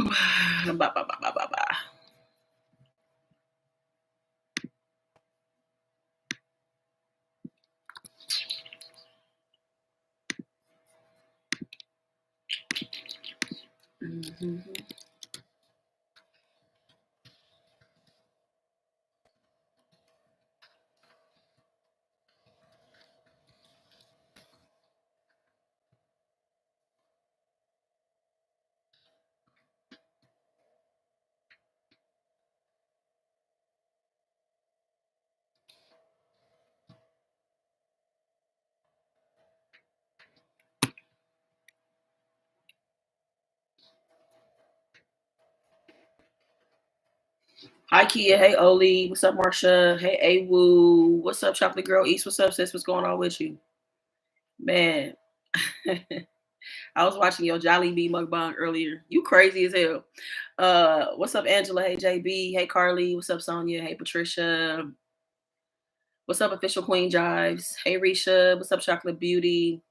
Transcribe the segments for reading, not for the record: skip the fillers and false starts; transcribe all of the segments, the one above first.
Bye, bye, bye, bye, bye, bye. Mm-hmm. Hi Kia, hey Oli, what's up Marsha? Hey Awu, what's up Chocolate Girl East? What's up sis? What's going on with you? Man, I was watching your Jolly Bee mukbang earlier. You crazy as hell. What's up Angela? Hey JB, hey Carly, what's up Sonia? Hey Patricia, what's up Official Queen Jives? Hey Risha, what's up Chocolate Beauty?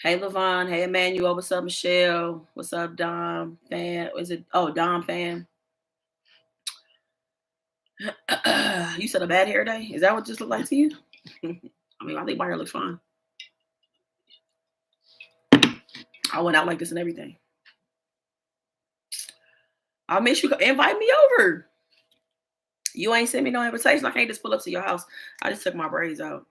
Hey Levon, hey Emmanuel, what's up Michelle? What's up Dom fan? Is it Dom fan? You said a bad hair day? Is that what just looked like to you? I mean, I think my hair looks fine. I went out like this and everything. I'll make sure you invite me over. You ain't sent me no invitation. I can't just pull up to your house. I just took my braids out.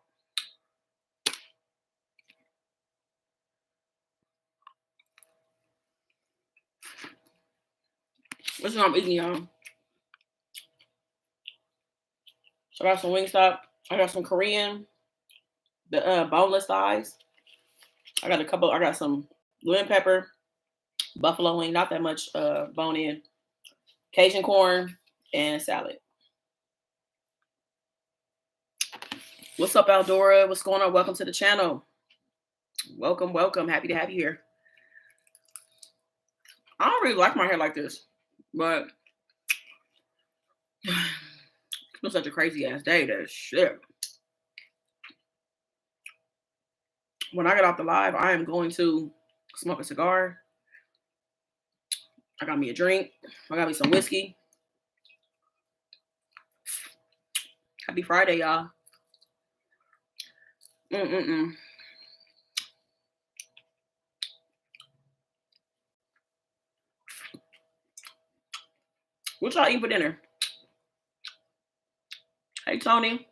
What's what I'm eating, y'all? So I got some Wingstop. I got some Korean, the boneless thighs. I got some lemon pepper, buffalo wing, not that much bone in, Cajun corn, and salad. What's up, Aldora? What's going on? Welcome to the channel. Welcome, welcome. Happy to have you here. I don't really like my hair like this, but it's been such a crazy ass day. That shit. When I get off the live, I am going to smoke a cigar. I got me a drink. I got me some whiskey. Happy Friday, y'all. What y'all eat for dinner? Hey, Tony.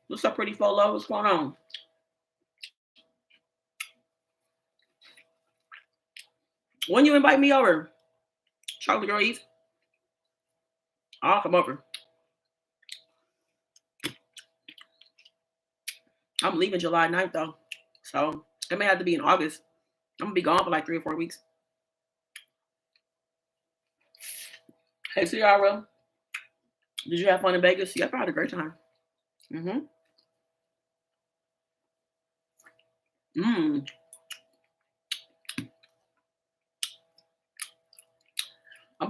What's up, Pretty Folo? What's going on? When you invite me over? Chocolate Girl Eve? I'll come over. I'm leaving July 9th, though. So it may have to be in August. I'm going to be gone for like 3 or 4 weeks. Hey, Ciara. Did you have fun in Vegas? Yeah, I had a great time. I'm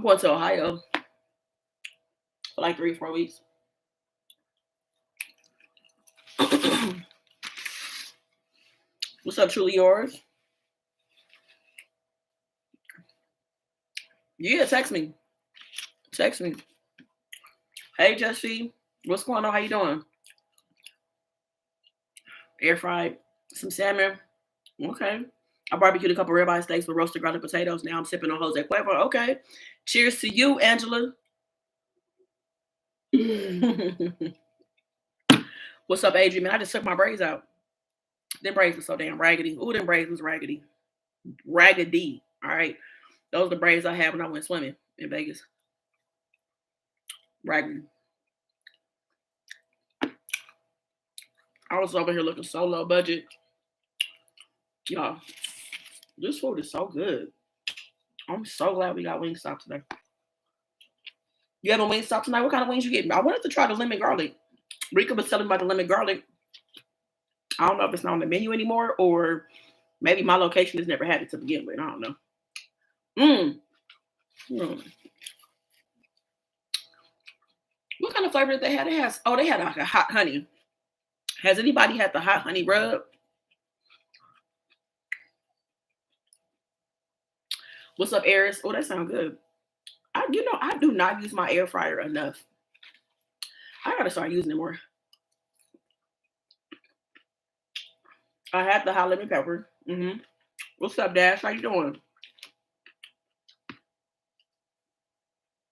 going to Ohio for like 3 or 4 weeks. What's up, Truly Yours? Yeah, text me. Text me. Hey, Jesse. What's going on? How you doing? Air fried some salmon. Okay. I barbecued a couple ribeye steaks with roasted garlic potatoes. Now I'm sipping on Jose Cuervo. Okay. Cheers to you, Angela. What's up, Adrian? Man, I just took my braids out. Them braids were so damn raggedy. Ooh, them braids was raggedy. Raggedy. All right. Those are the braids I had when I went swimming in Vegas. Raggedy. I was over here looking so low budget. Y'all, this food is so good. I'm so glad we got Wingstop today. You have a Wingstop tonight? What kind of wings you getting? I wanted to try the lemon garlic. Rika was telling me about the lemon garlic. I don't know if it's not on the menu anymore, or maybe my location has never had it to begin with. I don't know. What kind of flavor did they have? They had like a hot honey. Has anybody had the hot honey rub? What's up, Eris? Oh, that sounds good. I do not use my air fryer enough. I gotta start using it more. I had the hot lemon pepper. What's up, Dash? How you doing?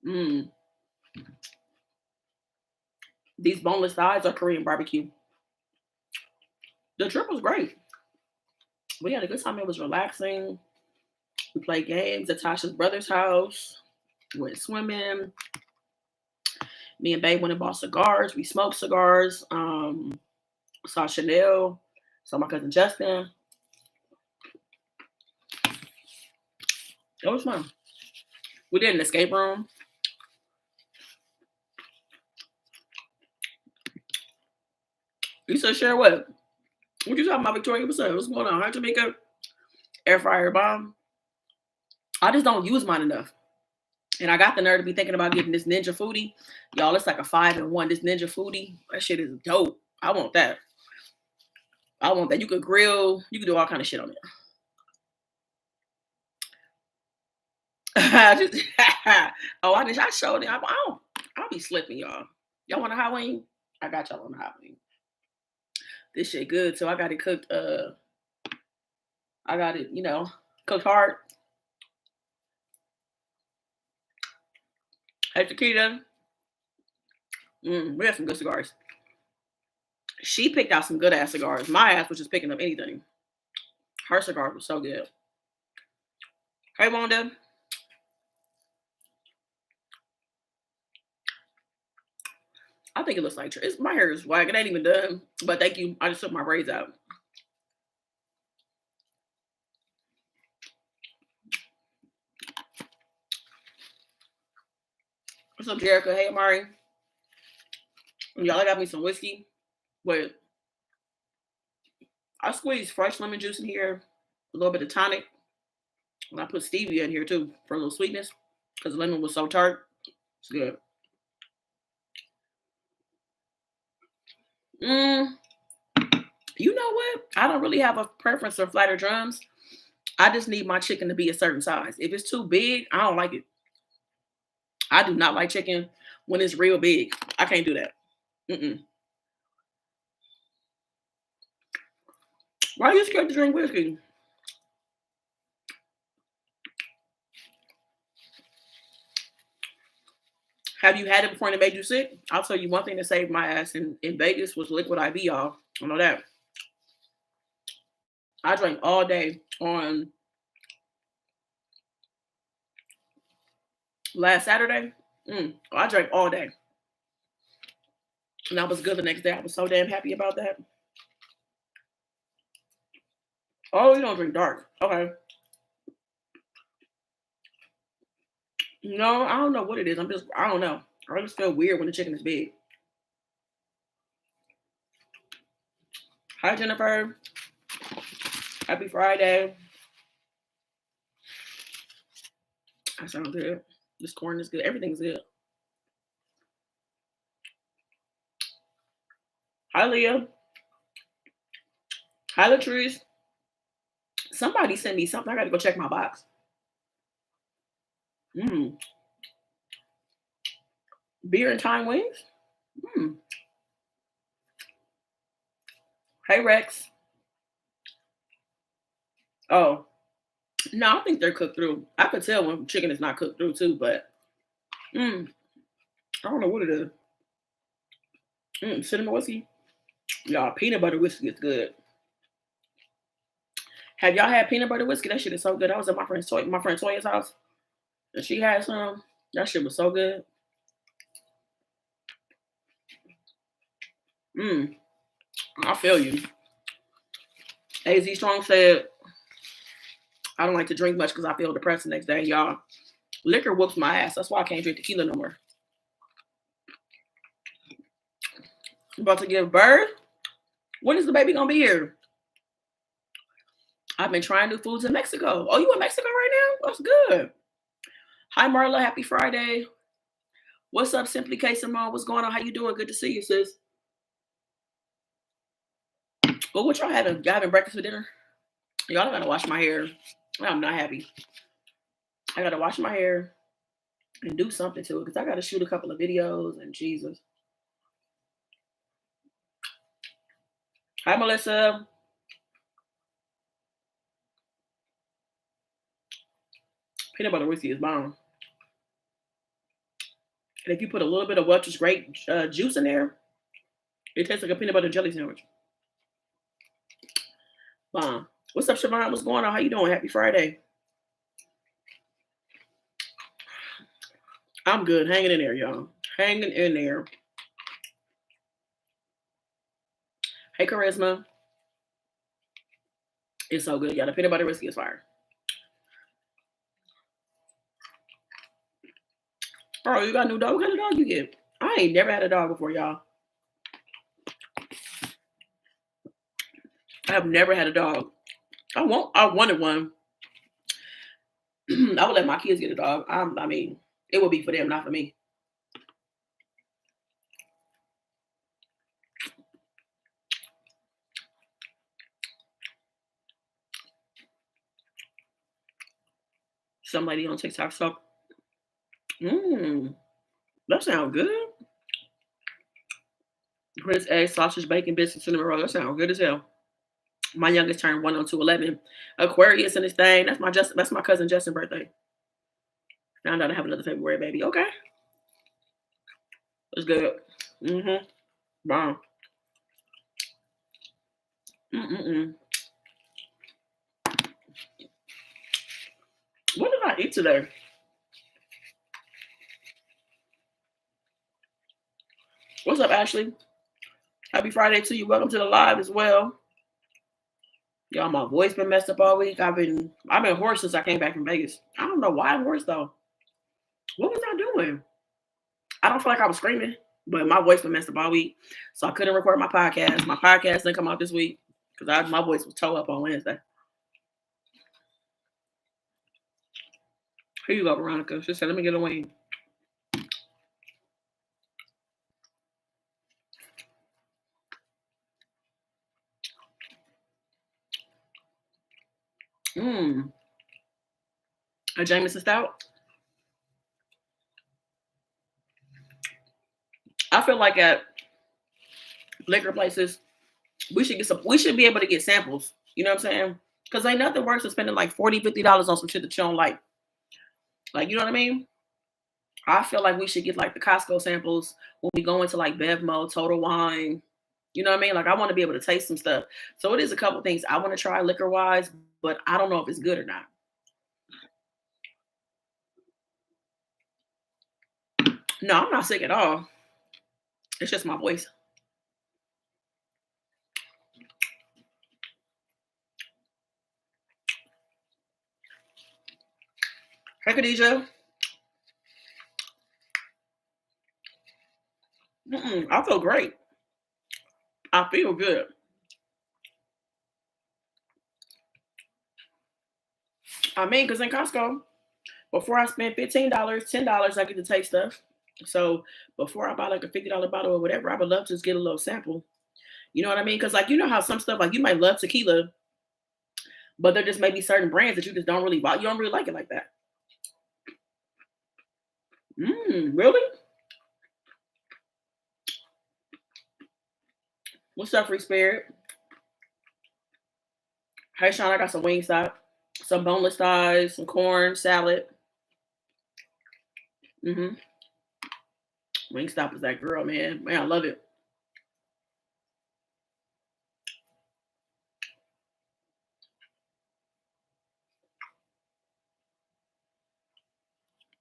Mm. These boneless thighs are Korean barbecue. The trip was great. We had a good time. It was relaxing. We played games at Tasha's brother's house. Went swimming. Me and Babe went and bought cigars. We smoked cigars. Saw Chanel. Saw my cousin Justin. It was fun. We did an escape room. You said share what? What you talking about, Victoria? What's up? What's going on? Hi, Jamaica. Air fryer bomb. I just don't use mine enough. And I got the nerve to be thinking about getting this Ninja Foodie. Y'all, it's like a 5-in-1. This Ninja Foodie, that shit is dope. I want that. I want that. You could grill. You could do all kind of shit on it. I showed it. I'll be slipping, y'all. Y'all want a hot wing? I got y'all on a hot wing. This shit good. So I got it cooked. I got it, cooked hard. Hey, Chiquita. We have some good cigars. She picked out some good ass cigars. My ass was just picking up anything. Her cigar was so good. Hey, Wanda. I think it looks like my hair is whack. It ain't even done. But thank you. I just took my braids out. What's up, Jerica? Hey, Amari. Y'all, I got me some whiskey. Wait. I squeezed fresh lemon juice in here. A little bit of tonic. And I put stevia in here, too, for a little sweetness. Because the lemon was so tart. It's good. You know what? I don't really have a preference for flatter drums. I just need my chicken to be a certain size. If it's too big, I don't like it. I do not like chicken when it's real big. I can't do that. Why are you scared to drink whiskey? Have you had it before and it made you sick? I'll tell you one thing that saved my ass in Vegas was liquid IV, y'all. I know that. I drank all day on last Saturday. I drank all day. And I was good the next day. I was so damn happy about that. Oh, you don't drink dark. Okay. No, I don't know what it is. I don't know. I just feel weird when the chicken is big. Hi, Jennifer. Happy Friday. That sounds good. This corn is good. Everything's good. Hi, Leah. Hi, Latrice. Somebody sent me something. I got to go check my box. Beer and thyme wings? Hey, Rex. Oh. No, I think they're cooked through. I could tell when chicken is not cooked through, too, but I don't know what it is. Cinnamon whiskey? Y'all, peanut butter whiskey is good. Have y'all had peanut butter whiskey? That shit is so good. I was at my friend Toya's house, and she had some. That shit was so good. I feel you. AZ Strong said, I don't like to drink much because I feel depressed the next day, y'all. Liquor whoops my ass. That's why I can't drink tequila no more. About to give birth? When is the baby gonna be here? I've been trying new foods in Mexico. Oh, you in Mexico right now? That's good. Hi, Marla. Happy Friday. What's up, Simply K Simone? What's going on? How you doing? Good to see you, sis. But what y'all having? Y'all having breakfast for dinner? Y'all gotta wash my hair. I'm not happy. I gotta wash my hair and do something to it because I gotta shoot a couple of videos and Jesus. Hi, Melissa. Peanut butter whiskey is bomb. And if you put a little bit of Welch's grape juice in there, it tastes like a peanut butter jelly sandwich. Bomb. What's up, Siobhan? What's going on? How you doing? Happy Friday. I'm good. Hanging in there, y'all. Hanging in there. Hey, Charisma. It's so good, y'all. The peanut butter whiskey is fire. Oh, you got a new dog? What kind of dog you get? I ain't never had a dog before, y'all. I have never had a dog. I wanted one. I would let my kids get a dog. I mean, it would be for them, not for me. Some lady on TikTok. So, that sounds good. Grits, eggs, sausage, bacon, biscuits, cinnamon roll. That sounds good as hell. My youngest turned 1 on 2/11. Aquarius and this thing. That's my cousin Justin's birthday. Found out I have another February baby. Okay. That's good. Bomb. What did I eat today? What's up, Ashley? Happy Friday to you. Welcome to the live as well. Y'all, my voice been messed up all week. I've been hoarse since I came back from Vegas. I don't know why I'm hoarse though. What was I doing? I don't feel like I was screaming, but my voice been messed up all week, so I couldn't record my podcast. My podcast didn't come out this week because my voice was toe up on Wednesday. Here you go, Veronica. She said, "Let me get a wing." A Jameson stout. I feel like at liquor places, we should be able to get samples. You know what I'm saying? Because ain't nothing worse than spending like $40, $50 on some shit that you don't like. Like, you know what I mean? I feel like we should get like the Costco samples when we go into like Bevmo, Total Wine. You know what I mean? Like, I want to be able to taste some stuff. So it is a couple things I want to try liquor wise, but I don't know if it's good or not. No, I'm not sick at all. It's just my voice. Hey, Khadijah. I feel great. I feel good. I mean, because in Costco, before I spend $15, $10, I get to taste stuff. So before I buy like a $50 bottle or whatever, I would love to just get a little sample. You know what I mean? Because like, you know how some stuff, like you might love tequila, but there just may be certain brands that you just don't really buy. You don't really like it like that. Really? What's up, Free Spirit? Hey, Sean, I got some Wingstop, some boneless thighs, some corn, salad. Wingstop is that girl, man. Man, I love it.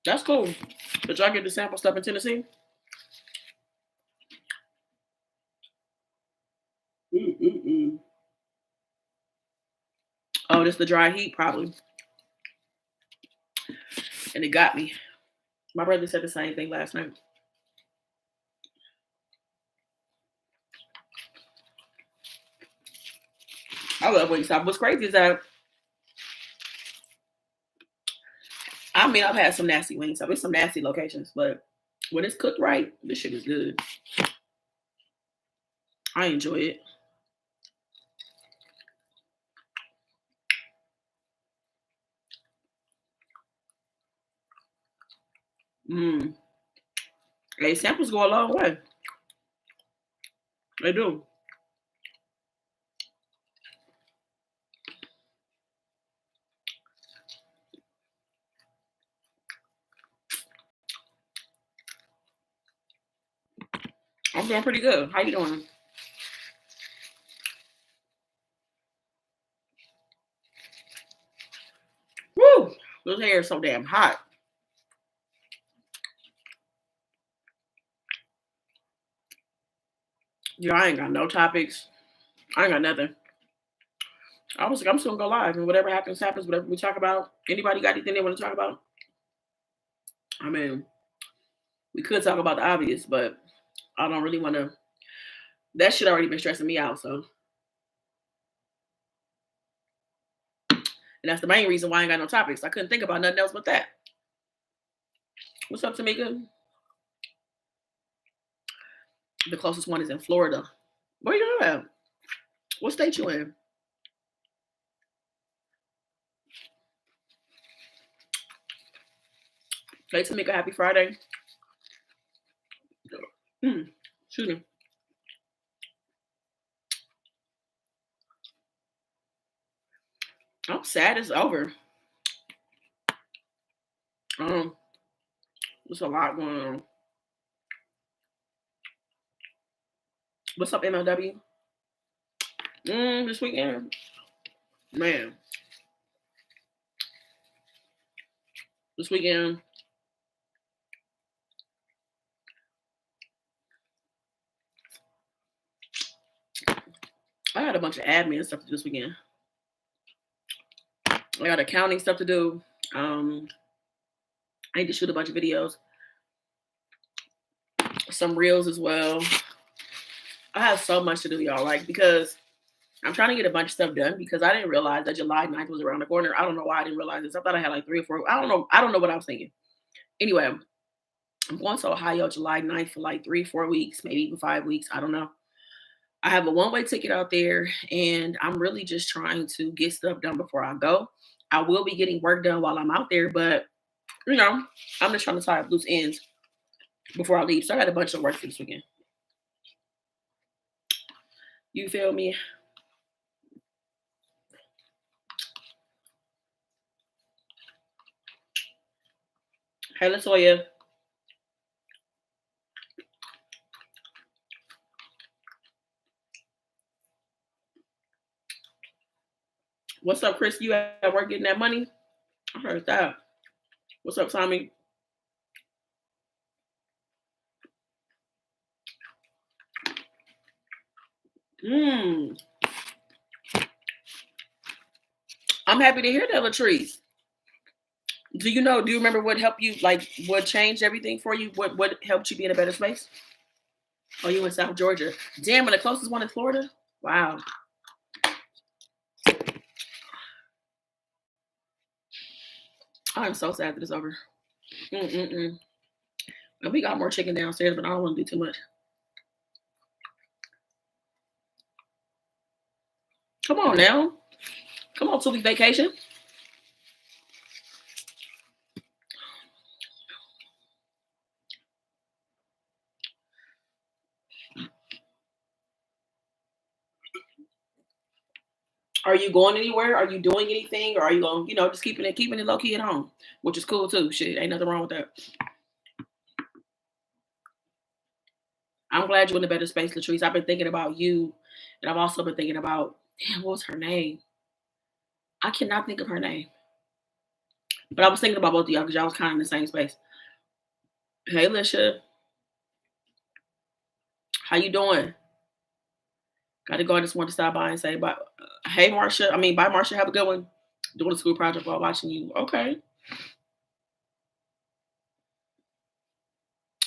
That's cool. Did y'all get the sample stuff in Tennessee? Oh, this the dry heat, probably. And it got me. My brother said the same thing last night. I love Wingstop. What's crazy is that I mean I've had some nasty Wingstop. It's some nasty locations, but when it's cooked right, this shit is good. I enjoy it. Mm. Hey, samples go a long way. They do. I'm doing pretty good. How you doing? Woo! This hair is so damn hot. Yeah, I ain't got no topics. I ain't got nothing. I was like, I'm still gonna go live, and whatever happens, happens. Whatever we talk about. Anybody got anything they want to talk about? I mean, we could talk about the obvious, but I don't really want to. That shit already been stressing me out. So, and that's the main reason why I ain't got no topics. I couldn't think about nothing else but that. What's up, Tamika? The closest one is in Florida. Where you at? What state you in? Hey, Tamika, happy Friday. Excuse me. I'm sad it's over. Um, there's a lot going on. What's up, MLW? This weekend, man. This weekend, I had a bunch of admin stuff to do this weekend. I got accounting stuff to do. I need to shoot a bunch of videos, some reels as well. I have so much to do, y'all. Like, because I'm trying to get a bunch of stuff done because I didn't realize that July 9th was around the corner. I don't know why I didn't realize this. I thought I had like 3 or 4. I don't know. I don't know what I was thinking. Anyway, I'm going to Ohio July 9th for like 3, 4 weeks, maybe even 5 weeks. I don't know. I have a one-way ticket out there, and I'm really just trying to get stuff done before I go. I will be getting work done while I'm out there, but I'm just trying to tie up loose ends before I leave. So I got a bunch of work for this weekend. You feel me? Hey, Latoya. What's up, Chris? You at work getting that money? I heard that. What's up, Tommy? I'm happy to hear that, Latrice. Do you remember what helped you, like what changed everything for you? What helped you be in a better space? Oh, you in South Georgia. Damn, and the closest one in Florida? Wow. I'm so sad that it's over. And we got more chicken downstairs, but I don't want to do too much. Come on now. Come on, 2 week vacation. Are you going anywhere? Are you doing anything? Or are you going, just keeping it low key at home? Which is cool too. Shit, ain't nothing wrong with that. I'm glad you're in a better space, Latrice. I've been thinking about you, and I've also been thinking about, damn, what was her name? I cannot think of her name. But I was thinking about both of y'all because y'all was kind of in the same space. Hey, Lisha. How you doing? Got to go. I just want to stop by and say bye. Hey, Marsha. Bye, Marsha. Have a good one. Doing a school project while watching you. Okay.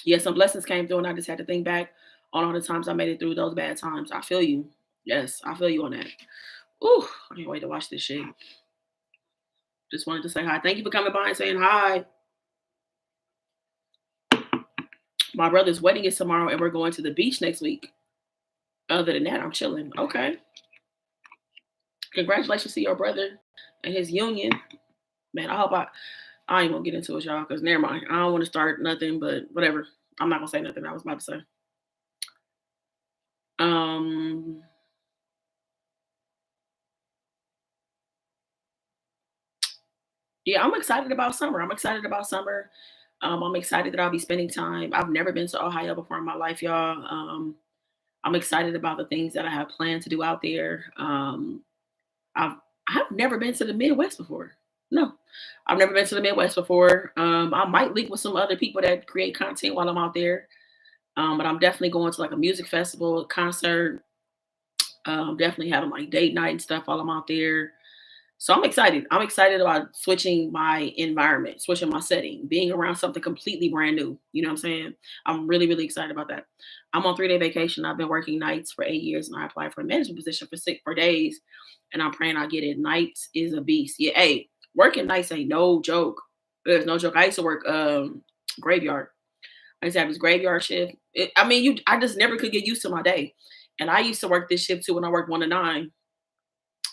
Yeah, some blessings came through, and I just had to think back on all the times I made it through those bad times. I feel you. Yes, I feel you on that. Ooh, I can't wait to watch this shit. Just wanted to say hi. Thank you for coming by and saying hi. My brother's wedding is tomorrow, and we're going to the beach next week. Other than that, I'm chilling. Okay. Congratulations to your brother and his union. Man, I I ain't gonna get into it, y'all, because never mind. I don't want to start nothing, but whatever. I'm not gonna say nothing I was about to say. Um, yeah, I'm excited about summer. I'm excited about summer. I'm excited that I'll be spending time. I've never been to Ohio before in my life, y'all. I'm excited about the things that I have planned to do out there. I've I've never been to the Midwest before. No, I've never been to the Midwest before. I might link with some other people that create content while I'm out there. But I'm definitely going to like a music festival, concert. Definitely having like date night and stuff while I'm out there. So I'm excited. I'm excited about switching my environment, switching my setting, being around something completely brand new. You know what I'm saying? I'm really, really excited about that. I'm on 3 day vacation. I've been working nights for 8 years and I applied for a management position for 6 days. And I'm praying I get it. Nights is a beast. Yeah, hey, working nights ain't no joke. There's no joke. I used to work graveyard. I used to have this graveyard shift. I just never could get used to my day. And I used to work this shift too when I worked 1 to 9.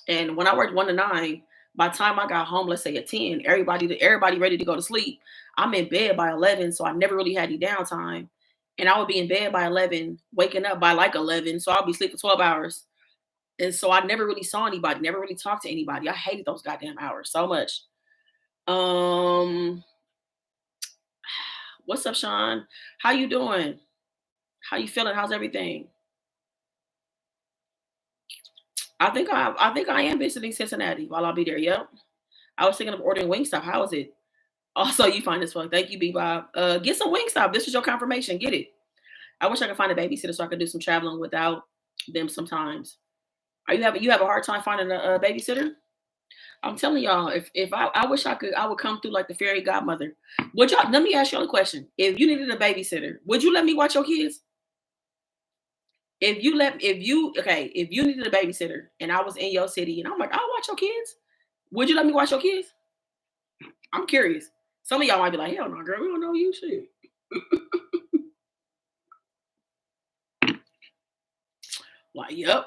And when I worked 1 to 9, by the time I got home, let's say at 10, everybody ready to go to sleep. I'm in bed by 11, so I never really had any downtime. And I would be in bed by 11, waking up by like 11, so I'll be asleep for 12 hours. And so I never really saw anybody, never really talked to anybody. I hated those goddamn hours so much. Um, what's up, Sean? How you doing? How you feeling? How's everything? I think I am visiting Cincinnati while I'll be there. Yep. I was thinking of ordering Wingstop. How is it? Also, you find this fun. Thank you, Bebop. Get some Wingstop. This is your confirmation. Get it. I wish I could find a babysitter so I could do some traveling without them sometimes. Are you have a hard time finding a babysitter? I'm telling y'all, if I wish I would come through like the fairy godmother. Would y'all let me ask y'all a question. If you needed a babysitter, would you let me watch your kids? If you needed a babysitter and I was in your city and I'm like, I'll watch your kids, would you let me watch your kids? I'm curious. Some of y'all might be like, hell no, girl, we don't know you shit. Like, yep.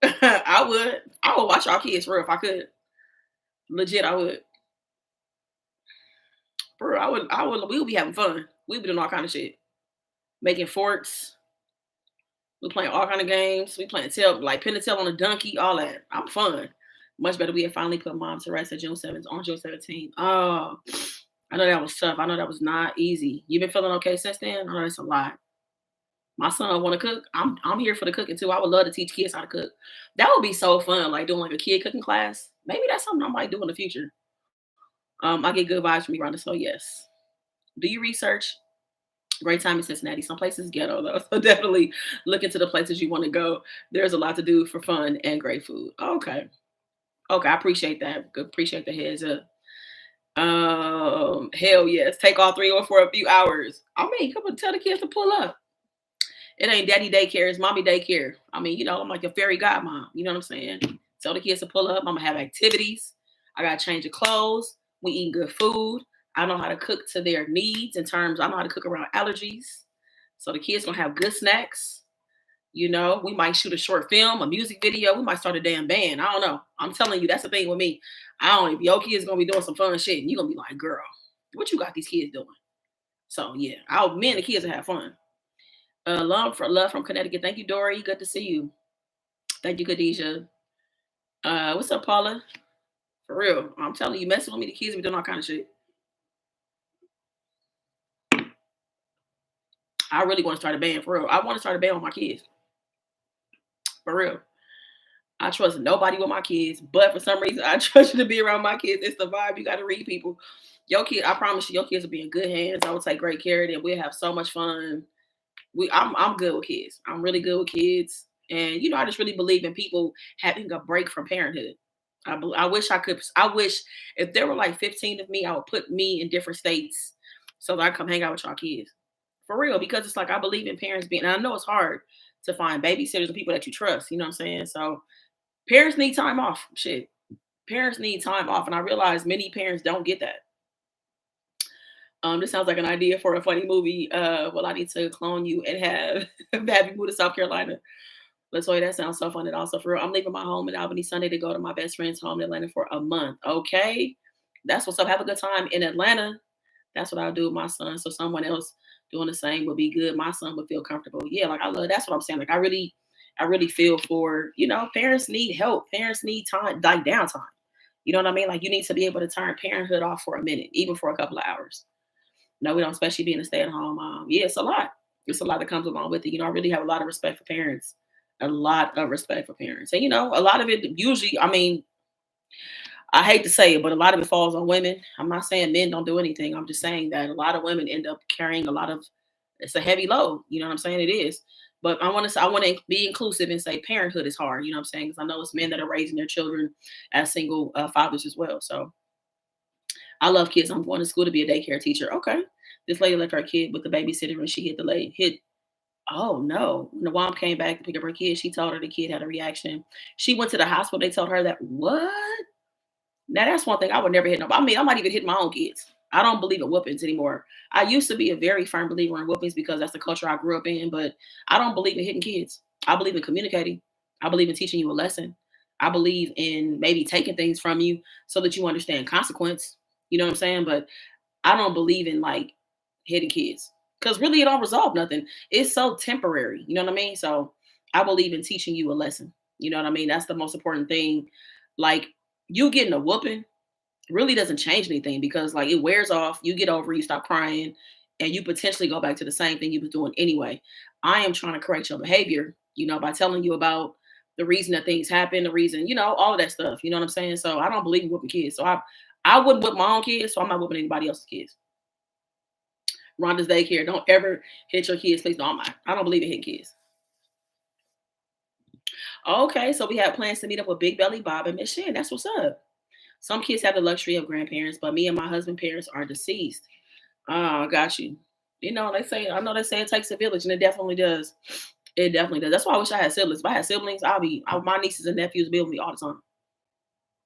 I would watch our kids for real if I could. Legit, I would. For real, we would be having fun. We'd be doing all kind of shit. Making forts. We playing all kind of games. We playing like pin the tail on a donkey, all that. I'm fun. Much better. We had finally put mom to rest at June 7th on June 17th. Oh, I know that was tough. I know that was not easy. You been feeling okay since then? I know that's a lot. My son want to cook. I'm here for the cooking too. I would love to teach kids how to cook. That would be so fun, like doing like a kid cooking class. Maybe that's something I might do in the future. I get good vibes from you, Rhonda. So yes. Do you research? Great time in Cincinnati. Some places ghetto though, so definitely look into the places you want to go. There's a lot to do for fun and great food. Okay, okay, I appreciate that. Appreciate the heads up. Hell yes, take all three or for a few hours. I mean, come on, tell the kids to pull up. It ain't daddy daycare, it's mommy daycare. I mean, I'm like a fairy godmom. You know what I'm saying? Tell the kids to pull up. I'm gonna have activities. I gotta change the clothes. We eat good food. I know how to cook to their needs in terms. I know how to cook around allergies. So the kids gonna have good snacks. We might shoot a short film, a music video. We might start a damn band. I don't know. I'm telling you, that's the thing with me. I don't know if your kids gonna be doing some fun shit, and you're gonna be like, girl, what you got these kids doing? So yeah, me and the kids will have fun. Love from Connecticut. Thank you, Dory. Good to see you. Thank you, Khadijah. What's up, Paula? For real. I'm telling you, messing with me, the kids be doing all kind of shit. I really want to start a band for real. I want to start a band with my kids. For real. I trust nobody with my kids, but for some reason I trust you to be around my kids. It's the vibe. You gotta read people. Your kid, I promise you, your kids will be in good hands. I will take great care of them. We'll have so much fun. I'm good with kids. I'm really good with kids. And I just really believe in people having a break from parenthood. I wish I could. I wish if there were like 15 of me, I would put me in different states so that I come hang out with y'all kids. For real, because it's like I believe in parents being, and I know it's hard to find babysitters and people that you trust. You know what I'm saying? So parents need time off. Shit. Parents need time off. And I realize many parents don't get that. This sounds like an idea for a funny movie. Well, I need to clone you and have have you move to South Carolina. Let's say that sounds so fun. And also for real, I'm leaving my home in Albany Sunday to go to my best friend's home in Atlanta for a month. Okay. That's what's up. Have a good time in Atlanta. That's what I'll do with my son. So someone else doing the same would be good. My son would feel comfortable. Yeah, like I love that's what I'm saying. Like I really feel for, parents need help. Parents need time, like downtime. You know what I mean? Like you need to be able to turn parenthood off for a minute, even for a couple of hours. No, we don't, especially being a stay-at-home mom. Yeah, it's a lot. It's a lot that comes along with it. I really have a lot of respect for parents. A lot of respect for parents. And a lot of it usually, I mean, I hate to say it, but a lot of it falls on women. I'm not saying men don't do anything. I'm just saying that a lot of women end up carrying a lot of it's a heavy load. You know what I'm saying? It is. But I want to be inclusive and say parenthood is hard. You know what I'm saying? Because I know it's men that are raising their children as single fathers as well. So I love kids. I'm going to school to be a daycare teacher. Okay. This lady left her kid with the babysitter and she hit the lady hit. Oh no. When the mom came back to pick up her kid, she told her the kid had a reaction. She went to the hospital. They told her that what? Now that's one thing I would never hit nobody. I mean, I might even hit my own kids. I don't believe in whoopings anymore. I used to be a very firm believer in whoopings because that's the culture I grew up in, but I don't believe in hitting kids. I believe in communicating. I believe in teaching you a lesson. I believe in maybe taking things from you so that you understand consequence. You know what I'm saying? But I don't believe in like hitting kids because really it don't resolve nothing. It's so temporary. You know what I mean? So I believe in teaching you a lesson. You know what I mean? That's the most important thing. Like you getting a whooping really doesn't change anything because like it wears off, you get over, you stop crying, and you potentially go back to the same thing you was doing anyway. I am trying to correct your behavior, by telling you about the reason that things happen, the reason, all of that stuff. You know what I'm saying? So I don't believe in whooping kids. So I wouldn't whip my own kids, so I'm not whooping anybody else's kids. Rhonda's daycare. Don't ever hit your kids, please. No, I don't believe in hitting kids. Okay, so we have plans to meet up with Big Belly Bob and Miss Shan. That's what's up. Some kids have the luxury of grandparents, but me and my husband parents are deceased. Oh, got you. I know they say it takes a village, and it definitely does. It definitely does. That's why I wish I had siblings. If I had siblings, my nieces and nephews be with me all the time.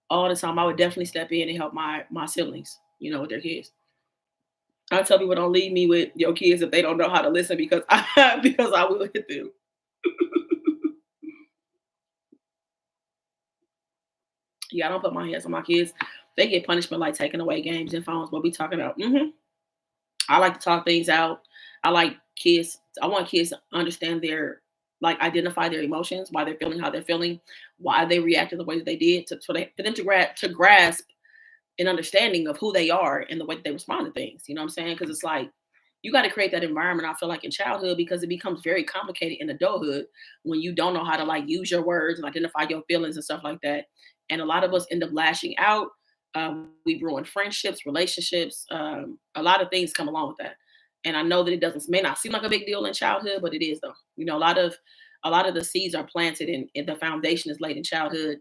All the time. I would definitely step in and help my siblings, with their kids. I tell people don't leave me with your kids if they don't know how to listen because because I will hit them. Yeah, I don't put my hands on my kids. They get punishment like taking away games and phones. What we talking about? I like to talk things out. I like kids. I want kids to understand like identify their emotions, why they're feeling how they're feeling, why they reacted the way that they did, for them to grasp an understanding of who they are and the way that they respond to things. You know what I'm saying? Because it's like you got to create that environment. I feel like in childhood because it becomes very complicated in adulthood when you don't know how to like use your words and identify your feelings and stuff like that. And a lot of us end up lashing out. We ruin friendships, relationships. A lot of things come along with that. And I know that it doesn't may not seem like a big deal in childhood, but it is though. A lot of the seeds are planted and the foundation is laid in childhood.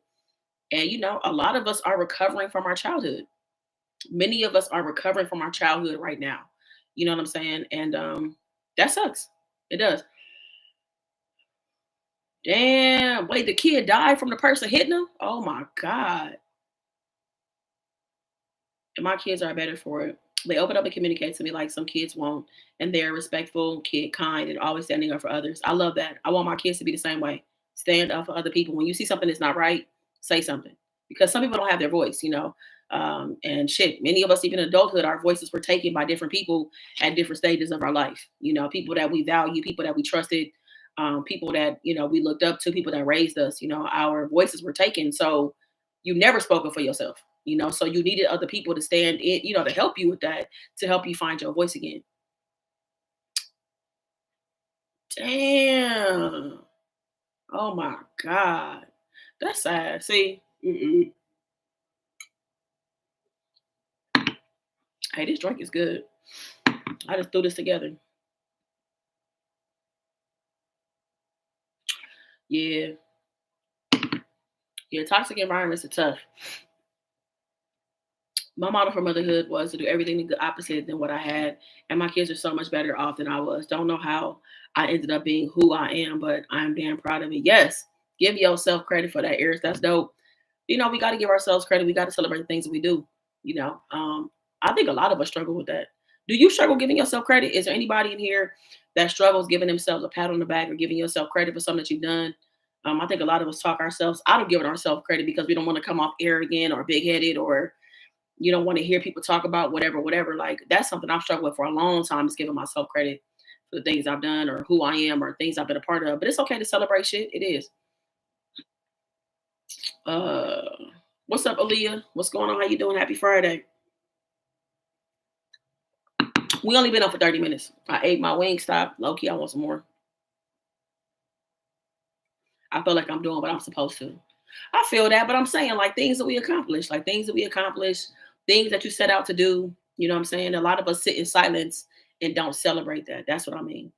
And a lot of us are recovering from our childhood. Many of us are recovering from our childhood right now. You know what I'm saying? And that sucks. It does. Damn. Wait, the kid died from the person hitting him? Oh my God. And my kids are better for it. They open up and communicate to me like some kids won't. And they're respectful, kid, kind, and always standing up for others. I love that. I want my kids to be the same way. Stand up for other people. When you see something that's not right, say something. Because some people don't have their voice. And shit, many of us, even in adulthood, our voices were taken by different people at different stages of our life. People that we value, people that we trusted, people that, we looked up to, people that raised us, our voices were taken. So you never spoke up for yourself. So you needed other people to stand in, to help you with that, to help you find your voice again. Damn. Oh my God. That's sad. See, hey, this drink is good. I just threw this together. Yeah. Yeah, toxic environments are tough. My model for motherhood was to do everything the opposite than what I had. And my kids are so much better off than I was. Don't know how I ended up being who I am, but I'm damn proud of it. Yes, give yourself credit for that, Eris. That's dope. We got to give ourselves credit. We got to celebrate the things that we do. I think a lot of us struggle with that. Do you struggle giving yourself credit? Is there anybody in here that struggles giving themselves a pat on the back or giving yourself credit for something that you've done? I think a lot of us talk ourselves out of giving ourselves credit because we don't want to come off arrogant or big headed or You don't want to hear people talk about whatever, whatever. Like that's something I've struggled with for a long time is giving myself credit for the things I've done or who I am or things I've been a part of. But it's okay to celebrate shit. It is. Uh what's up, Aaliyah? What's going on? How you doing? Happy Friday. We only been up for 30 minutes. I ate my Wingstop. Low key, I want some more. I feel like I'm doing what I'm supposed to. I feel that, but I'm saying like things that we accomplish, like things that we accomplish, things that you set out to do. You know what I'm saying? A lot of us sit in silence and don't celebrate that. That's what I mean.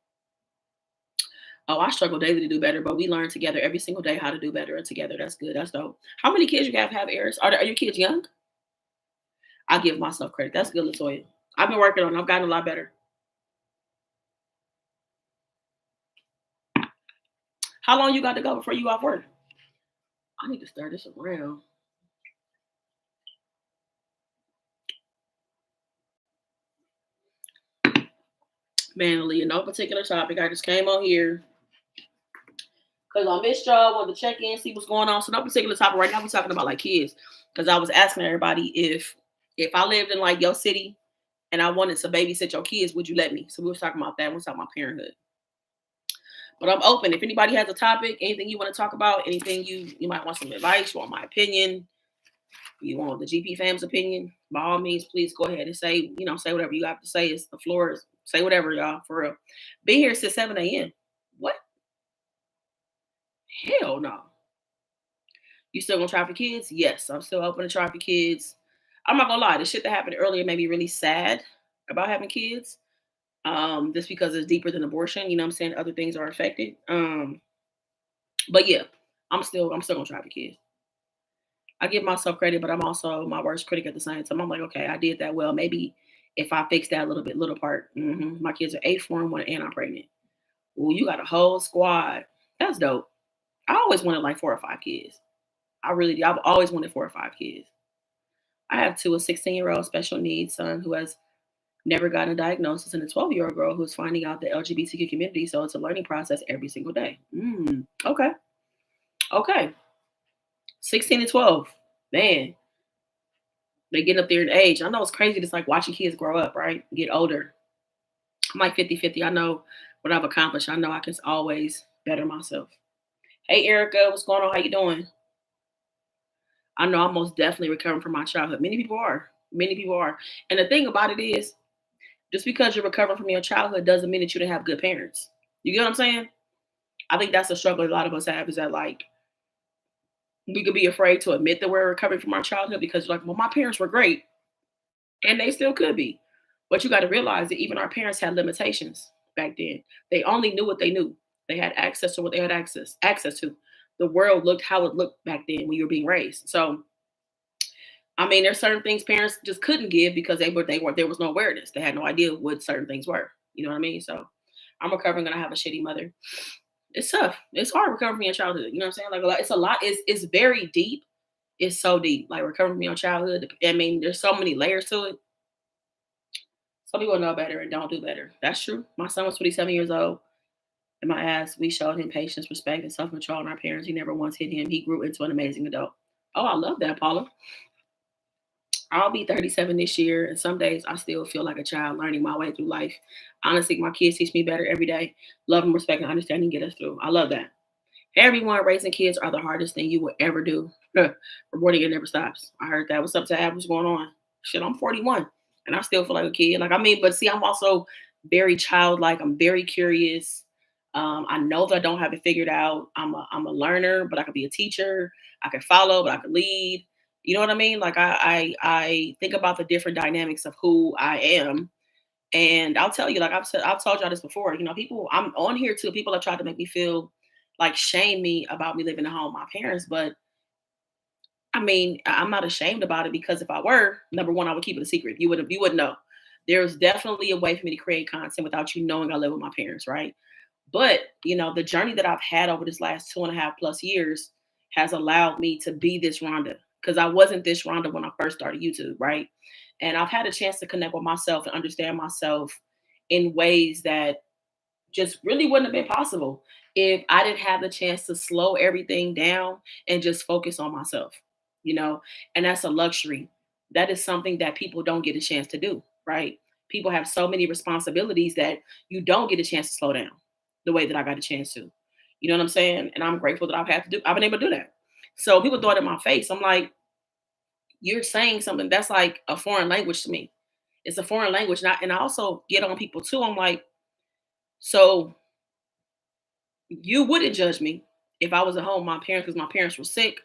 Oh, I struggle daily to do better, but we learn together every single day how to do better and together. That's good. That's dope. How many kids you have Eris? Are your kids young? I give myself credit. That's good, Latoya. I've been working on it. I've gotten a lot better. How long you got to go before you off work? I need to start this around. Manly, no particular topic. I just came on here because I missed y'all. Wanted to check in, see what's going on. So no particular topic. Right now, we're talking about like kids. Because I was asking everybody if I lived in like your city and I wanted to babysit your kids, would you let me? So we were talking about that. We were talking about parenthood. But I'm open. If anybody has a topic, anything you want to talk about, anything you might want some advice, you want my opinion, you want the GP fam's opinion, by all means, please go ahead and say, say whatever you have to say. It's the floor is say whatever, y'all, for real. Be here since 7 a.m. What? Hell no. You still gonna try for kids? Yes, I'm still open to try for kids. I'm not gonna lie, the shit that happened earlier made me really sad about having kids. Just because it's deeper than abortion, you know what I'm saying? Other things are affected. But yeah, I'm still gonna try for kids. I give myself credit, but I'm also my worst critic at the same time. I'm like, okay, I did that well. Maybe if I fix that little part. My kids are 8, 4, and 1, and I'm pregnant. Well, you got a whole squad. That's dope. I always wanted like 4 or 5 kids. I really do. I've always wanted 4 or 5 kids. I have two, a 16-year-old special needs son who has never gotten a diagnosis, and a 12-year-old girl who's finding out the LGBTQ community. So it's a learning process every single day. Okay. Okay. 16 and 12. Man, they get up there in age. I know it's crazy. It's like watching kids grow up, right? Get older. I'm like 50-50. I know what I've accomplished. I know I can always better myself. Hey, Erica, what's going on? How you doing? I know I'm most definitely recovering from my childhood. Many people are. Many people are. And the thing about it is, just because you're recovering from your childhood doesn't mean that you didn't have good parents. You get what I'm saying? I think that's a struggle a lot of us have is that like we could be afraid to admit that we're recovering from our childhood because like, well, my parents were great and they still could be. But you got to realize that even our parents had limitations back then. They only knew what they knew. They had access to what they had access to. The world looked how it looked back then when you were being raised. So I mean, there's certain things parents just couldn't give because they weren't there was no awareness. They had no idea what certain things were. You know what I mean? So I'm recovering and I have a shitty mother. It's tough. It's hard recovering from your childhood. You know what I'm saying? Like a lot, it's a lot. It's very deep. It's so deep. Like recovering from your childhood. I mean, there's so many layers to it. Some people know better and don't do better. That's true. My son was 27 years old. In my ass, we showed him patience, respect, and self-control. And our parents, he never once hit him. He grew into an amazing adult. Oh, I love that, Paula. I'll be 37 this year, and some days I still feel like a child learning my way through life. Honestly, my kids teach me better every day. Love and respect and understanding get us through. I love that. Hey, everyone, raising kids are the hardest thing you will ever do. Rewarding it never stops. I heard that. What's up, Tab? What's going on? Shit, I'm 41, and I still feel like a kid. Like I mean, but see, I'm also very childlike. I'm very curious. I know that I don't have it figured out. I'm a learner, but I could be a teacher. I could follow, but I could lead. You know what I mean? Like I think about the different dynamics of who I am, and I'll tell you, like I've told y'all this before. You know, people I'm on here too. People have tried to make me feel like shame me about me living at home with my parents, but I mean, I'm not ashamed about it because if I were, number one, I would keep it a secret. You wouldn't know. There's definitely a way for me to create content without you knowing I live with my parents, right? But the journey that I've had over this last 2.5+ years has allowed me to be this Rhonda because I wasn't this Rhonda when I first started YouTube, right? And I've had a chance to connect with myself and understand myself in ways that just really wouldn't have been possible if I didn't have the chance to slow everything down and just focus on myself, you know, and that's a luxury. That is something that people don't get a chance to do, right? People have so many responsibilities that you don't get a chance to slow down the way that I got a chance to. You know what I'm saying? And I'm grateful that I've been able to do that. So people throw it in my face. I'm like, you're saying something that's like a foreign language to me. It's a foreign language. And I also get on people too. I'm like, so you wouldn't judge me if I was at home, my parents, because my parents were sick,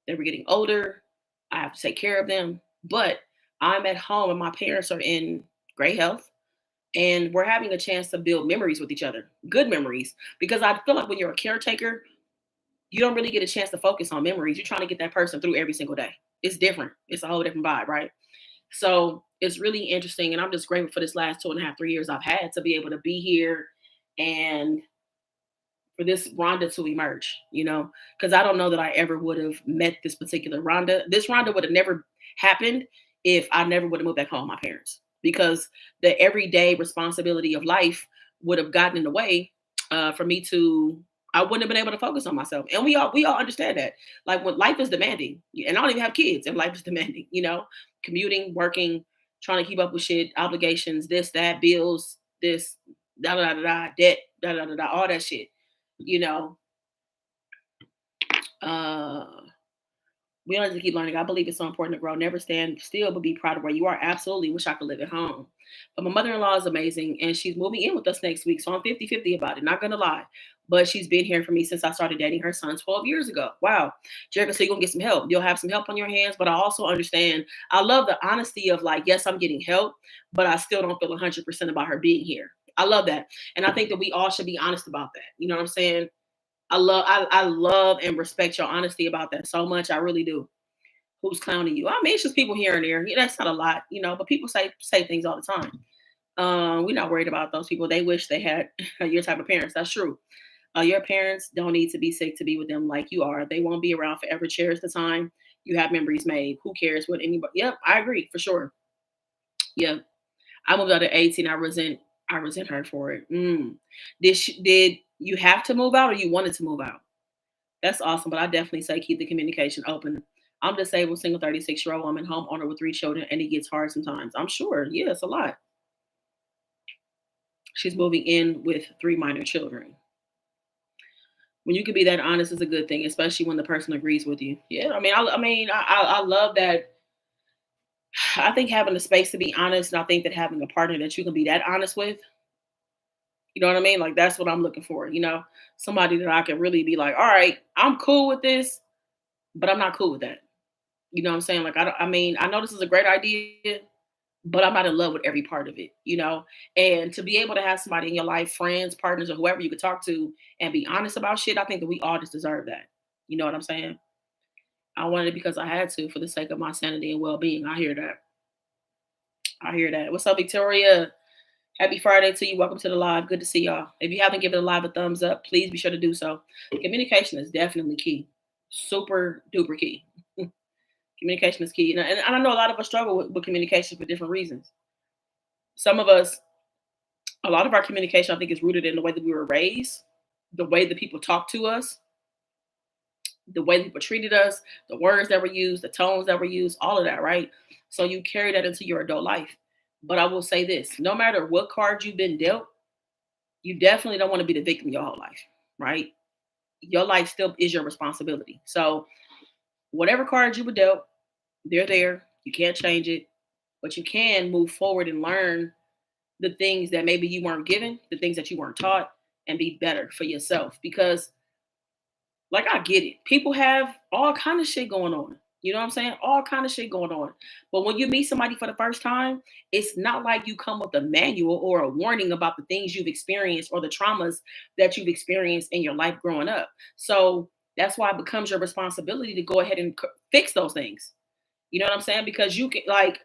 they were getting older. I have to take care of them. But I'm at home and my parents are in great health and we're having a chance to build memories with each other, good memories. Because I feel like when you're a caretaker, you don't really get a chance to focus on memories. You're trying to get that person through every single day. It's different. It's a whole different vibe, right? So it's really interesting. And I'm just grateful for this last 2.5, 3 years I've had to be able to be here and for this Rhonda to emerge, because I don't know that I ever would have met this particular Rhonda. This Rhonda would have never happened if I never would have moved back home with my parents, because the everyday responsibility of life would have gotten in the way for me to. I wouldn't have been able to focus on myself, and we all understand that. Like when life is demanding, and I don't even have kids, and life is demanding. Commuting, working, trying to keep up with shit, obligations, this, that, bills, this, da da da da, debt, da da da da, all that shit you know, uh, we don't have to keep learning. I believe it's so important to grow. Never stand still, but be proud of where you are. Absolutely wish I could live at home. But my mother in law is amazing, and she's moving in with us next week. So I'm 50-50 about it. Not going to lie. But she's been here for me since I started dating her son 12 years ago. Wow. Jericho, so you're going to get some help. You'll have some help on your hands. But I also understand, I love the honesty of like, yes, I'm getting help, but I still don't feel 100% about her being here. I love that. And I think that we all should be honest about that. You know what I'm saying? I love and respect your honesty about that so much. I really do. Who's clowning you? I mean, it's just people here and there. That's not a lot, but people say things all the time. We're not worried about those people. They wish they had your type of parents. That's true. Your parents don't need to be sick to be with them like you are. They won't be around forever. Cherish the time you have memories made. Who cares what anybody? Yep, I agree for sure. Yeah, I moved out at 18. I resent her for it. Did you have to move out or you wanted to move out? That's awesome, but I definitely say keep the communication open. I'm disabled, single 36-year-old woman, homeowner with 3 children, and it gets hard sometimes. I'm sure. Yeah, it's a lot. She's moving in with 3 minor children. When you can be that honest is a good thing, especially when the person agrees with you. Yeah, I love that. I think having the space to be honest, and I think that having a partner that you can be that honest with, you know what I mean? Like that's what I'm looking for. Somebody that I can really be like, all right, I'm cool with this, but I'm not cool with that. You know what I'm saying? Like, I know this is a great idea, but I'm not in love with every part of it. And to be able to have somebody in your life, friends, partners, or whoever you could talk to and be honest about shit, I think that we all just deserve that. You know what I'm saying? I wanted it because I had to for the sake of my sanity and well being. I hear that. I hear that. What's up, Victoria? Happy Friday to you. Welcome to the live. Good to see y'all. If you haven't given the live a thumbs up, please be sure to do so. Communication is definitely key. Super duper key. Communication is key. And I know a lot of us struggle with communication for different reasons. Some of us, a lot of our communication, I think, is rooted in the way that we were raised, the way that people talk to us, the way people treated us, the words that were used, the tones that were used, all of that, right? So you carry that into your adult life. But I will say this, no matter what card you've been dealt, you definitely don't want to be the victim your whole life, right? Your life still is your responsibility. So whatever cards you were dealt, they're there. You can't change it, but you can move forward and learn the things that maybe you weren't given, the things that you weren't taught, and be better for yourself. Because, like, I get it. People have all kind of shit going on. You know what I'm saying? All kind of shit going on. But when you meet somebody for the first time, it's not like you come with a manual or a warning about the things you've experienced or the traumas that you've experienced in your life growing up. So that's why it becomes your responsibility to go ahead and fix those things. You know what I'm saying? Because you can, like,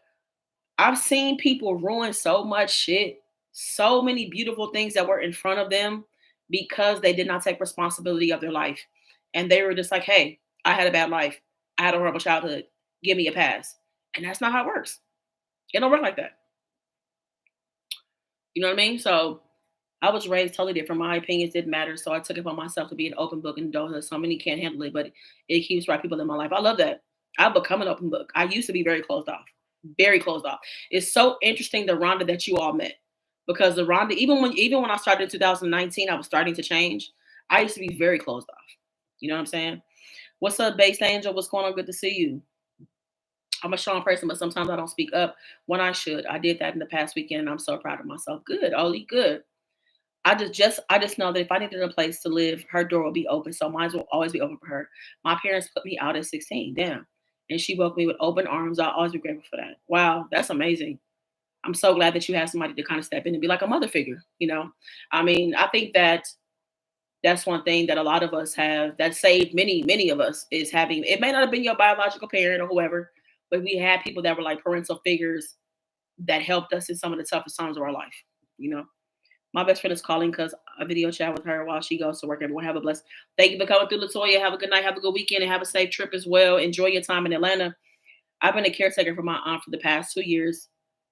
I've seen people ruin so much shit, so many beautiful things that were in front of them because they did not take responsibility of their life. And they were just like, hey, I had a bad life. I had a horrible childhood. Give me a pass. And that's not how it works. It don't work like that. You know what I mean? So I was raised totally different. My opinions didn't matter. So I took it upon myself to be an open book in adulthood. So many can't handle it, but it keeps right people in my life. I love that. I've become an open book. I used to be very closed off. Very closed off. It's so interesting the Rhonda that you all met because the Rhonda, even when I started in 2019, I was starting to change. I used to be very closed off. You know what I'm saying? What's up, Base Angel? What's going on? Good to see you. I'm a strong person, but sometimes I don't speak up when I should. I did that in the past weekend, and I'm so proud of myself. Good, Oli, good. I just know that if I needed a place to live, her door will be open. So mine will always be open for her. My parents put me out at 16. Damn. And she welcomed me with open arms. I'll always be grateful for that. Wow, that's amazing. I'm so glad that you have somebody to kind of step in and be like a mother figure, you know? I mean, I think that that's one thing that a lot of us have that saved many of us is having it may not have been your biological parent or whoever, but we had people that were like parental figures that helped us in some of the toughest times of our life, you know? My best friend is calling because a video chat with her while she goes to work. Everyone have a blessed. Thank you for coming through, Latoya. Have a good night. Have a good weekend and have a safe trip as well. Enjoy your time in Atlanta. I've been a caretaker for my aunt for the past 2 years.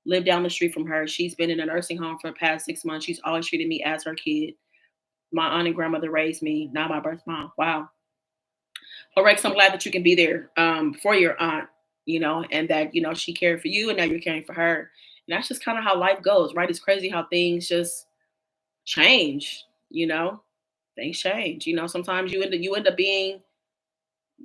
Lived down the street from her. She's been in a nursing home for the past 6 months. She's always treated me as her kid. My aunt and grandmother raised me, not my birth mom. Wow. Well, Rex, I'm glad that you can be there for your aunt, and that, she cared for you and now you're caring for her. And that's just kind of how life goes, right? It's crazy how things just change, things change. Sometimes you end up being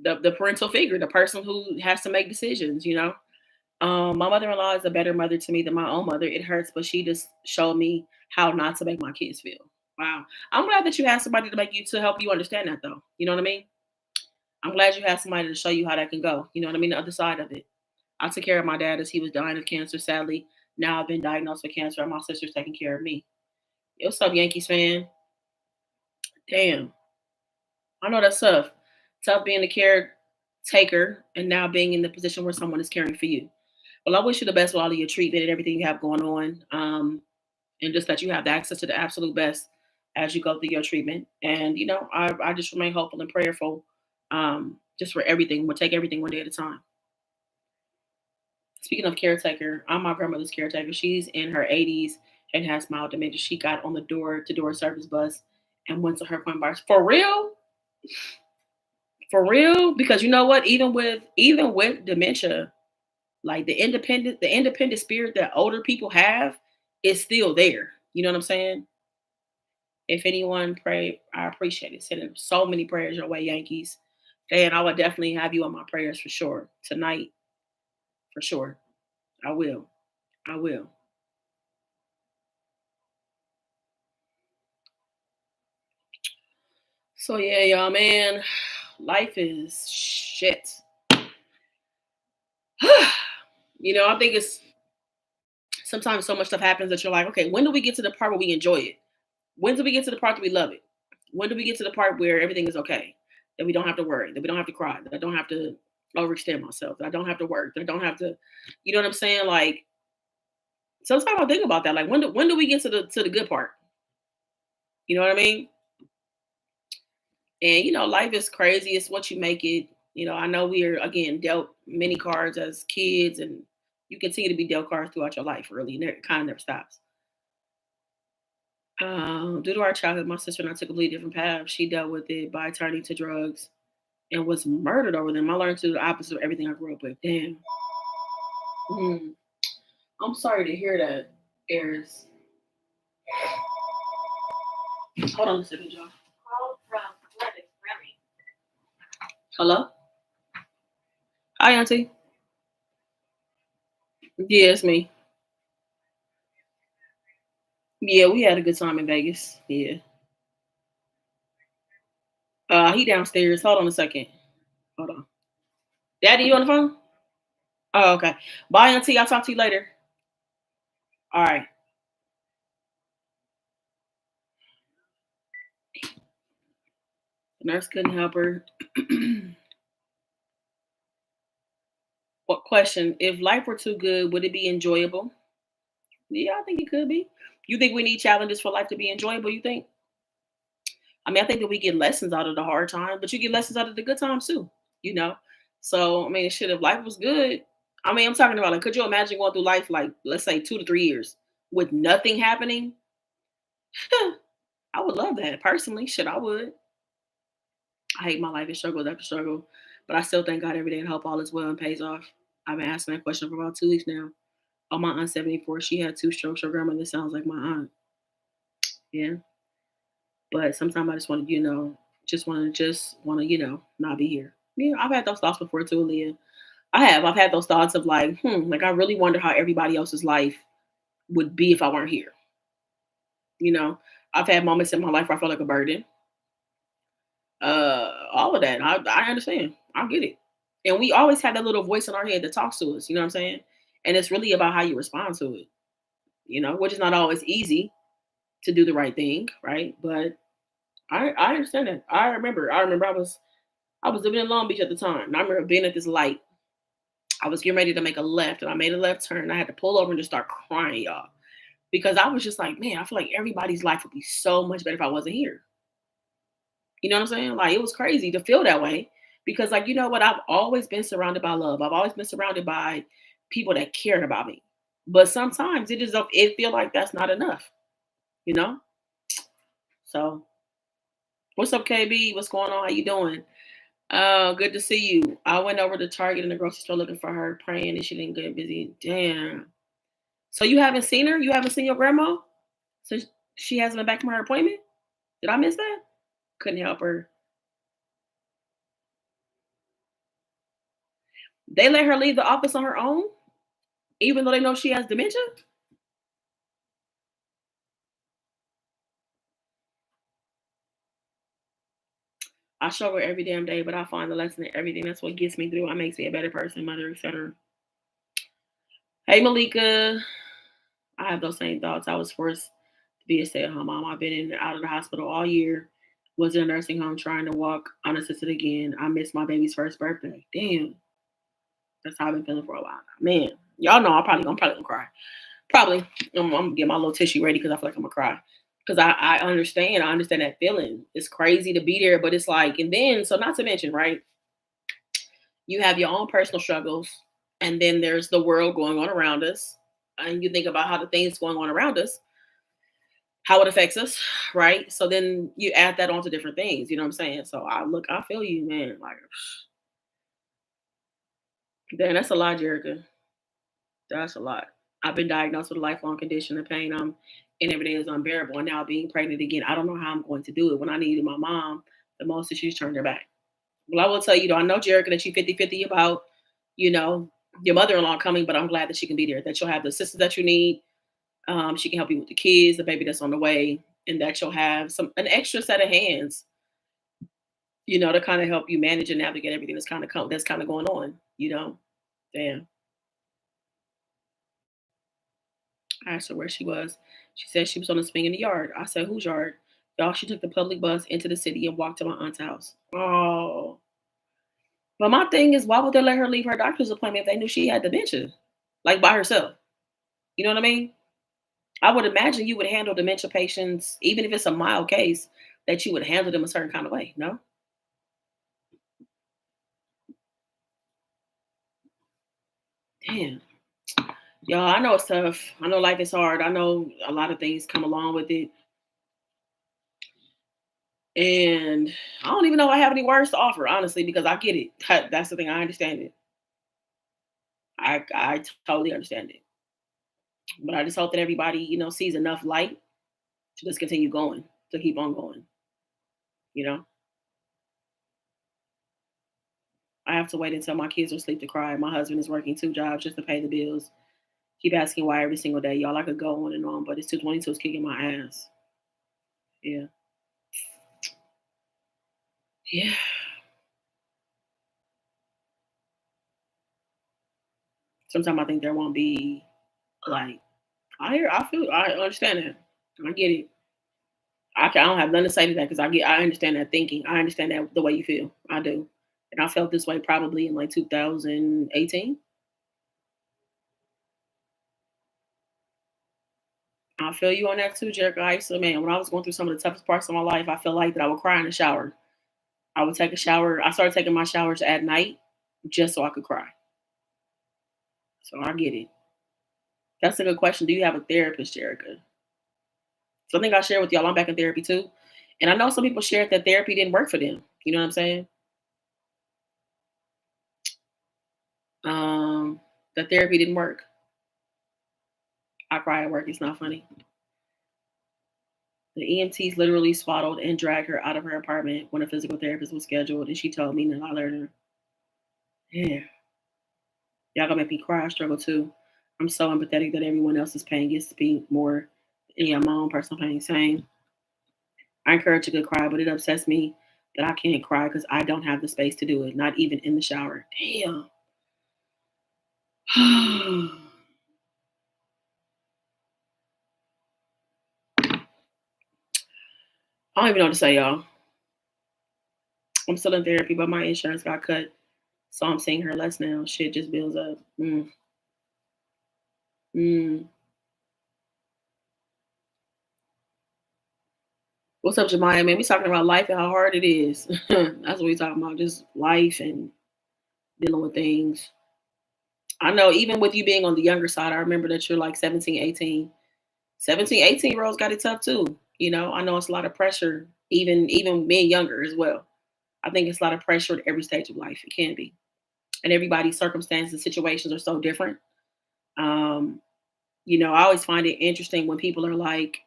the parental figure, the person who has to make decisions. My mother-in-law is a better mother to me than my own mother. It hurts, but she just showed me how not to make my kids feel. Wow. I'm glad that you have somebody to help you understand that though. You know what I mean? I'm glad you have somebody to show you how that can go. You know what I mean? The other side of it. I took care of my dad as he was dying of cancer, sadly. Now I've been diagnosed with cancer and my sister's taking care of me. Yo, what's up, Yankees fan? Damn. I know that's tough. Tough being a caretaker and now being in the position where someone is caring for you. Well, I wish you the best with all of your treatment and everything you have going on. And just that you have the access to the absolute best as you go through your treatment. And, I just remain hopeful and prayerful just for everything. We'll take everything one day at a time. Speaking of caretaker, I'm my grandmother's caretaker. She's in her 80s and has mild dementia. She got on the door to door service bus and went to her point bars. For real? For real? Because you know what? Even with dementia, like the independent spirit that older people have is still there. You know what I'm saying? If anyone pray, I appreciate it. Sending so many prayers your way, Yankees. And I would definitely have you on my prayers for sure. Tonight, for sure. I will. I will. So yeah, y'all, man. Life is shit. I think it's sometimes so much stuff happens that you're like, okay, when do we get to the part where we enjoy it? When do we get to the part that we love it? When do we get to the part where everything is okay? That we don't have to worry, that we don't have to cry, that I don't have to overextend myself, that I don't have to work, that I don't have to, you know what I'm saying? Like sometimes I think about that. Like when do we get to the good part? You know what I mean? And life is crazy. It's what you make it. I know we are again dealt many cards as kids, and you continue to be dealt cards throughout your life. Really, and it kind of never stops. Due to our childhood, my sister and I took a completely different path. She dealt with it by turning to drugs and was murdered over them. I learned to the opposite of everything I grew up with. Damn. Mm. I'm sorry to hear that, Eris. Hold on a second, y'all. Hello? Hi, Auntie. Yeah, it's me. Yeah, we had a good time in Vegas. Yeah. He downstairs. Hold on a second. Hold on. Daddy, you on the phone? Oh, okay. Bye, Auntie. I'll talk to you later. All right. The nurse couldn't help her. What question? If life were too good, would it be enjoyable? Yeah, I think it could be. You think we need challenges for life to be enjoyable? You think? I mean, I think that we get lessons out of the hard time, but you get lessons out of the good times too. You know. So I mean, shit. If life was good, I mean, I'm talking about like, could you imagine going through life like, let's say, 2 to 3 years with nothing happening? I would love that personally. Shit, I would. I hate my life and struggle after struggle, but I still thank God every day and hope all is well and pays off. I've been asking that question for about 2 weeks now. Oh, my aunt 74, she had 2 strokes. Her grandmother sounds like my aunt. Yeah. But sometimes I just want to, just want to, not be here. Yeah, I've had those thoughts before too, Leah. I have. I've had those thoughts of like, like I really wonder how everybody else's life would be if I weren't here. You know, I've had moments in my life where I felt like a burden. All of that. I understand. I get it. And we always have that little voice in our head that talks to us. You know what I'm saying? And it's really about how you respond to it. Which is not always easy to do the right thing, right? But I understand that. I remember I was living in Long Beach at the time. And I remember being at this light. I was getting ready to make a left, and I made a left turn. And I had to pull over and just start crying, y'all, because I was just like, man, I feel like everybody's life would be so much better if I wasn't here. You know what I'm saying? Like it was crazy to feel that way because, like, you know what? I've always been surrounded by love. I've always been surrounded by people that cared about me. But sometimes it feel like that's not enough. You know? So what's up, KB? What's going on? How you doing? Good to see you. I went over to Target in the grocery store looking for her, praying and she didn't get busy. Damn. So you haven't seen her? You haven't seen your grandma? So she hasn't been back from her appointment? Did I miss that? Couldn't help her. They let her leave the office on her own, even though they know she has dementia? I show her every damn day, but I find the lesson in everything. That's what gets me through. It makes me a better person, mother, etc. Hey, Malika. I have those same thoughts. I was forced to be a stay-at-home mom. I've been in and out of the hospital all year. Was in a nursing home trying to walk unassisted again. I missed my baby's first birthday. Damn. That's how I've been feeling for a while. Man, y'all know I'm probably gonna cry. Probably. I'm gonna get my little tissue ready because I feel like I'm gonna cry. Because I understand. I understand that feeling. It's crazy to be there, but it's like, and then, so not to mention, right? You have your own personal struggles, and then there's the world going on around us. And you think about how the things going on around us, how it affects us, right? So then you add that on to different things, you know what I'm saying? So I feel you, man. Like, damn, that's a lot, Jerica. That's a lot. I've been diagnosed with a lifelong condition. The pain I'm in every day is unbearable. And now being pregnant again, I don't know how I'm going to do it. When I needed my mom the most, that she's turned her back. Well, I will tell you, though, I know, Jerica, that you 50-50 about, you know, your mother-in-law coming, but I'm glad that she can be there, that you'll have the assistance that you need. She can help you with the kids, the baby that's on the way, and that you'll have an extra set of hands, to kind of help you manage and navigate everything that's kind of going on, Damn. I asked her where she was. She said she was on a swing in the yard. I said, whose yard? Y'all, she took the public bus into the city and walked to my aunt's house. Oh. But my thing is, why would they let her leave her doctor's appointment if they knew she had dementia? Like by herself. You know what I mean? I would imagine you would handle dementia patients, even if it's a mild case, that you would handle them a certain kind of way. No? Damn. Y'all, I know it's tough. I know life is hard. I know a lot of things come along with it. And I don't even know if I have any words to offer, honestly, because I get it. That's the thing. I understand it. I totally understand it. But I just hope that everybody, sees enough light to just continue going, to keep on going. You know, I have to wait until my kids are asleep to cry. My husband is working 2 jobs just to pay the bills. Keep asking why every single day. Y'all, I could go on and on, but it's 222 is kicking my ass. Yeah. Yeah. Sometimes I think there won't be like I understand that. I get it. I don't have nothing to say to that because I understand that thinking. I understand that the way you feel. I do. And I felt this way probably in like 2018. I feel you on that too, Jericho. I used to, man, when I was going through some of the toughest parts of my life, I felt like that I would cry in the shower. I would take a shower. I started taking my showers at night just so I could cry. So I get it. That's a good question. Do you have a therapist, Jericho? So I think I shared with y'all, I'm back in therapy too. And I know some people shared that therapy didn't work for them. You know what I'm saying? The therapy didn't work. I cry at work. It's not funny. The EMTs literally swaddled and dragged her out of her apartment when a physical therapist was scheduled, and she told me that I learned her. Yeah, y'all gonna make me cry. I struggle too. I'm so empathetic that everyone else's pain gets to be more, yeah, my own personal pain. Same. I encourage a good cry, but it upsets me that I can't cry because I don't have the space to do it, not even in the shower. Damn. I don't even know what to say, y'all. I'm still in therapy, but my insurance got cut, so I'm seeing her less now. Shit just builds up. Mm. What's up, Jemiah? Man, we talking about life and how hard it is. That's what we talking about, just life and dealing with things. I know even with you being on the younger side, I remember that you're like 17, 18. 17, 18-year-olds got it tough too. You know, I know it's a lot of pressure, even being younger as well. I think it's a lot of pressure at every stage of life. It can be. And everybody's circumstances and situations are so different. Um, I always find it interesting when people are like,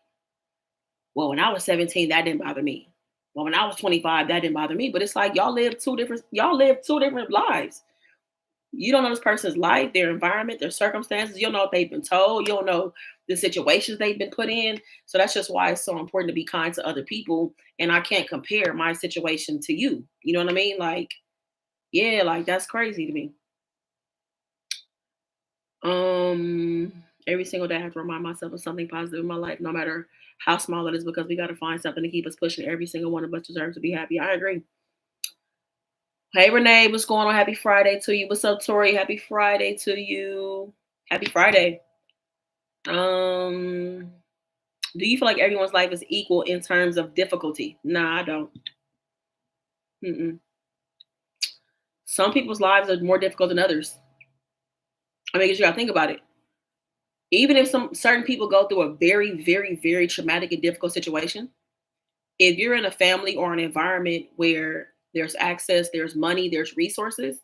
well, when I was 17, that didn't bother me. Well, when I was 25, that didn't bother me. But it's like y'all live two different lives. You don't know this person's life, their environment, their circumstances. You don't know what they've been told. You don't know the situations they've been put in. So that's just why it's so important to be kind to other people. And I can't compare my situation to you. You know what I mean? Like, yeah, like that's crazy to me. Every single day I have to remind myself of something positive in my life, no matter how small it is, because we got to find something to keep us pushing. Every single one of us deserves to be happy. I agree. Hey Renee, what's going on? Happy Friday to you. What's up, Tori? Happy Friday to you. Happy Friday. Um, do you feel like everyone's life is equal in terms of difficulty? Nah, I don't. Mm-mm. Some people's lives are more difficult than others. I mean, 'cause you gotta think about it. Even if some certain people go through a very, very, very traumatic and difficult situation, if you're in a family or an environment where there's access, there's money, there's resources,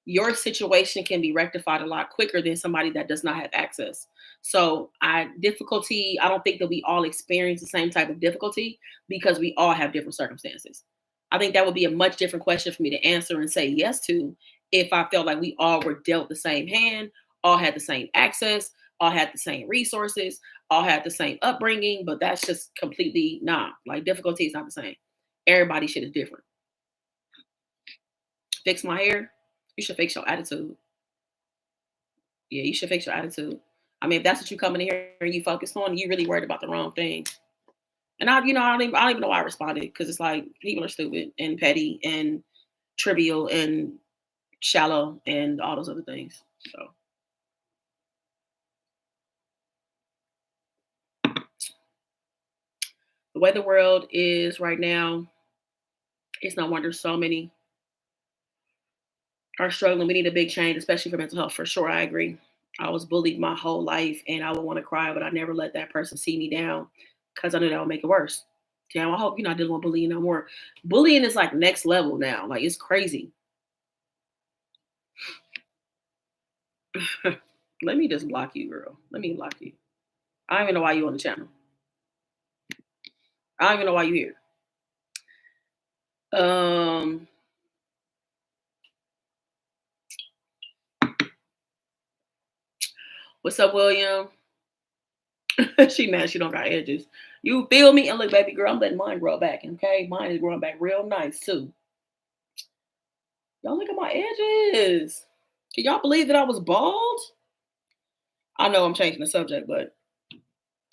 your situation can be rectified a lot quicker than somebody that does not have access. So, I don't think that we all experience the same type of difficulty because we all have different circumstances. I think that would be a much different question for me to answer and say yes to if I felt like we all were dealt the same hand, all had the same access, all had the same resources, all had the same upbringing, but that's just completely nah. Like difficulty is not the same. Everybody shit is different. Fix my hair, you should fix your attitude. Yeah, you should fix your attitude. I mean, if that's what you coming in here and you focused on, you really worried about the wrong thing. And I don't even know why I responded because it's like people are stupid and petty and trivial and shallow and all those other things. So the way the world is right now, it's no wonder so many are struggling. We need a big change, especially for mental health. For sure, I agree. I was bullied my whole life, and I would want to cry, but I never let that person see me down because I knew that would make it worse. Damn, I hope you're not dealing with bullying no more. Bullying is like next level now. Like it's crazy. Let me just block you, girl. Let me block you. I don't even know why you on the channel. I don't even know why you here. Um, what's up, William? She mad she don't got edges. You feel me? And look, baby girl, I'm letting mine grow back. Okay, mine is growing back real nice too. Y'all look at my edges. Can y'all believe that I was bald? I know I'm changing the subject, but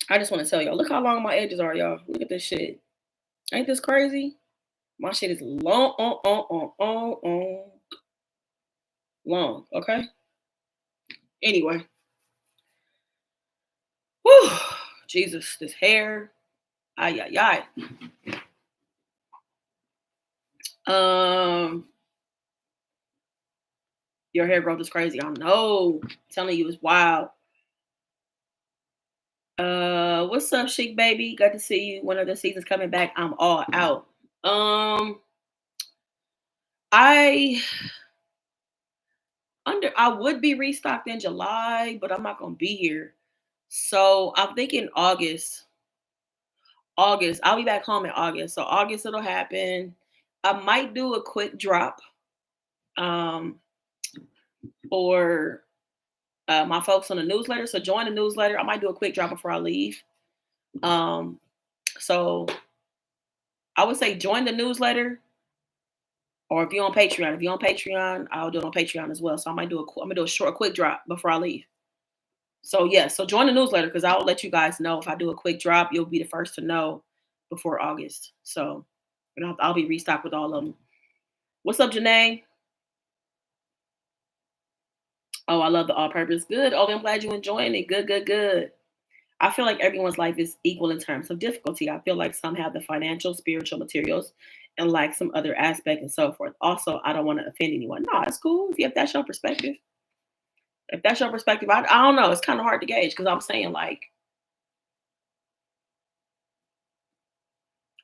I just want to tell y'all, look how long my edges are, y'all. Look at this shit. Ain't this crazy? My shit is long, long. Okay. Anyway, whew, Jesus, this hair. Ay, ay, ay. Your hair growth is crazy. I know. I'm telling you, it's wild. What's up, Chic Baby? Good to see you. One of the seasons coming back. I'm all out. Um, I I would be restocked in July, but I'm not gonna be here. So I'm thinking August. August. I'll be back home in August. So August it'll happen. I might do a quick drop um for my folks on the newsletter. So join the newsletter. I might do a quick drop before I leave. Um so I would say join the newsletter, or if you're on Patreon. If you're on Patreon, I'll do it on Patreon as well. So I'm gonna do a short quick drop before I leave. So yeah, so join the newsletter because I'll let you guys know if I do a quick drop. You'll be the first to know before August. So and I'll be restocked with all of them. What's up, Janae? Oh, I love the all purpose. Good. Oh, I'm glad you're enjoying it. Good, good, good. I feel like everyone's life is equal in terms of difficulty. I feel like some have the financial, spiritual materials, and like some other aspect and so forth. Also, I don't want to offend anyone. No, it's cool if that's your perspective. If that's your perspective, I don't know. It's kind of hard to gauge because I'm saying like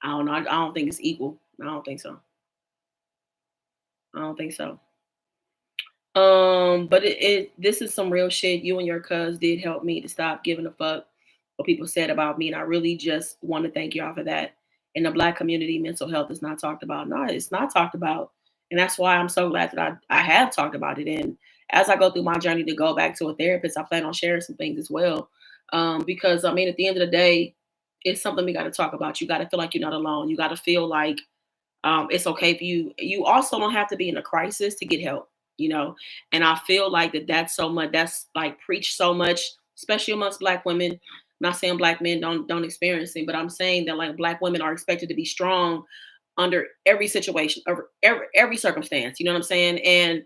I don't know. I don't think it's equal. I don't think so. I don't think so. But this is some real shit. You and your cuz did help me to stop giving a fuck what people said about me, and I really just want to thank y'all for that. In the Black community, mental health is not talked about. No, it's not talked about, and that's why I'm so glad that I have talked about it. And as I go through my journey to go back to a therapist, I plan on sharing some things as well. Because I mean, at the end of the day, it's something we got to talk about. You got to feel like you're not alone. You got to feel like it's okay for you. You also don't have to be in a crisis to get help, you know. And I feel like that's so much. That's like preached so much, especially amongst Black women. I'm not saying Black men don't experience it, but I'm saying that like Black women are expected to be strong under every situation, every circumstance. You know what I'm saying? And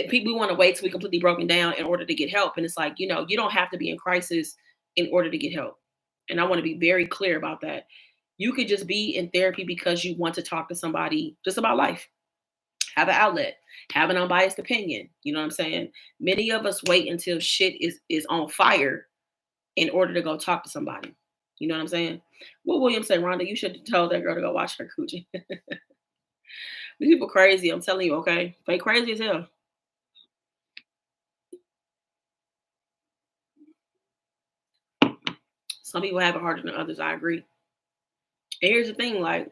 people want to wait till we completely broken down in order to get help. And it's like, you know, you don't have to be in crisis in order to get help. And I want to be very clear about that. You could just be in therapy because you want to talk to somebody just about life, have an outlet, have an unbiased opinion. You know what I'm saying? Many of us wait until shit is on fire in order to go talk to somebody. You know what I'm saying? What William said, Rhonda, you should have told that girl to go watch her coochie. These people crazy. I'm telling you, okay? They crazy as hell. Some people have it harder than others. I agree. And here's the thing, like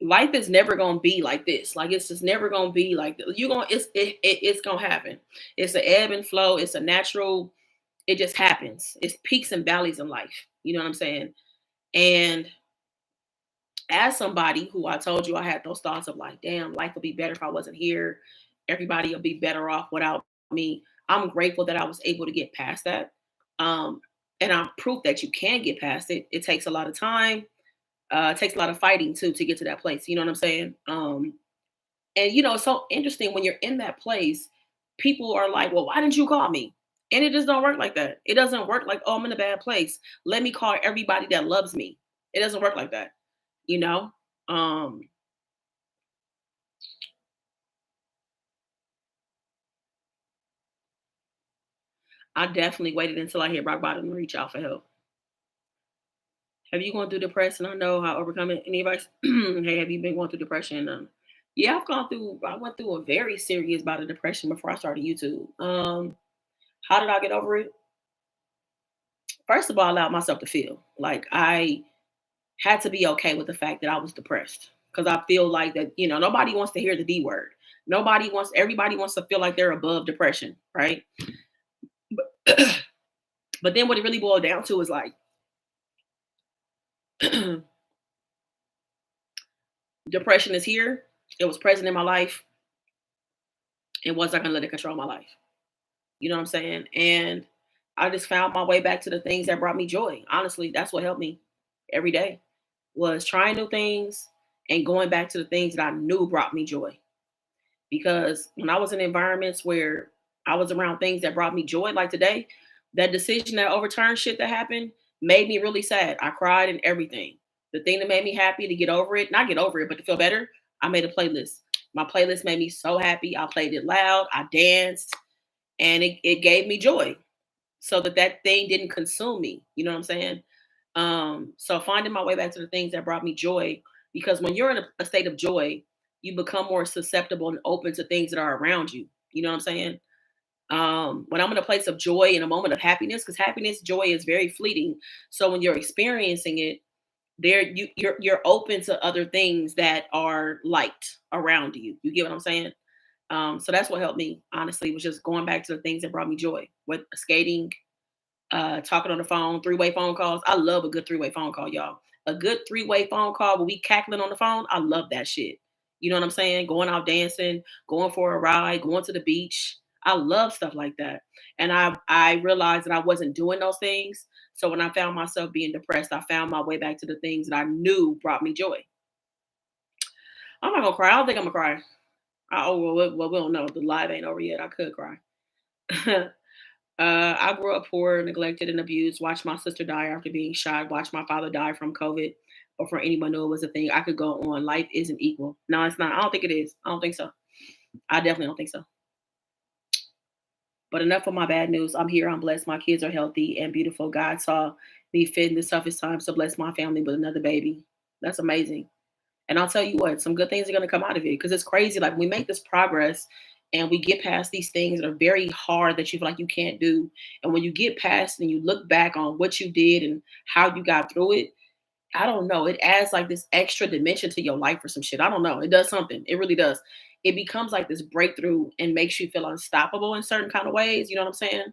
life is never gonna be like this. Like it's just never gonna be like you're gonna it's gonna happen. It's an ebb and flow. It's a natural. It just happens. It's peaks and valleys in life. You know what I'm saying? And as somebody who I told you I had those thoughts of like, damn, life would be better if I wasn't here. Everybody will be better off without me. I'm grateful that I was able to get past that. Um, and I'm proof that you can get past it. It takes a lot of time. It takes a lot of fighting too to get to that place. You know what I'm saying? And you know, it's so interesting when you're in that place, people are like, well, why didn't you call me? And it just don't work like that. It doesn't work like, oh, I'm in a bad place. Let me call everybody that loves me. It doesn't work like that, you know? Um, I definitely waited until I hit rock bottom to reach out for help. Have you gone through depression? I know how overcome it. Any advice? Hey, have you been going through depression? Yeah, I went through a very serious bout of depression before I started YouTube. How did I get over it? First of all, I allowed myself to feel. Like I had to be okay with the fact that I was depressed. Because I feel like that, you know, nobody wants to hear the D word. Everybody wants to feel like they're above depression, right? But then what it really boiled down to is like, depression is here. It was present in my life. And was I going to let it control my life? You know what I'm saying? And I just found my way back to the things that brought me joy. Honestly, that's what helped me every day was trying new things and going back to the things that I knew brought me joy. Because when I was in environments where I was around things that brought me joy, like today, that decision that overturned shit that happened made me really sad. I cried and everything. The thing that made me happy to get over it, not get over it, but to feel better, I made a playlist. My playlist made me so happy. I played it loud, I danced, and it gave me joy so that thing didn't consume me. You know what I'm saying? So finding my way back to the things that brought me joy, because when you're in a state of joy, you become more susceptible and open to things that are around you. You know what I'm saying? When I'm in a place of joy and a moment of happiness, because happiness, joy is very fleeting. So when you're experiencing it, you're open to other things that are light around you. You get what I'm saying? So that's what helped me, honestly, was just going back to the things that brought me joy. With skating, talking on the phone, three-way phone calls. I love a good three-way phone call, y'all. A good three-way phone call where we cackling on the phone. I love that shit. You know what I'm saying? Going out dancing, going for a ride, going to the beach. I love stuff like that. And I realized that I wasn't doing those things. So when I found myself being depressed, I found my way back to the things that I knew brought me joy. I'm not gonna cry. I don't think I'm gonna cry. Well, we don't know. The live ain't over yet. I could cry. I grew up poor, neglected, and abused. Watched my sister die after being shot. Watched my father die from COVID. Before anyone knew it was a thing, I could go on. Life isn't equal. No, it's not. I don't think it is. I don't think so. I definitely don't think so. But enough of my bad news. I'm here. I'm blessed. My kids are healthy and beautiful. God saw me fit in the toughest times to bless my family with another baby. That's amazing. And I'll tell you what, some good things are going to come out of it because it's crazy. Like we make this progress and we get past these things that are very hard that you feel like you can't do. And when you get past and you look back on what you did and how you got through it, I don't know. It adds like this extra dimension to your life or some shit. I don't know. It does something. It really does. It becomes like this breakthrough and makes you feel unstoppable in certain kind of ways. You know what I'm saying?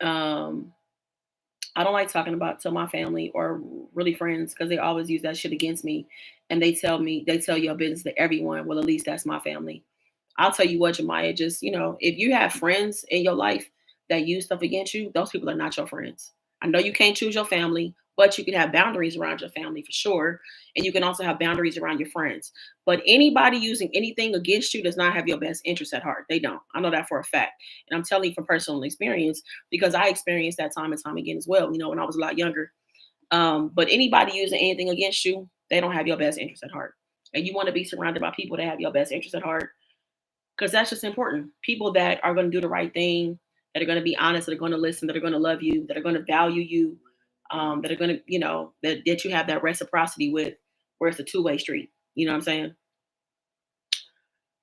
Um, I don't like talking about to my family or really friends because they always use that shit against me. And they tell your business to everyone. Well, at least that's my family. I'll tell you what, Jemiah, just, if you have friends in your life that use stuff against you, those people are not your friends. I know you can't choose your family, but you can have boundaries around your family for sure. And you can also have boundaries around your friends. But anybody using anything against you does not have your best interest at heart. They don't. I know that for a fact. And I'm telling you from personal experience because I experienced that time and time again as well, when I was a lot younger. But anybody using anything against you, they don't have your best interest at heart. And you want to be surrounded by people that have your best interest at heart because that's just important. People that are going to do the right thing, that are going to be honest, that are going to listen, that are going to love you, that are going to value you, that are going to, that you have that reciprocity with, where it's a two-way street. You know what I'm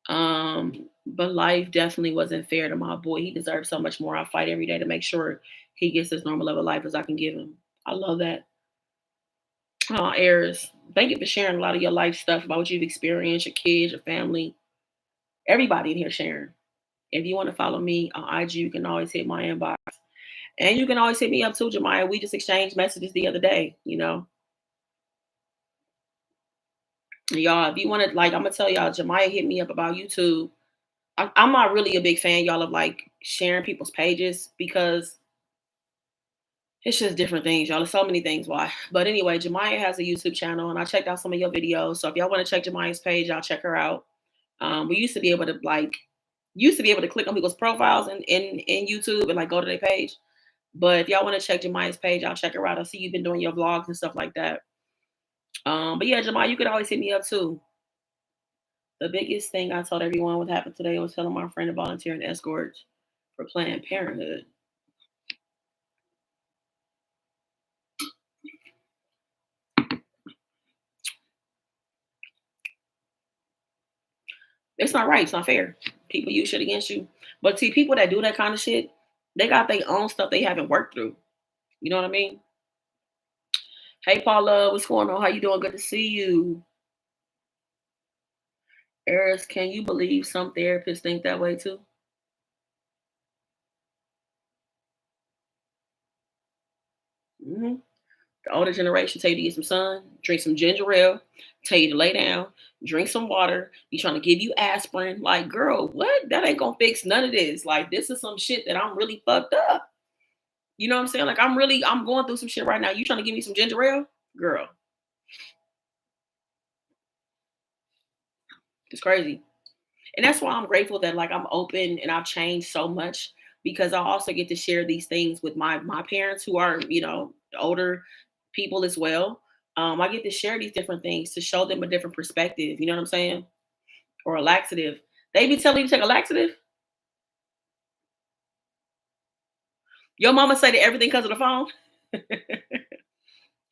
saying? But life definitely wasn't fair to my boy. He deserves so much more. I fight every day to make sure he gets as normal of a life as I can give him. I love that. Oh, Eris, thank you for sharing a lot of your life stuff about what you've experienced, your kids, your family, everybody in here sharing. If you want to follow me on IG, you can always hit my inbox. And you can always hit me up too, Jemiah. We just exchanged messages the other day. Y'all, if you want to, like, I'm going to tell y'all, Jemiah hit me up about YouTube. I'm not really a big fan, y'all, of like sharing people's pages because it's just different things, y'all. There's so many things why. But anyway, Jemiah has a YouTube channel and I checked out some of your videos. So if y'all want to check Jemiah's page, y'all check her out. We used to be able to click on people's profiles in YouTube and like go to their page. But if y'all want to check Jemiah's page, I'll check her out. I see you've been doing your vlogs and stuff like that. But yeah, Jemiah, you could always hit me up too. The biggest thing I told everyone what happened today was telling my friend to volunteer in escorts for Planned Parenthood. It's not right. It's not fair. People use shit against you. But see, people that do that kind of shit, they got their own stuff they haven't worked through. You know what I mean? Hey, Paula, what's going on? How you doing? Good to see you. Eris, can you believe some therapists think that way too? Hmm. The older generation tell you to get some sun, drink some ginger ale, tell you to lay down, drink some water, be trying to give you aspirin. Like, girl, what? That ain't gonna fix none of this. Like, this is some shit that I'm really fucked up. You know what I'm saying? Like, I'm going through some shit right now. You trying to give me some ginger ale? Girl, it's crazy. And that's why I'm grateful that like I'm open and I've changed so much because I also get to share these things with my parents who are, older people as well. I get to share these different things to show them a different perspective. You know what I'm saying? Or a laxative. They be telling you to take a laxative. Your mama say that everything because of the phone.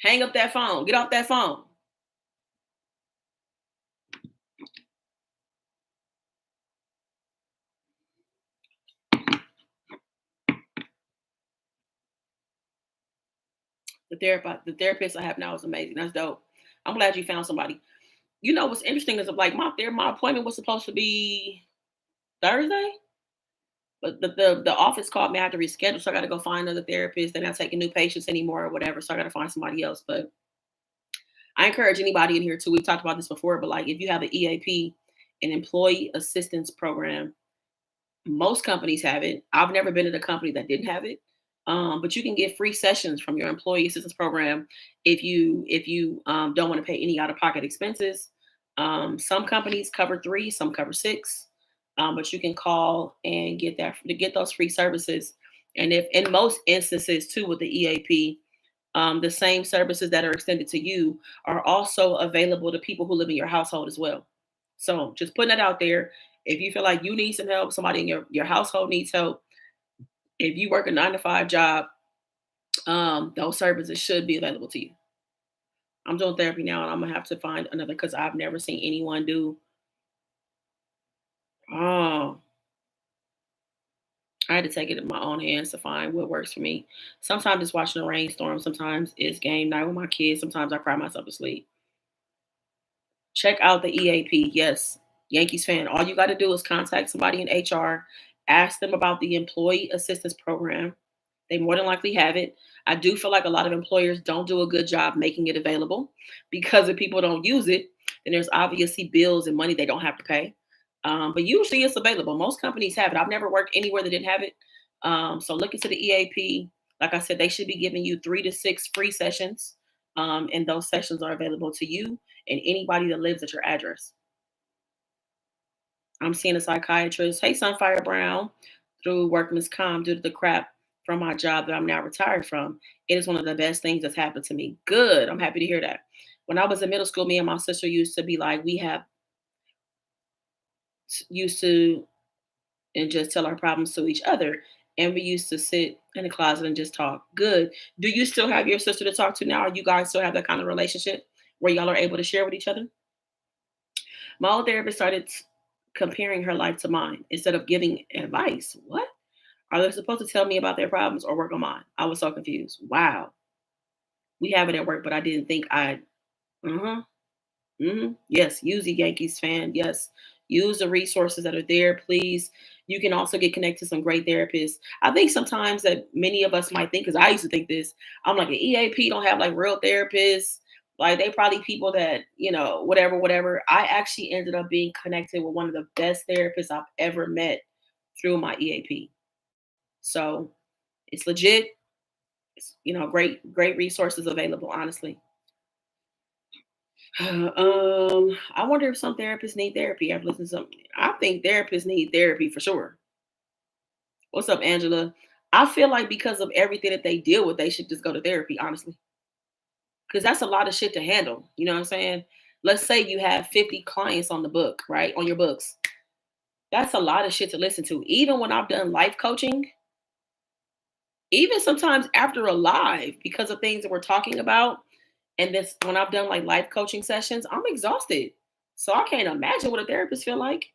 Hang up that phone. Get off that phone. The therapist I have now is amazing. That's dope. I'm glad you found somebody. You know what's interesting is like my appointment was supposed to be Thursday, but the office called me. I had to reschedule, so I got to go find another therapist. They're not taking new patients anymore or whatever, so I got to find somebody else. But I encourage anybody in here too. We've talked about this before, but like if you have an EAP, an employee assistance program, most companies have it. I've never been at a company that didn't have it. But you can get free sessions from your employee assistance program if you don't want to pay any out of pocket expenses. Some companies cover three, some cover six, but you can call and get those free services. And if in most instances too with the EAP, the same services that are extended to you are also available to people who live in your household as well. So just putting that out there. If you feel like you need some help, somebody in your household needs help, if you work a 9 to 5 job, those services should be available to you. I'm doing therapy now, and I'm gonna have to find another because I've never seen anyone do. Oh, I had to take it in my own hands to find what works for me. Sometimes it's watching a rainstorm. Sometimes it's game night with my kids. Sometimes I cry myself to sleep. Check out the EAP. Yes, Yankees fan. All you got to do is contact somebody in HR, ask them about the employee assistance program. They more than likely have it. I do feel like a lot of employers don't do a good job making it available because if people don't use it, then there's obviously bills and money they don't have to pay. But usually it's available. Most companies have it. I've never worked anywhere that didn't have it. So look into the EAP. Like I said, they should be giving you 3 to 6 free sessions. And those sessions are available to you and anybody that lives at your address. I'm seeing a psychiatrist. Hey, Sunfire Brown, through workman's comp due to the crap from my job that I'm now retired from. It is one of the best things that's happened to me. Good. I'm happy to hear that. When I was in middle school, me and my sister used to be like, we have used to and just tell our problems to each other. And we used to sit in the closet and just talk. Good. Do you still have your sister to talk to now? Or you guys still have that kind of relationship where y'all are able to share with each other? My old therapist started comparing her life to mine instead of giving advice. What? Are they supposed to tell me about their problems or work on mine? I was so confused. Wow. We have it at work, but I didn't think I'd. Uh-huh. Yes, use the Yankees fan. Yes, use the resources that are there, please. You can also get connected to some great therapists. I think sometimes that many of us might think, because I used to think this, I'm like, an EAP don't have like real therapists. Like they probably people that, whatever, whatever. I actually ended up being connected with one of the best therapists I've ever met through my EAP. So it's legit. It's, great resources available, honestly. I wonder if some therapists need therapy. I've listened to some. I think therapists need therapy for sure. What's up, Angela? I feel like because of everything that they deal with, they should just go to therapy, honestly. Because that's a lot of shit to handle. You know what I'm saying? Let's say you have 50 clients on the book, right? On your books. That's a lot of shit to listen to. Even when I've done life coaching, even sometimes after a live, because of things that we're talking about, and this when I've done like life coaching sessions, I'm exhausted. So I can't imagine what a therapist feel like.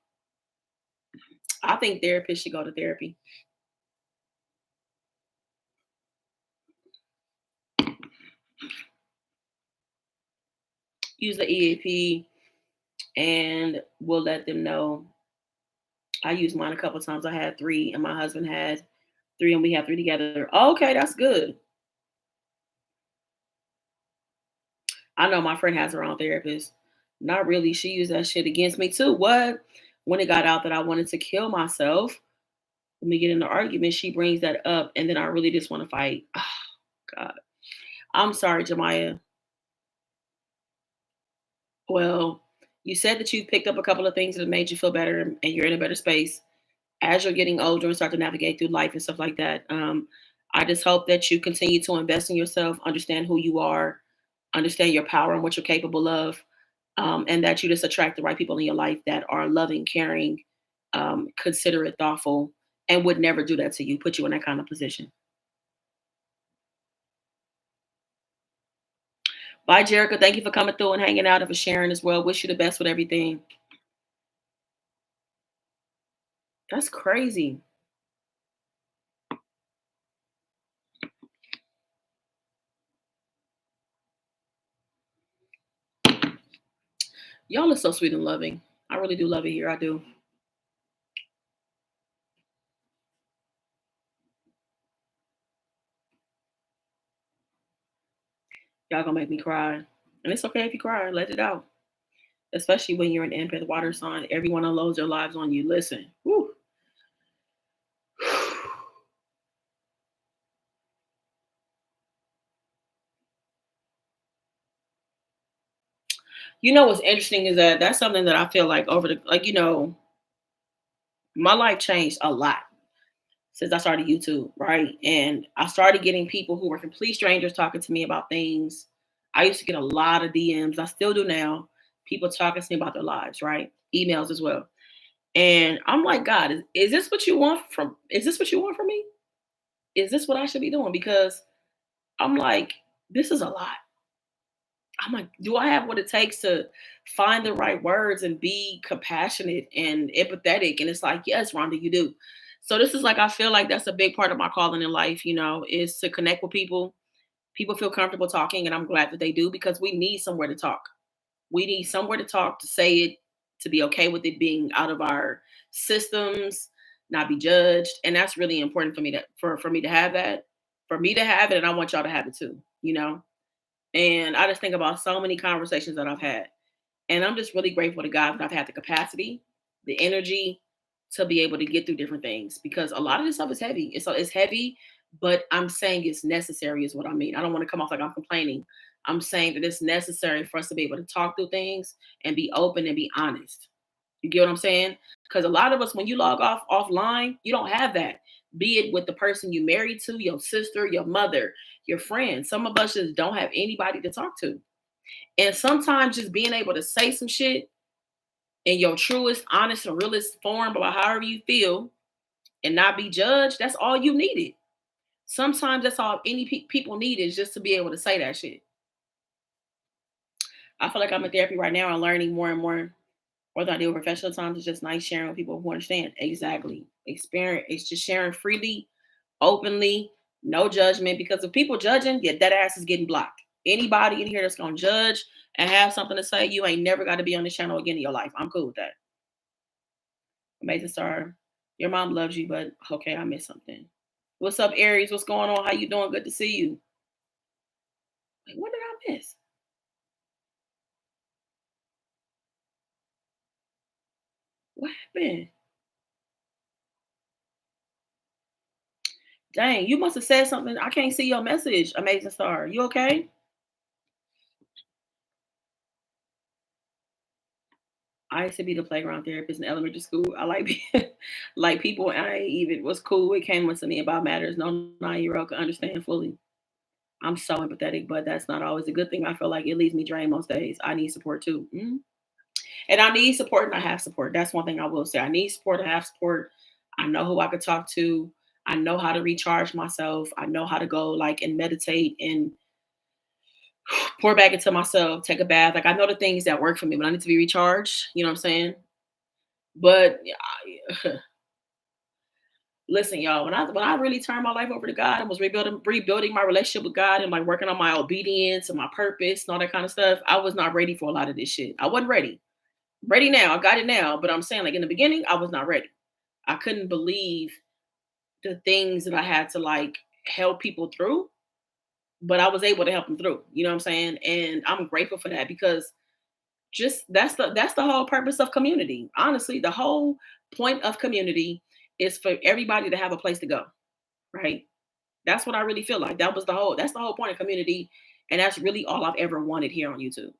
I think therapists should go to therapy. Use the EAP and we'll let them know. I used mine a couple times. I had three and my husband had three and we have three together. Okay, that's good. I know my friend has her own therapist. Not really. She used that shit against me too. What? When it got out that I wanted to kill myself, when we get in an argument, she brings that up and then I really just want to fight. Oh, God. I'm sorry, Jemiah. Well, you said that you picked up a couple of things that have made you feel better and you're in a better space as you're getting older and start to navigate through life and stuff like that. I just hope that you continue to invest in yourself, understand who you are, understand your power and what you're capable of, and that you just attract the right people in your life that are loving, caring, considerate, thoughtful, and would never do that to you, put you in that kind of position. Bye, Jerica. Thank you for coming through and hanging out and for sharing as well. Wish you the best with everything. That's crazy. Y'all are so sweet and loving. I really do love it here. I do. Y'all gonna make me cry. And it's okay if you cry, let it out. Especially when you're an empath water sign, everyone unloads their lives on you. Listen. Whew. You know what's interesting is that that's something that I feel like over the like, my life changed a lot since I started YouTube, right? And I started getting people who were complete strangers talking to me about things. I used to get a lot of DMs. I still do now. People talking to me about their lives, right? Emails as well. And I'm like, God, is this what you want from is this what you want from me? Is this what I should be doing? Because I'm like, this is a lot. I'm like, do I have what it takes to find the right words and be compassionate and empathetic? And it's like, yes, Rhonda, you do. So this is like, I feel like that's a big part of my calling in life, is to connect with people. People feel comfortable talking, and I'm glad that they do because we need somewhere to talk. We need somewhere to talk, to say it, to be okay with it being out of our systems, not be judged. And that's really important for me for me to have that. For me to have it, and I want y'all to have it too. And I just think about so many conversations that I've had. And I'm just really grateful to God that I've had the capacity, the energy to be able to get through different things because a lot of this stuff is heavy. It's heavy, but I'm saying it's necessary, is what I mean. I don't want to come off like I'm complaining. I'm saying that it's necessary for us to be able to talk through things and be open and be honest. You get what I'm saying? Because a lot of us, when you log off offline, you don't have that. Be it with the person you married to, your sister, your mother, your friend. Some of us just don't have anybody to talk to. And sometimes just being able to say some shit in your truest, honest, and realest form about however you feel and not be judged, that's all you needed. Sometimes that's all any people need is just to be able to say that shit. I feel like I'm in therapy right now and learning more and more. Whether I do professional times, it's just nice sharing with people who understand. Exactly. Experience. It's just sharing freely, openly, no judgment. Because if people judging, yeah, that ass is getting blocked. Anybody in here that's gonna judge and have something to say, you ain't never got to be on this channel again in your life. I'm cool with that. Amazing star. Your mom loves you, but okay, I missed something. What's up, Aries? What's going on? How you doing? Good to see you. Like, what did I miss? What happened? Dang, you must have said something. I can't see your message, Amazing Star. You okay? I used to be the playground therapist in elementary school. I like like people I ain't even was cool. It came to me about matters no 9-year-old can understand fully. I'm so empathetic, but that's not always a good thing. I feel like it leaves me drained most days. I need support too. And I need support and I have support. That's one thing I will say. I need support, I have support. I know who I could talk to. I know how to recharge myself. I know how to go like and meditate and pour back into myself, take a bath. Like I know the things that work for me when I need to be recharged. You know what I'm saying? But yeah, listen, y'all, when I really turned my life over to God and was rebuilding my relationship with God and like working on my obedience and my purpose and all that kind of stuff, I was not ready for a lot of this shit. I wasn't ready. Ready now, I got it now, but I'm saying like in the beginning, I was not ready. I couldn't believe the things that I had to like help people through, but I was able to help them through. You know what I'm saying? And I'm grateful for that because just that's the whole purpose of community. Honestly, the whole point of community is for everybody to have a place to go, right? That's what I really feel like. That's the whole point of community, and that's really all I've ever wanted here on YouTube.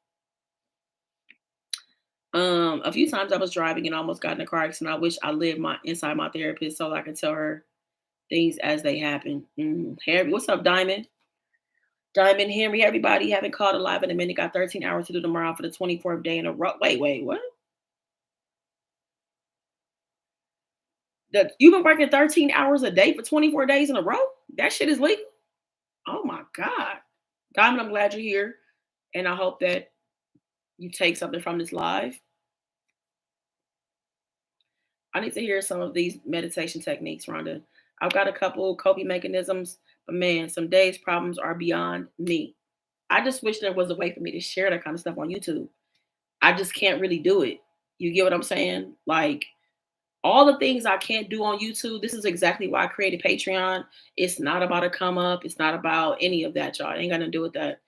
A few times I was driving and almost got in a car accident. I wish I lived my inside my therapist so I could tell her things as they happen. Harry, what's up, Diamond? Diamond Henry, everybody haven't called alive in a minute. Got 13 hours to do tomorrow for the 24th day in a row. Wait, what? You've been working 13 hours a day for 24 days in a row? That shit is legal? Oh my God. Diamond, I'm glad you're here. And I hope that you take something from this live. I need to hear some of these meditation techniques, Rhonda. I've got a couple coping mechanisms, but man, some days problems are beyond me. I just wish there was a way for me to share that kind of stuff on YouTube. I just can't really do it. You get what I'm saying? Like all the things I can't do on YouTube, this is exactly why I created Patreon. It's not about a come up. It's not about any of that, y'all. It ain't got to do with that.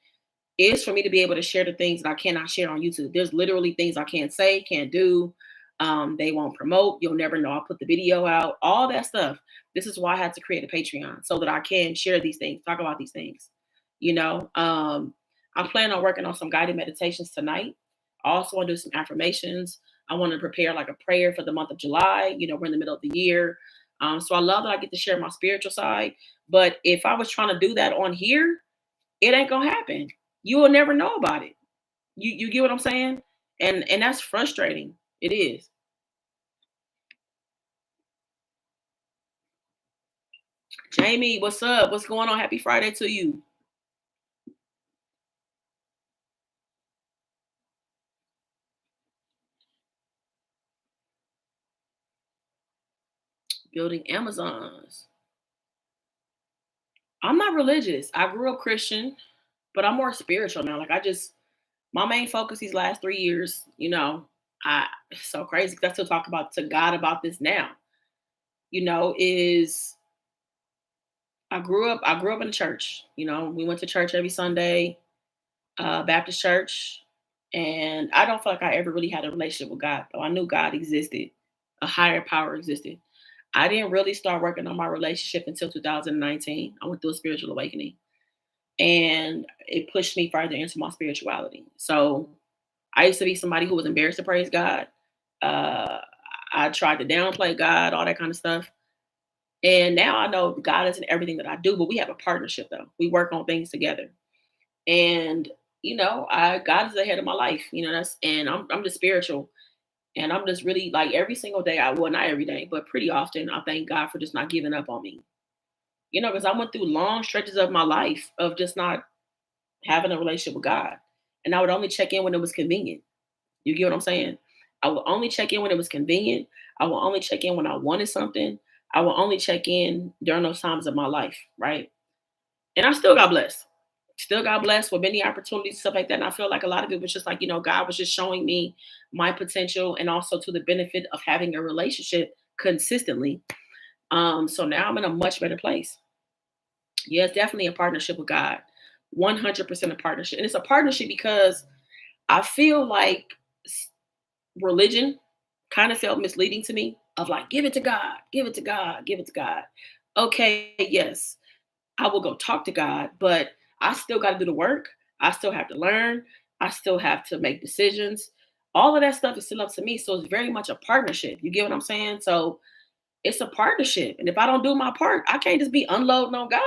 Is for me to be able to share the things that I cannot share on YouTube. There's literally things I can't say, can't do. They won't promote. You'll never know. I'll put the video out, all that stuff. This is why I had to create a Patreon so that I can share these things, talk about these things. You know, I plan on working on some guided meditations tonight. I also want to do some affirmations. I want to prepare like a prayer for the month of July. You know, we're in the middle of the year. So I love that I get to share my spiritual side. But if I was trying to do that on here, it ain't gonna happen. You will never know about it. You get what I'm saying? And that's frustrating. It is. Jamie, what's up? What's going on? Happy Friday to you. Building Amazons. I'm not religious. I grew up Christian, but I'm more spiritual now. Like I just my main focus these last 3 years, I it's so crazy because I still talk about to God about this now. Is I grew up in the church. We went to church every Sunday, Baptist church, and I don't feel like I ever really had a relationship with God. Though I knew God existed, a higher power existed. I didn't really start working on my relationship until 2019. I went through a spiritual awakening, and it pushed me further into my spirituality. So I used to be somebody who was embarrassed to praise God. Uh, I tried to downplay God, all that kind of stuff. And now I know God is in everything that I do, but we have a partnership though. We work on things together. And I God is the head of my life. That's and I'm just spiritual. And I'm just really like every single day, well, not every day, but pretty often, I thank God for just not giving up on me. Because I went through long stretches of my life of just not having a relationship with God. And I would only check in when it was convenient. You get what I'm saying? I will only check in when it was convenient. I will only check in when I wanted something. I will only check in during those times of my life, right? And I still got blessed. Still got blessed with many opportunities, stuff like that. And I feel like a lot of it was just like, God was just showing me my potential and also to the benefit of having a relationship consistently. So now I'm in a much better place. Yeah, it's definitely a partnership with God. 100% a partnership. And it's a partnership because I feel like religion kind of felt misleading to me of like, give it to God, give it to God, give it to God. Okay, yes, I will go talk to God, but I still got to do the work. I still have to learn. I still have to make decisions. All of that stuff is still up to me. So it's very much a partnership. You get what I'm saying? So it's a partnership. And if I don't do my part, I can't just be unloading on God.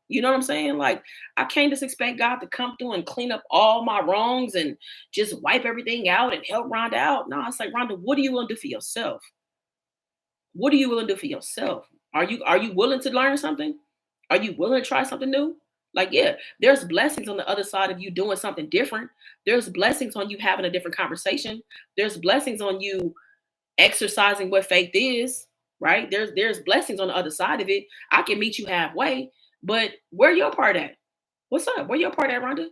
You know what I'm saying? Like, I can't just expect God to come through and clean up all my wrongs and just wipe everything out and help Rhonda out. No, it's like, Rhonda, what are you going to do for yourself? What are you willing to do for yourself? Are you willing to learn something? Are you willing to try something new? Like, yeah, there's blessings on the other side of you doing something different. There's blessings on you having a different conversation. There's blessings on you exercising what faith is, right? There's blessings on the other side of it. I can meet you halfway, but where your part at? What's up? Where your part at, Rhonda?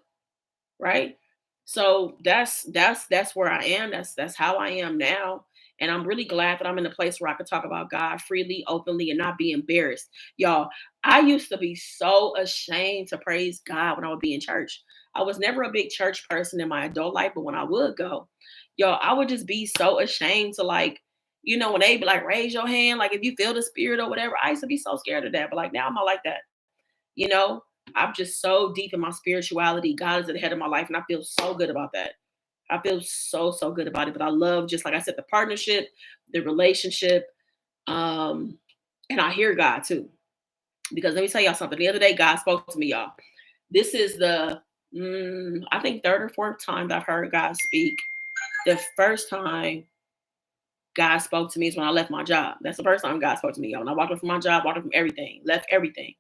Right? So that's where I am. That's how I am now. And I'm really glad that I'm in a place where I can talk about God freely, openly, and not be embarrassed. Y'all, I used to be so ashamed to praise God when I would be in church. I was never a big church person in my adult life, but when I would go, yo, I would just be so ashamed to like, when they be like, raise your hand, like if you feel the spirit or whatever. I used to be so scared of that. But like now I'm not like that. You know, I'm just so deep in my spirituality. God is at the head of my life, and I feel so good about that. I feel so, so good about it. But I love, just like I said, the partnership, the relationship, um, and I hear God too. Because let me tell y'all something. The other day, God spoke to me, y'all. This is the, I think, third or fourth time that I've heard God speak. The first time God spoke to me is when I left my job. That's the first time God spoke to me, y'all. When I walked away from my job, walked away from everything, left everything.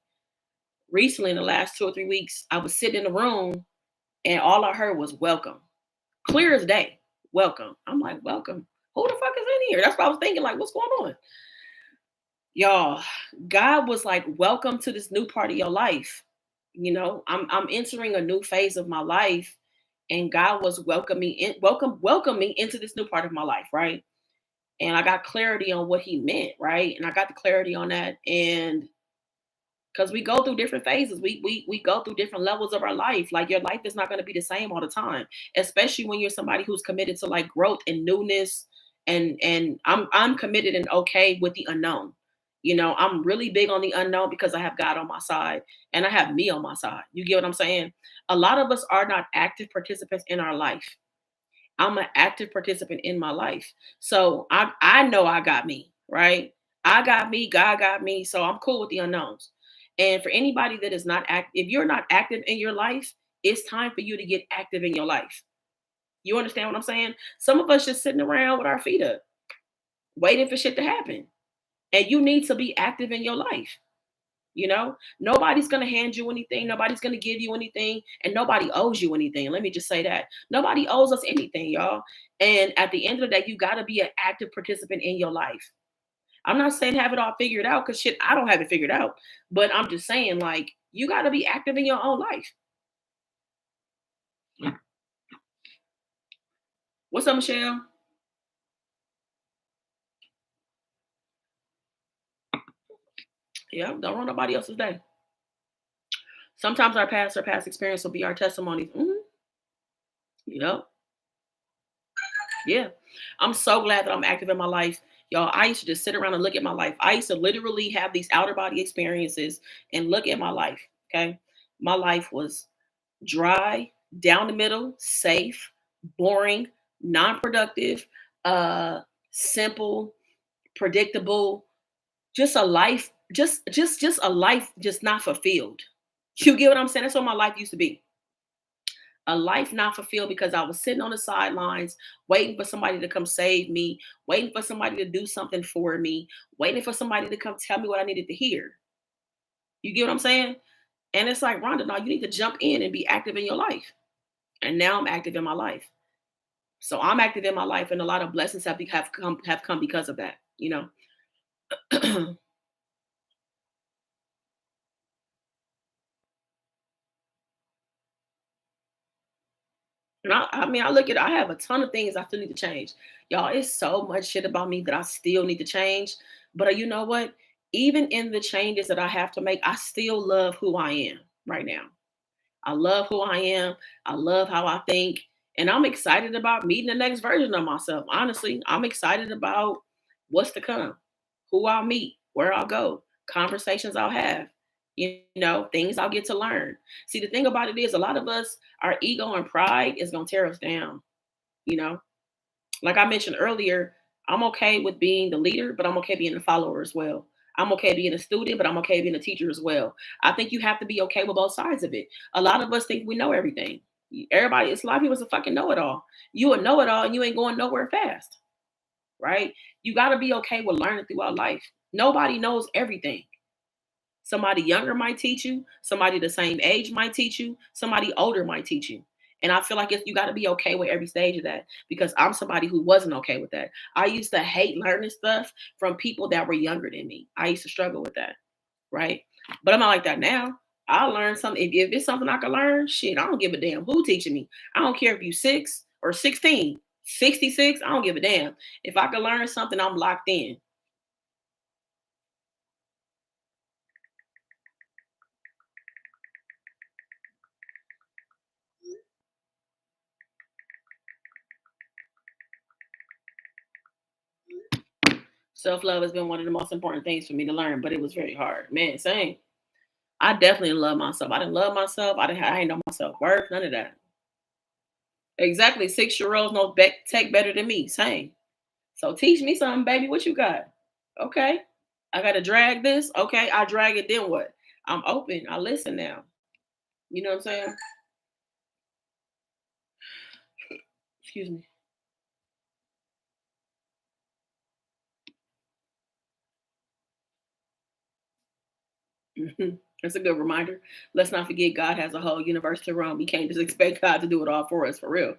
Recently, in the last 2 or 3 weeks, I was sitting in the room and all I heard was welcome. Clear as day. Welcome. I'm like, welcome. Who the fuck is in here? That's what I was thinking. Like, what's going on? Y'all, God was like, welcome to this new part of your life. I'm entering a new phase of my life. and God was welcome me into this new part of my life, right? And I got clarity on what He meant, right? And I got the clarity on that, and because we go through different phases, we go through different levels of our life. Like your life is not going to be the same all the time, especially when you're somebody who's committed to like growth and newness. And I'm committed and okay with the unknown. I'm really big on the unknown because I have God on my side and I have me on my side. You get what I'm saying? A lot of us are not active participants in our life. I'm an active participant in my life. So I know I got me, right? I got me, God got me. So I'm cool with the unknowns. And for anybody that is not active, if you're not active in your life, it's time for you to get active in your life. You understand what I'm saying? Some of us just sitting around with our feet up, waiting for shit to happen. And you need to be active in your life. Nobody's going to hand you anything, nobody's going to give you anything, and nobody owes you anything. Let me just say that nobody owes us anything, y'all. And at the end of the day, you got to be an active participant in your life. I'm not saying have it all figured out, because shit, I don't have it figured out, but I'm just saying, like, you got to be active in your own life. What's up, Michelle? Yeah, don't run nobody else's day. Sometimes our past experience will be our testimonies. Yep. Yeah. I'm so glad that I'm active in my life. Y'all, I used to just sit around and look at my life. I used to literally have these outer body experiences and look at my life. Okay. My life was dry, down the middle, safe, boring, non-productive, uh, simple, predictable, just a life, just a life just not fulfilled. You get what I'm saying? That's what my life used to be. A life not fulfilled because I was sitting on the sidelines waiting for somebody to come save me, waiting for somebody to do something for me, waiting for somebody to come tell me what I needed to hear. You get what I'm saying? And it's like, Rhonda, now you need to jump in and be active in your life. And now I'm active in my life. So I'm active in my life, and a lot of blessings have come because of that. And I mean, I look at I have a ton of things I still need to change. Y'all, it's so much shit about me that I still need to change. But you know what? Even in the changes that I have to make, I still love who I am right now. I love who I am. I love how I think. And I'm excited about meeting the next version of myself. Honestly, I'm excited about what's to come, who I'll meet, where I'll go, conversations I'll have, things I'll get to learn. See, the thing about it is, a lot of us, our ego and pride is going to tear us down. You know, like I mentioned earlier, I'm okay with being the leader, but I'm okay being the follower as well. I'm okay being a student, but I'm okay being a teacher as well. I think you have to be okay with both sides of it. A lot of us think we know everything. Everybody, it's a lot of people a fucking know it all. You a know it all, and you ain't going nowhere fast, right? You got to be okay with learning throughout life. Nobody knows everything. Somebody younger might teach you, somebody the same age might teach you, somebody older might teach you. And I feel like you got to be okay with every stage of that, because I'm somebody who wasn't okay with that. I used to hate learning stuff from people that were younger than me. I used to struggle with that, right? But I'm not like that now. I'll learn something. If it's something I can learn, shit, I don't give a damn who teaching me. I don't care if you 6 or 16, 66, I don't give a damn. If I can learn something, I'm locked in. Self love has been one of the most important things for me to learn, but it was very hard. Man, same. I definitely love myself. I didn't love myself. I didn't know myself worth, none of that. Exactly. 6 year olds know tech better than me. Same. So teach me something, baby. What you got? Okay. I got to drag this. Okay. I drag it. Then what? I'm open. I listen now. You know what I'm saying? Excuse me. Mhm. That's a good reminder. Let's not forget God has a whole universe to run. We can't just expect God to do it all for us, for real.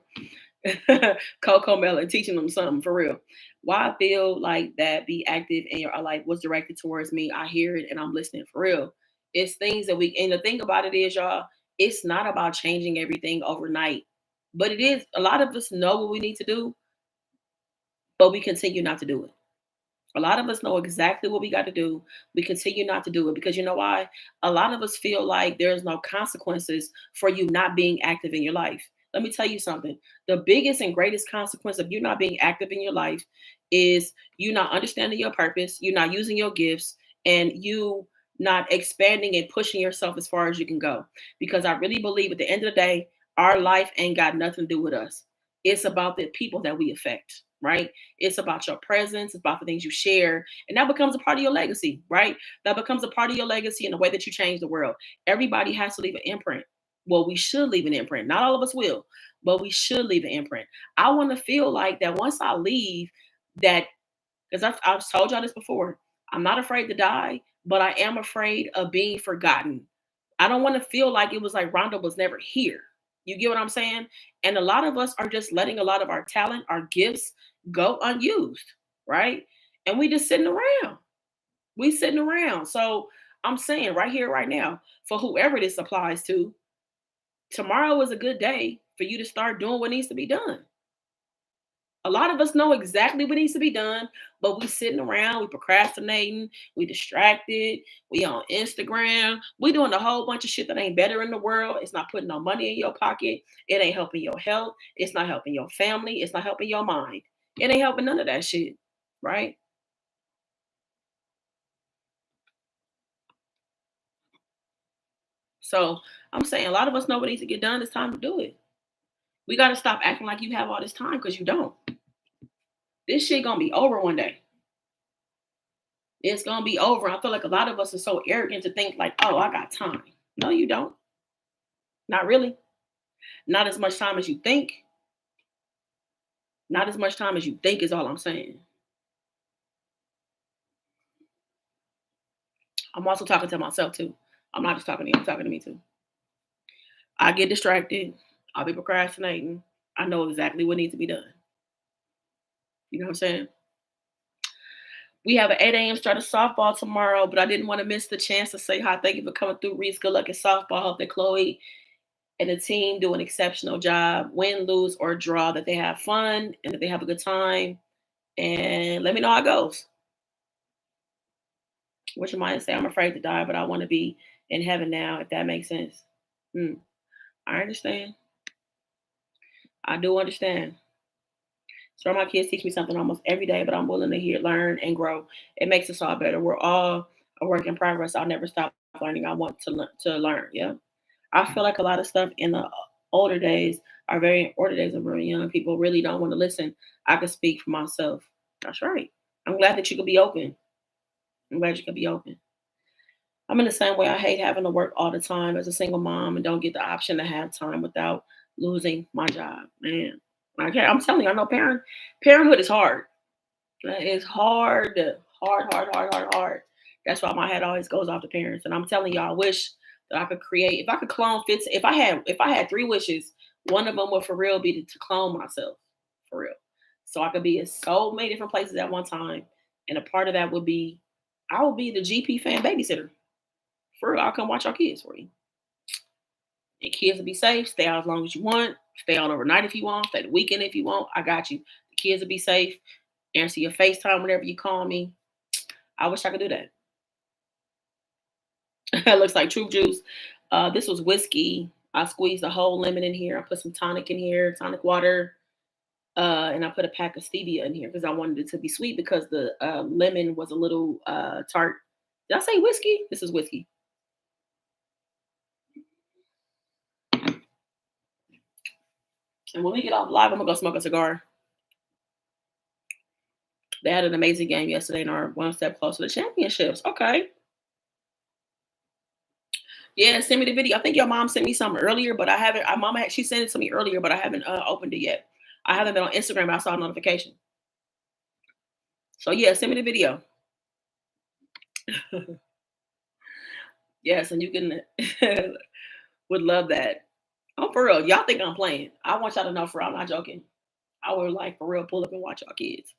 Coco Melon teaching them something for real. Why I feel like that be active in your life was directed towards me. I hear it and I'm listening for real. It's things that and the thing about it is, y'all, it's not about changing everything overnight. But it is a lot of us know what we need to do, but we continue not to do it. A lot of us know exactly what we got to do. We continue not to do it because you know why? A lot of us feel like there's no consequences for you not being active in your life. Let me tell you something. The biggest and greatest consequence of you not being active in your life is you not understanding your purpose, you not using your gifts, and you not expanding and pushing yourself as far as you can go. Because I really believe at the end of the day, our life ain't got nothing to do with us. It's about the people that we affect, right? It's about your presence, it's about the things you share, and that becomes a part of your legacy, right? That becomes a part of your legacy in the way that you change the world. Everybody has to leave an imprint. Well, we should leave an imprint. Not all of us will, but we should leave an imprint. I want to feel like that once I leave, that because I've told y'all this before. I'm not afraid to die, but I am afraid of being forgotten. I don't want to feel like it was like Rhonda was never here. You get what I'm saying? And a lot of us are just letting a lot of our talent, our gifts go unused, right? And we just sitting around. We sitting around. So I'm saying right here, right now, for whoever this applies to, tomorrow is a good day for you to start doing what needs to be done. A lot of us know exactly what needs to be done, but we sitting around, we procrastinating, we distracted, we on Instagram, we doing a whole bunch of shit that ain't better in the world. It's not putting no money in your pocket. It ain't helping your health. It's not helping your family. It's not helping your mind. It ain't helping none of that shit, right? So I'm saying a lot of us know what needs to get done. It's time to do it. We got to stop acting like you have all this time because you don't. This shit gonna be over one day. It's gonna be over. I feel like a lot of us are so arrogant to think like, oh, I got time. No, you don't. Not really. Not as much time as you think. Not as much time as you think is all I'm saying. I'm also talking to myself too. I'm not just talking to you, I'm talking to me too. I get distracted. I'll be procrastinating. I know exactly what needs to be done. You know what I'm saying? We have an 8 a.m. start of softball tomorrow, but I didn't want to miss the chance to say hi. Thank you for coming through, Reese. Good luck in softball. Hope that Chloe and the team do an exceptional job, win, lose, or draw, that they have fun and that they have a good time. And let me know how it goes. What you might say, I'm afraid to die, but I want to be in heaven now, if that makes sense. Hmm. I understand. I do understand. So my kids teach me something almost every day, but I'm willing to hear, learn, and grow. It makes us all better. We're all a work in progress. I'll never stop learning. I want to learn. Yeah. I feel like a lot of stuff in the older days are very older days of very young people really don't want to listen. I can speak for myself. That's right. I'm glad that you could be open. I'm glad you could be open. I'm in the same way. I hate having to work all the time as a single mom and don't get the option to have time without losing my job. Man, I'm telling you, I know parenthood is hard. It's hard, hard. That's why my head always goes off to parents. And I'm telling you, I wish that I could create. If I could clone fits, if I had 3 wishes, one of them would for real be to clone myself, for real. So I could be in so many different places at one time. And a part of that would be, I would be the GP fan babysitter. For real, I'll come watch our kids for you. Your kids will be safe. Stay out as long as you want. Stay out overnight if you want. Stay the weekend if you want. I got you. The kids will be safe. Answer your FaceTime whenever you call me. I wish I could do that. It looks like Troop Juice. This was whiskey. I squeezed a whole lemon in here. I put some tonic in here, tonic water, and I put a pack of stevia in here because I wanted it to be sweet because the lemon was a little tart. Did I say whiskey? This is whiskey. And when we get off live, I'm gonna go smoke a cigar. They had an amazing game yesterday and are one step closer to championships. Okay. Yeah, send me the video. I think your mom sent me something earlier, but I haven't. She sent it to me earlier, but I haven't opened it yet. I haven't been on Instagram, but I saw a notification. So yeah, send me the video. Yes, and you can would love that. Oh, for real. Y'all think I'm playing. I want y'all to know for real, I'm not joking. I would like for real pull up and watch y'all kids.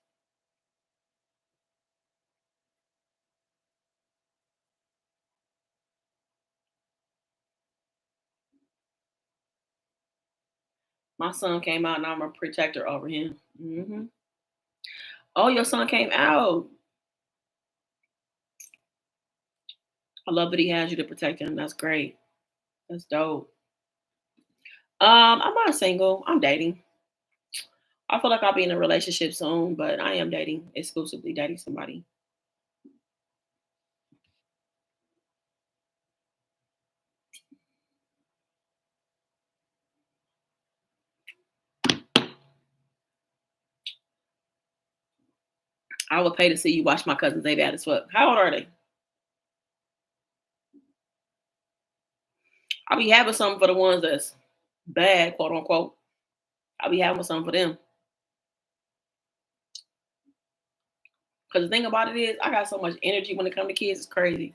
My son came out and I'm a protector over him. Oh, your son came out. I love that he has you to protect him. That's great. That's dope. I'm not single. I'm dating. I feel like I'll be in a relationship soon, but I am dating, exclusively dating somebody. I would pay to see you watch my cousins. They bad as fuck. How old are they? I'll be having something for the ones that's bad, quote unquote. I'll be having something for them. Because the thing about it is, I got so much energy when it comes to kids. It's crazy.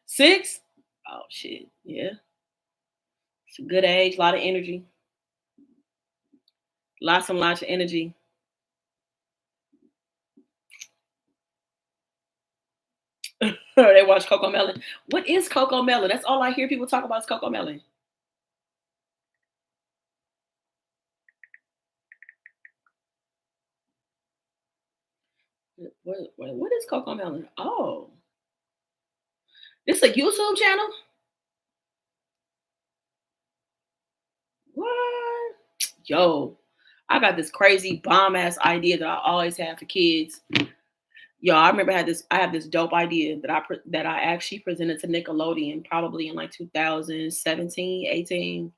6? Oh shit. Yeah. It's a good age, a lot of energy. Lots and lots of energy. They watch Coco Melon. What is Coco Melon? That's all I hear people talk about is Coco Melon. What is Coco Melon? Oh, this a YouTube channel? What? Yo, I got this crazy bomb ass idea that I always have for kids. Yo, I remember I have this dope idea that that I actually presented to Nickelodeon probably in like 2017, 18.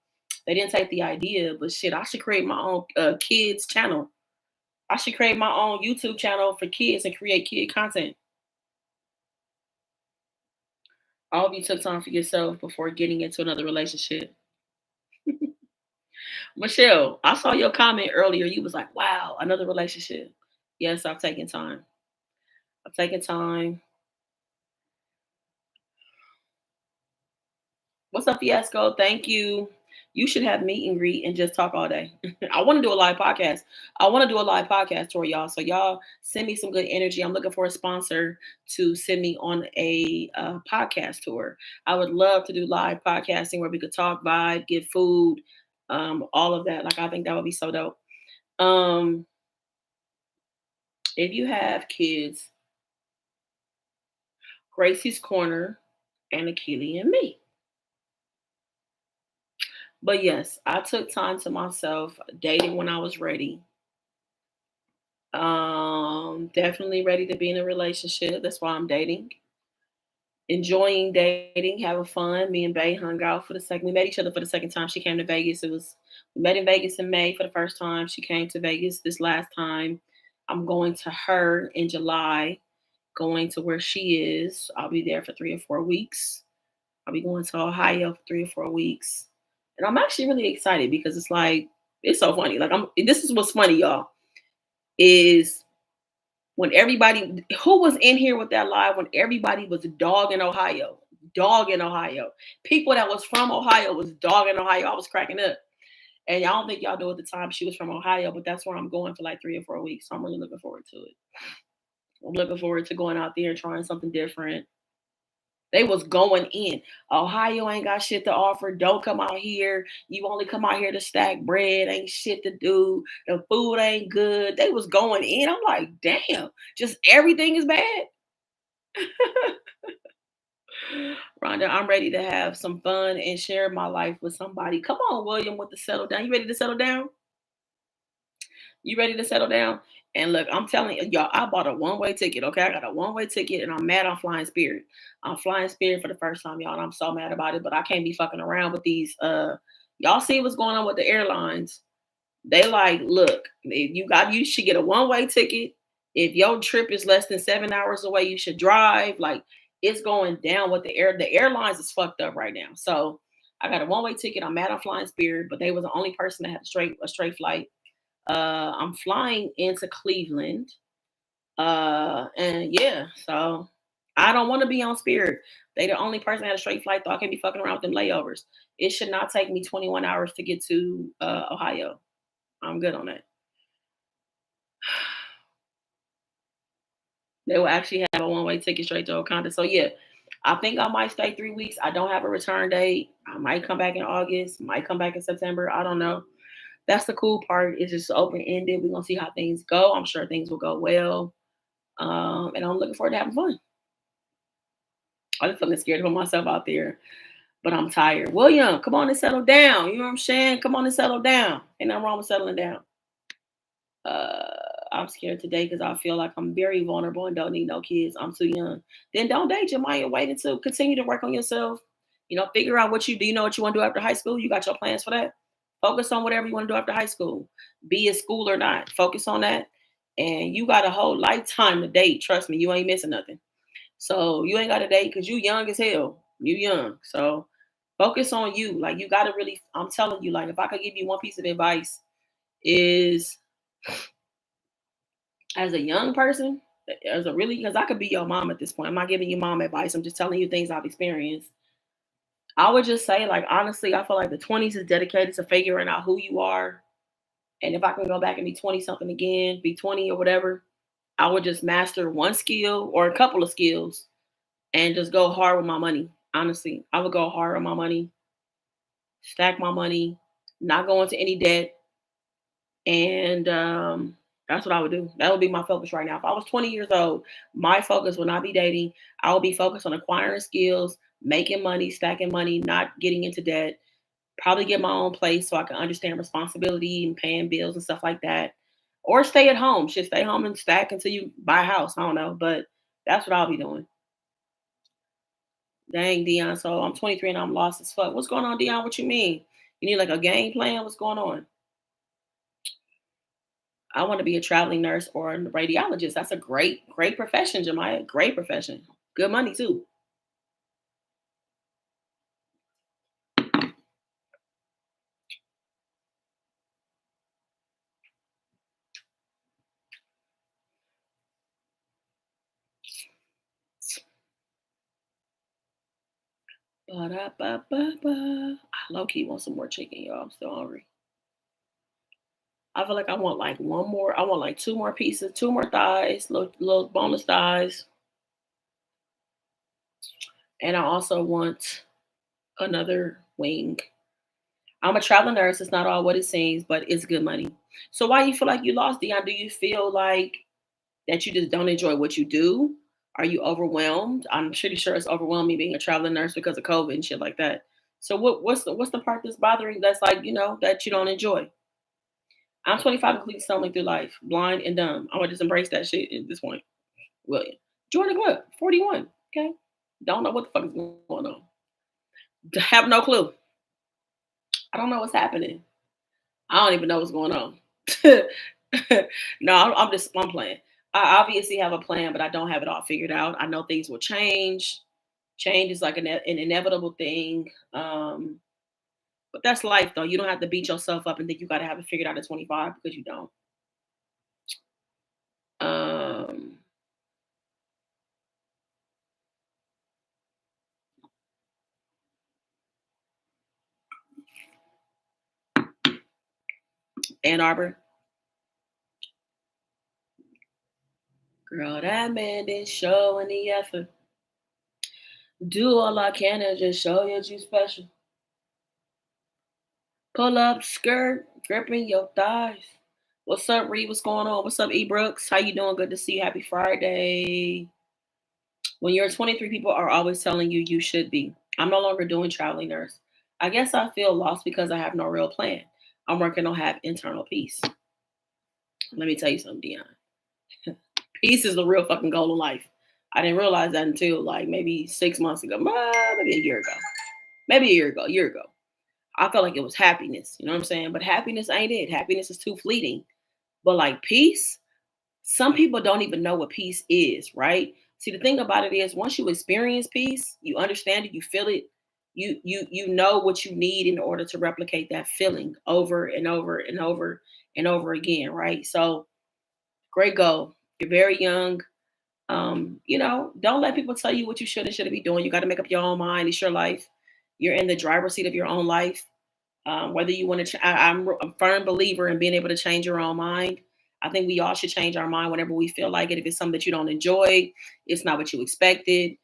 They didn't take the idea, but shit, I should create my own kids channel. I should create my own YouTube channel for kids and create kid content. I hope you took time for yourself before getting into another relationship. Michelle, I saw your comment earlier. You was like, wow, another relationship. Yes, I've taken time. I've taken time. What's up, Fiasco? Thank you. You should have meet and greet and just talk all day. I want to do a live podcast. I want to do a live podcast tour, y'all. So y'all send me some good energy. I'm looking for a sponsor to send me on a podcast tour. I would love to do live podcasting where we could talk, vibe, get food, all of that. Like I think that would be so dope. Um, if you have kids, Gracie's Corner and Akili and me. But yes, I took time to myself, dating when I was ready. Definitely ready to be in a relationship. That's why I'm dating. Enjoying dating, having fun. Me and Bay hung out for the second. We met each other for the second time. She came to Vegas. We met in Vegas in May for the first time. She came to Vegas this last time. I'm going to her in July, going to where she is. I'll be there for 3 or 4 weeks. I'll be going to Ohio for 3 or 4 weeks. And I'm actually really excited because it's like, it's so funny. Like this is what's funny, y'all, is when everybody who was in here with that live when everybody was dogging Ohio, dogging Ohio. People that was from Ohio was dogging Ohio. I was cracking up. And y'all don't think y'all know at the time she was from Ohio, but that's where I'm going for like 3 or 4 weeks. So I'm really looking forward to it. I'm looking forward to going out there and trying something different. They was going in. Ohio ain't got shit to offer. Don't come out here. You only come out here to stack bread. Ain't shit to do. The food ain't good. They was going in. I'm like, damn, just everything is bad. Rhonda, I'm ready to have some fun and share my life with somebody. Come on, William, with the settle down. You ready to settle down? You ready to settle down? And look, I'm telling y'all, I bought a one-way ticket. Okay, I got a one-way ticket, and I'm mad on Flying Spirit. I'm flying Spirit for the first time, y'all, and I'm so mad about it. But I can't be fucking around with these. Y'all see what's going on with the airlines? They like, look, if you should get a one-way ticket. If your trip is less than 7 hours away, you should drive. Like it's going down with the airlines is fucked up right now. So I got a one-way ticket. I'm mad on Flying Spirit, but they was the only person that had a straight flight. I'm flying into Cleveland. And yeah, so I don't want to be on Spirit. They the only person that had a straight flight, though I can't be fucking around with them layovers. It should not take me 21 hours to get to Ohio. I'm good on that. They will actually have a one-way ticket straight to Wakanda. So yeah, I think I might stay 3 weeks. I don't have a return date. I might come back in August, might come back in September. I don't know. That's the cool part. It's just open ended. We're gonna see how things go. I'm sure things will go well. And I'm looking forward to having fun. I'm just feeling scared to put myself out there, but I'm tired. William, come on and settle down. You know what I'm saying? Come on and settle down. Ain't nothing wrong with settling down. Uh, I'm scared today because I feel like I'm very vulnerable and don't need no kids. I'm too young. Then don't date your mind. Wait until continue to work on yourself. Figure out what you do. You know what you want to do after high school? You got your plans for that? Focus on whatever you want to do after high school, be it school or not. Focus on that. And you got a whole lifetime to date. Trust me, you ain't missing nothing. So you ain't got to date because you young as hell. You young. So focus on you. Like you got to really, I'm telling you, like if I could give you one piece of advice is as a young person, as a really, because I could be your mom at this point. I'm not giving you mom advice. I'm just telling you things I've experienced. I would just say, like, honestly, I feel like the 20s is dedicated to figuring out who you are. And if I can go back and be 20 something again, be 20 or whatever, I would just master one skill or a couple of skills and just go hard with my money. Honestly, I would go hard on my money, stack my money, not go into any debt. And that's what I would do. That would be my focus right now. If I was 20 years old, my focus would not be dating. I would be focused on acquiring skills, making money, stacking money, not getting into debt. Probably get my own place so I can understand responsibility and paying bills and stuff like that. Or stay at home. Should stay home and stack until you buy a house. I don't know. But that's what I'll be doing. Dang, Dion. So I'm 23 and I'm lost as fuck. What's going on, Dion? What you mean? You need like a game plan? What's going on? I want to be a traveling nurse or a radiologist. That's a great profession, Jemiah. Great profession. Good money too. Ba-da-ba-ba-ba. I low key want some more chicken, y'all. I'm still hungry. I feel like I want like one more. I want like two more pieces, two more thighs, little boneless thighs, and I also want another wing. I'm a travel nurse. It's not all what it seems, but it's good money. So why you feel like you lost, Dion? Do you feel like that you just don't enjoy what you do? Are you overwhelmed? I'm pretty sure it's overwhelming being a traveling nurse because of COVID and shit like that. So what's the part that's bothering that's like, that you don't enjoy? I'm 25 completely stumbling through life, blind and dumb. I'm gonna just embrace that shit at this point. William. Join the club, 41. Okay. Don't know what the fuck is going on. Have no clue. I don't know what's happening. I don't even know what's going on. No, I'm playing. I obviously have a plan, but I don't have it all figured out. I know things will change. Change is like an inevitable thing. But that's life, though. You don't have to beat yourself up and think you got to have it figured out at 25 because you don't. Um, Ann Arbor, girl, that man didn't show any effort. Do all I can to just show you you special. Pull up skirt, gripping your thighs. What's up, Reed? What's going on? What's up, E Brooks? How you doing? Good to see you. Happy Friday. When you're 23, people are always telling you you should be. I'm no longer doing traveling nurse. I guess I feel lost because I have no real plan. I'm working on have internal peace. Let me tell you something, Dion. Peace is the real fucking goal in life. I didn't realize that until like maybe 6 months ago, maybe a year ago, maybe a year ago, I felt like it was happiness. You know what I'm saying? But happiness ain't it. Happiness is too fleeting. But like peace, some people don't even know what peace is, right? See, the thing about it is once you experience peace, you understand it, you feel it, you know what you need in order to replicate that feeling over and over and over and over again, right? So great goal. You're very young. Don't let people tell you what you should and shouldn't be doing. You got to make up your own mind. It's your life. You're in the driver's seat of your own life. Whether you want to, I'm a firm believer in being able to change your own mind. I think we all should change our mind whenever we feel like it. If it's something that you don't enjoy, it's not what you expected.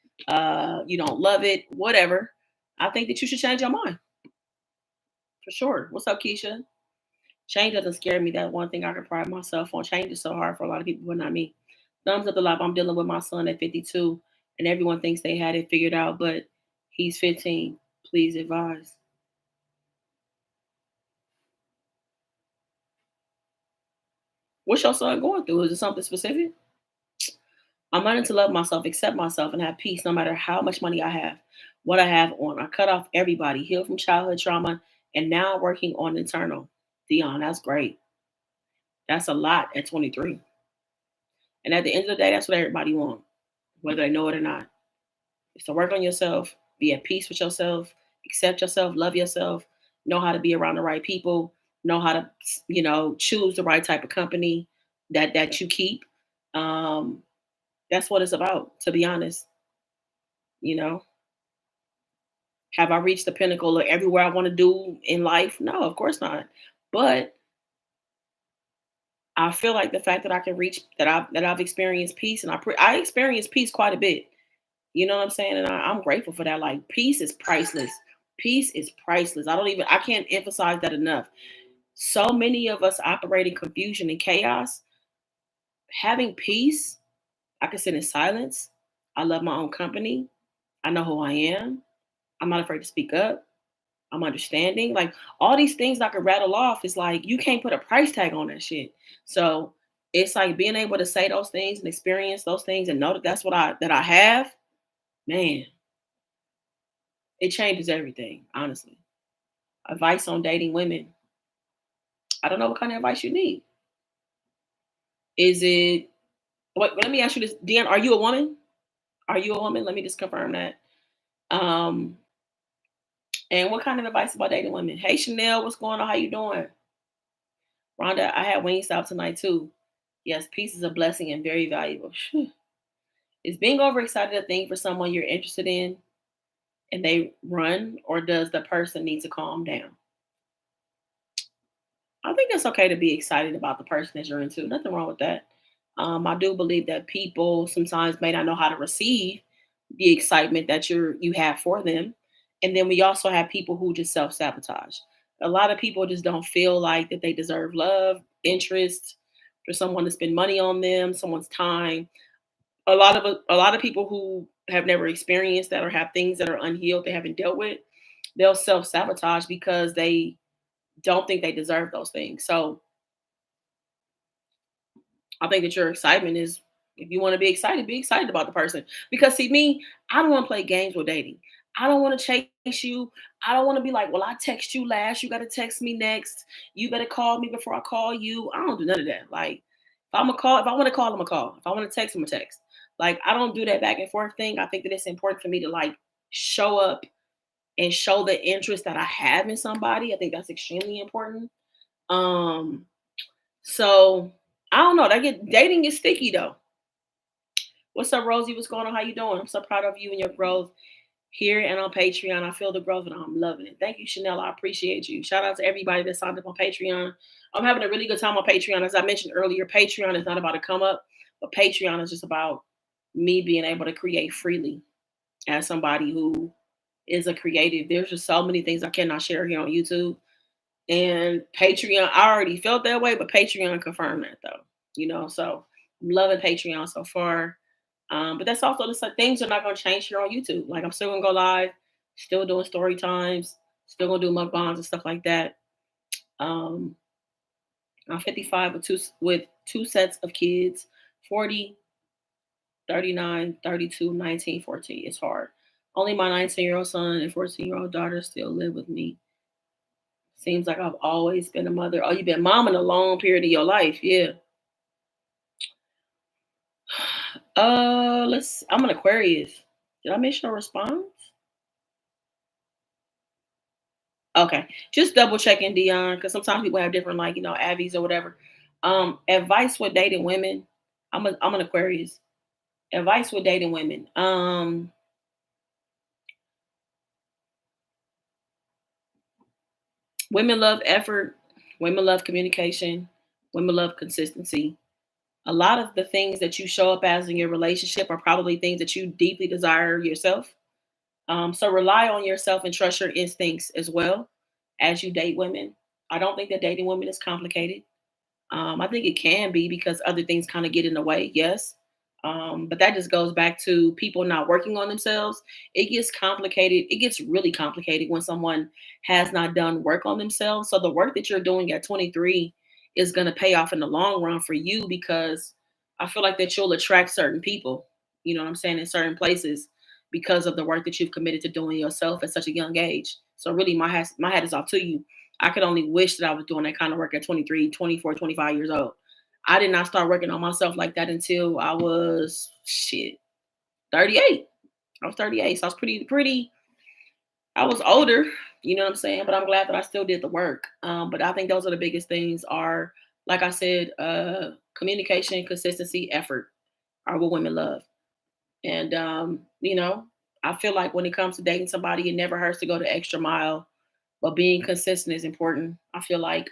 You don't love it, whatever. I think that you should change your mind for sure. What's up, Keisha? Change doesn't scare me. That's one thing I can pride myself on. Change is so hard for a lot of people, but not me. Thumbs up the life. I'm dealing with my son at 52, and everyone thinks they had it figured out, but he's 15. Please advise. What's your son going through? Is it something specific? I'm learning to love myself, accept myself, and have peace no matter how much money I have, what I have on. I cut off everybody, heal from childhood trauma, and now working on internal. Dion, that's great. That's a lot at 23. And at the end of the day, that's what everybody wants, whether they know it or not. Is to work on yourself, be at peace with yourself, accept yourself, love yourself, know how to be around the right people, know how to, choose the right type of company that you keep. Um, that's what it's about, to be honest. You know, have I reached the pinnacle of everywhere I want to do in life? No, of course not. But I feel like the fact that I can reach that I've experienced peace, and I experienced peace quite a bit. You know what I'm saying? And I'm grateful for that. Like peace is priceless. Peace is priceless. I can't emphasize that enough. So many of us operate in confusion and chaos. Having peace, I can sit in silence. I love my own company. I know who I am. I'm not afraid to speak up. I'm understanding. Like all these things I could rattle off is like you can't put a price tag on that shit. So it's like being able to say those things and experience those things and know that that's what I have, man, it changes everything, honestly. Advice on dating women. I don't know what kind of advice you need. Is it wait, let me ask you this, Dan, are you a woman? Are you a woman? Let me just confirm that. Um, and what kind of advice about dating women? Hey Chanel, what's going on? How you doing? Rhonda, I had Wingstop tonight too. Yes, peace is a blessing and very valuable. Phew. Is being overexcited a thing for someone you're interested in and they run, or does the person need to calm down? I think it's okay to be excited about the person that you're into. Nothing wrong with that. I do believe that people sometimes may not know how to receive the excitement that you have for them, and then we also have people who just self sabotage. A lot of people just don't feel like that they deserve love, interest, for someone to spend money on them, someone's time. A lot of people who have never experienced that or have things that are unhealed they haven't dealt with, they'll self sabotage because they don't think they deserve those things. So I think that your excitement is, if you want to be excited about the person. Because see me, I don't want to play games with dating. I don't want to chase you. I don't want to be like, well, I text you last. You got to text me next. You better call me before I call you. I don't do none of that. Like, if I want to call, I'm gonna call. If I want to text, I'm gonna text. Like, I don't do that back and forth thing. I think that it's important for me to like show up and show the interest that I have in somebody. I think that's extremely important. Um, so I don't know. That get dating is sticky though. What's up, Rosie? What's going on? How you doing? I'm so proud of you and your growth here and on Patreon. I feel the growth and I'm loving it. Thank you, Chanel. I appreciate you. Shout out to everybody that signed up on Patreon. I'm having a really good time on Patreon. As I mentioned earlier, Patreon is not about a come up, but Patreon is just about me being able to create freely as somebody who is a creative. There's just so many things I cannot share here on YouTube. And Patreon, I already felt that way, but Patreon confirmed that though. So I'm loving Patreon so far. But that's also just like things are not going to change here on YouTube. Like I'm still gonna go live, still doing story times, still gonna do mukbangs and stuff like that. Um, I'm 55 with two sets of kids, 40, 39, 32, 19, 14. It's hard. Only my 19-year-old son and 14-year-old daughter still live with me. Seems like I've always been a mother. Oh, you've been mom in a long period of your life. Yeah. I'm an Aquarius. Did I miss your response? Okay. Just double checking, Dion, because sometimes people have different, like, Abby's or whatever. Advice with dating women. I'm an Aquarius. Advice with dating women. Women love effort. Women love communication. Women love consistency. A lot of the things that you show up as in your relationship are probably things that you deeply desire yourself. So rely on yourself and trust your instincts as well as you date women. I don't think that dating women is complicated. I think it can be because other things kind of get in the way, yes. But that just goes back to people not working on themselves. It gets complicated. It gets really complicated when someone has not done work on themselves. So the work that you're doing at 23 is going to pay off in the long run for you because I feel like that you'll attract certain people, you know what I'm saying, in certain places because of the work that you've committed to doing yourself at such a young age. So really my hat is off to you. I could only wish that I was doing that kind of work at 23, 24, 25 years old. I did not start working on myself like that until I was 38. I was 38. So I was pretty I was older, you know what I'm saying? But I'm glad that I still did the work. But I think those are the biggest things are like I said, communication, consistency, effort are what women love. And I feel like when it comes to dating somebody, it never hurts to go the extra mile, but being consistent is important. I feel like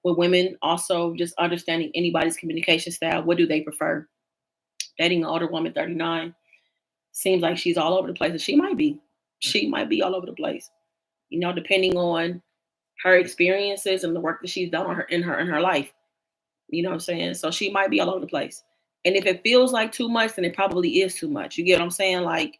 with women, also just understanding anybody's communication style. What do they prefer? Dating an older woman, 39, seems like she's all over the place. And she might be. She might be all over the place. Depending on her experiences and the work that she's done on her in her life. You know what I'm saying? So she might be all over the place. And if it feels like too much, then it probably is too much. You get what I'm saying? Like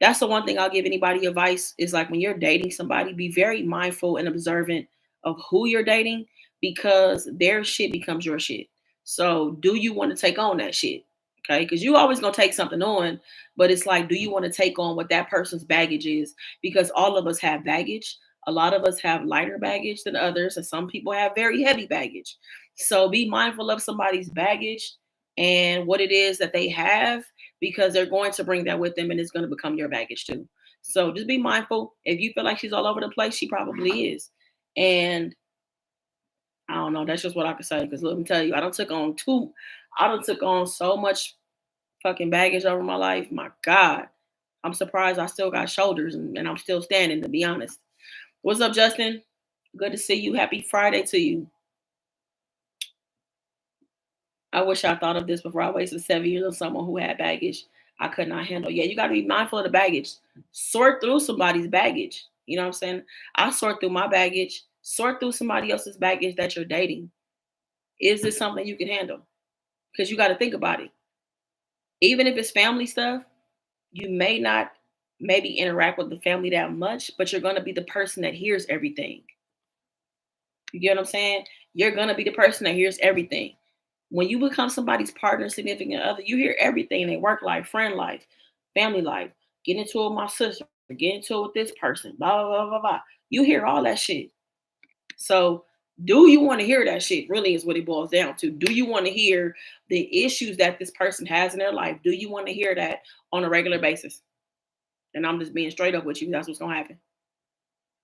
that's the one thing I'll give anybody advice is like when you're dating somebody, be very mindful and observant of who you're dating because their shit becomes your shit. So, do you want to take on that shit? Okay, because you always gonna take something on, but it's like, do you want to take on what that person's baggage is? Because all of us have baggage. A lot of us have lighter baggage than others, and some people have very heavy baggage. So, be mindful of somebody's baggage and what it is that they have because they're going to bring that with them and it's going to become your baggage too. So just be mindful. If you feel like she's all over the place, she probably is. And I don't know, that's just what I can say. Because let me tell you, I don't took on so much fucking baggage over my life. My God. I'm surprised I still got shoulders and I'm still standing, to be honest. What's up, Justin? Good to see you. Happy Friday to you. I wish I thought of this before I wasted 7 years on someone who had baggage I could not handle. Yeah, you got to be mindful of the baggage. Sort through somebody's baggage. You know what I'm saying? I sort through my baggage. Sort through somebody else's baggage that you're dating. Is this something you can handle? Because you got to think about it. Even if it's family stuff, you may not maybe interact with the family that much, but you're going to be the person that hears everything. You get what I'm saying? You're going to be the person that hears everything. When you become somebody's partner, significant other, you hear everything in their work life, friend life, family life. Get into it with my sister, get into it with this person, blah, blah, blah, blah, blah. You hear all that shit. So, do you want to hear that shit? Really is what it boils down to. Do you want to hear the issues that this person has in their life? Do you want to hear that on a regular basis? And I'm just being straight up with you. That's what's going to happen.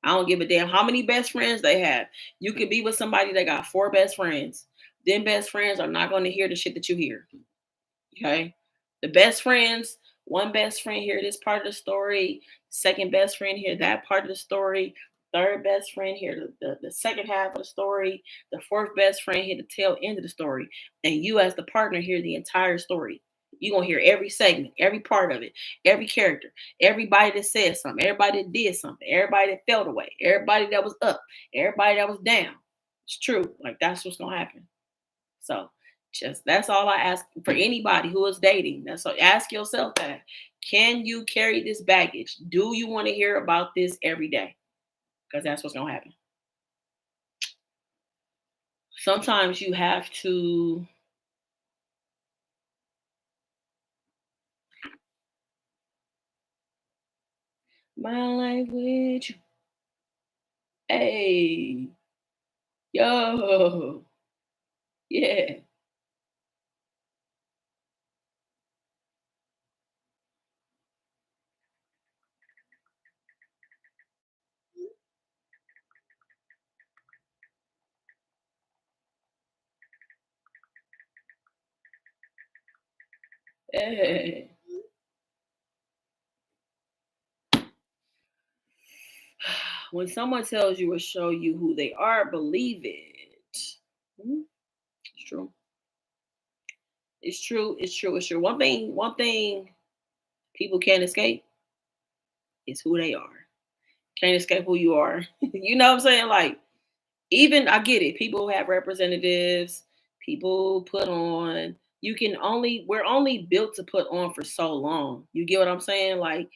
I don't give a damn how many best friends they have. You could be with somebody that got four best friends. Them best friends are not going to hear the shit that you hear. Okay. The best friends, one best friend hear this part of the story, second best friend hear that part of the story, third best friend hear the second half of the story, the fourth best friend hear the tail end of the story. And you as the partner hear the entire story. You're gonna hear every segment, every part of it, every character, everybody that said something, everybody that did something, everybody that felt away, everybody that was up, everybody that was down. It's true. Like that's what's gonna happen. So just that's all I ask for anybody who is dating. That's so ask yourself that. Can you carry this baggage? Do you want to hear about this every day? Because that's what's gonna happen. Sometimes you have to my life with you. Hey, yo, yeah. Hey. When someone tells you or show you who they are, believe it. Mhm. It's true. It's true. It's true. It's true. One thing people can't escape is who they are. Can't escape who you are. You know what I'm saying? Like, even I get it. People have representatives, people put on. We're only built to put on for so long. You get what I'm saying? Like,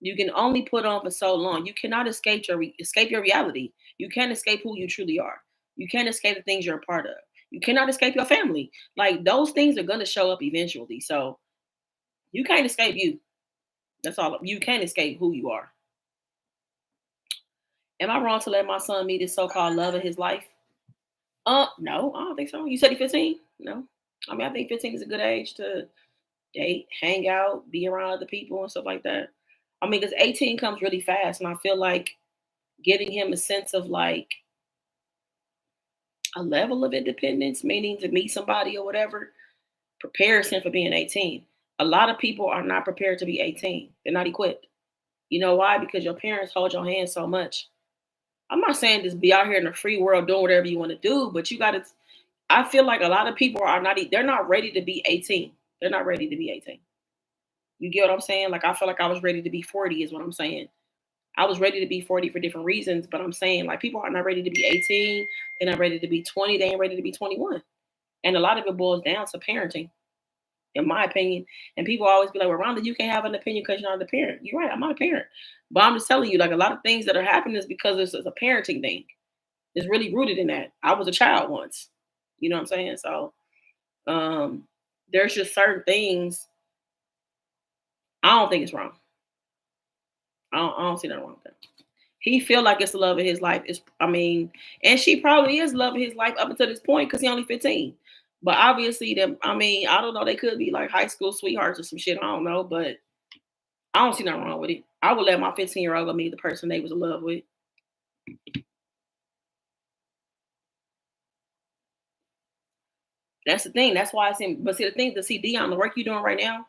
you can only put on for so long. You cannot escape your reality. You can't escape who you truly are. You can't escape the things you're a part of. You cannot escape your family. Like, those things are gonna show up eventually. So you can't escape you. That's all. You can't escape who you are. Am I wrong to let my son meet his so-called love of his life? No, I don't think so. You said he's 15? No. I mean, I think 15 is a good age to date, hang out, be around other people and stuff like that. I mean, because 18 comes really fast, and I feel like giving him a sense of like a level of independence, meaning to meet somebody or whatever, prepares him for being 18. A lot of people are not prepared to be 18. They're not equipped. You know why? Because your parents hold your hand so much. I'm not saying just be out here in the free world doing whatever you want to do, but you got to. I feel like a lot of people are not. They're not ready to be 18. They're not ready to be 18. You get what I'm saying? Like, I feel like I was ready to be 40. Is what I'm saying. I was ready to be 40 for different reasons, but I'm saying like people are not ready to be 18. They're not ready to be 20. They ain't ready to be 21. And a lot of it boils down to parenting, in my opinion. And people always be like, well, Rhonda, you can't have an opinion because you're not a parent. You're right. I'm not a parent. But I'm just telling you, like, a lot of things that are happening is because it's a parenting thing. It's really rooted in that. I was a child once. You know what I'm saying? So um, there's just certain things I don't think it's wrong. I don't see nothing wrong with that. He feel like it's the love of his life. I mean, and she probably is love of his life up until this point because he only 15. But obviously, them. I mean, I don't know. They could be like high school sweethearts or some shit. I don't know, but I don't see nothing wrong with it. I would let my 15-year-old go meet the person they was in love with. That's the thing. That's why it's in. But see, the thing, Dion, the work you're doing right now.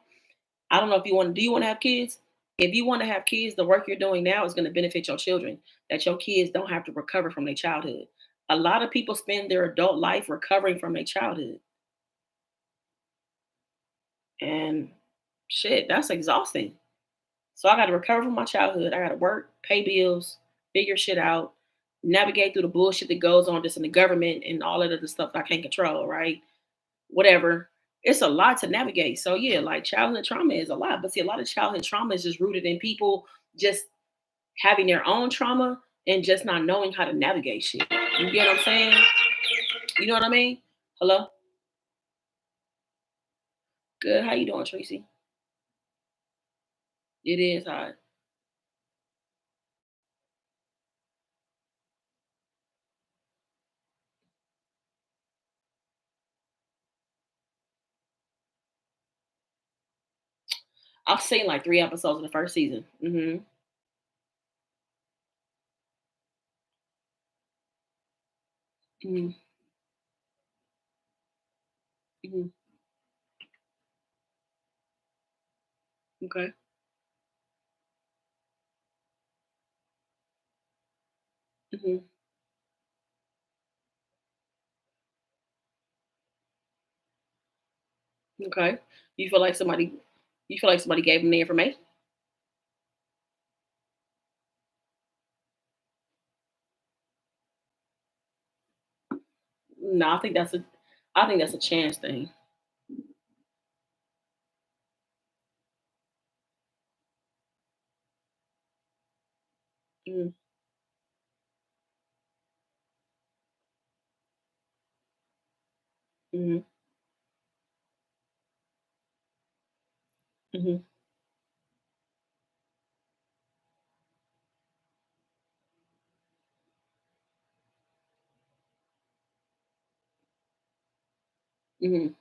I don't know if you want. Do you want to have kids? If you want to have kids, the work you're doing now is going to benefit your children. That your kids don't have to recover from their childhood. A lot of people spend their adult life recovering from their childhood, and shit, that's exhausting. So I got to recover from my childhood. I got to work, pay bills, figure shit out, navigate through the bullshit that goes on just in the government and all that other stuff I can't control. Right? Whatever. It's a lot to navigate. So yeah, like childhood trauma is a lot. But see, a lot of childhood trauma is just rooted in people just having their own trauma and just not knowing how to navigate shit. You get what I'm saying? You know what I mean? Hello? Good. How you doing, Tracy? It is hard. I've seen like 3 episodes of the first season. Hmm. Hmm. Okay. Hmm. Okay. You feel like somebody you feel like somebody gave them the information? No, I think that's a chance thing. Mm. Mhm. Mhm. Mhm.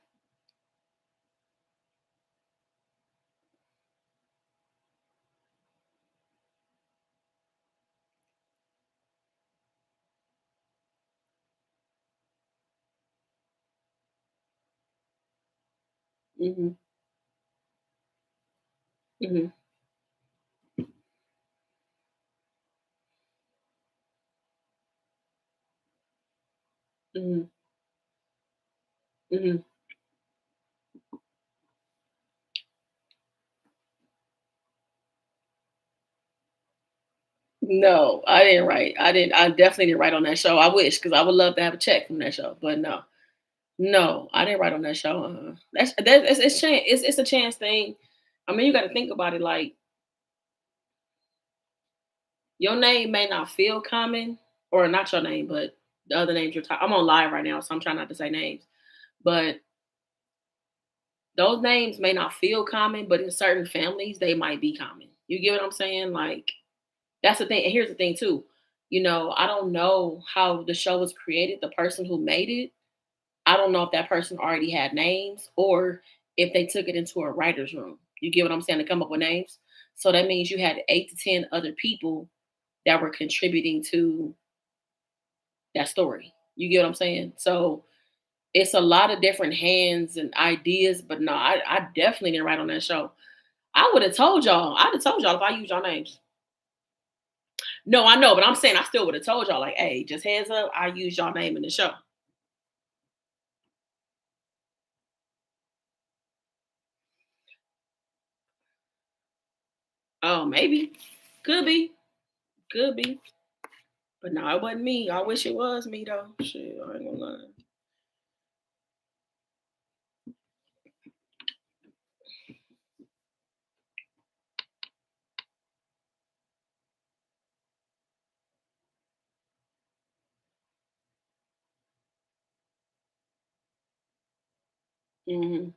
Mhm. Mhm. Mhm. Mhm. No, I didn't write. I definitely didn't write on that show. I wish, because I would love to have a check from that show. But no. No, I didn't write on that show. It's a chance thing. I mean, you got to think about it. Like, your name may not feel common, or not your name, but the other names you're talking. I'm on live right now, so I'm trying not to say names. But those names may not feel common, but in certain families, they might be common. You get what I'm saying? Like, that's the thing. And here's the thing too. I don't know how the show was created. The person who made it, I don't know if that person already had names, or if they took it into a writer's room. You get what I'm saying? To come up with names. So that means you had 8 to 10 other people that were contributing to that story. You get what I'm saying? So it's a lot of different hands and ideas, but no, I definitely didn't write on that show. I would have told y'all. I'd have told y'all if I used your names. No, I know, but I'm saying I still would have told y'all, like, hey, just heads up, I use y'all name in the show. Oh, maybe. Could be. Could be. But no, it wasn't me. I wish it was me though. Shit, I ain't gonna lie. Hmm.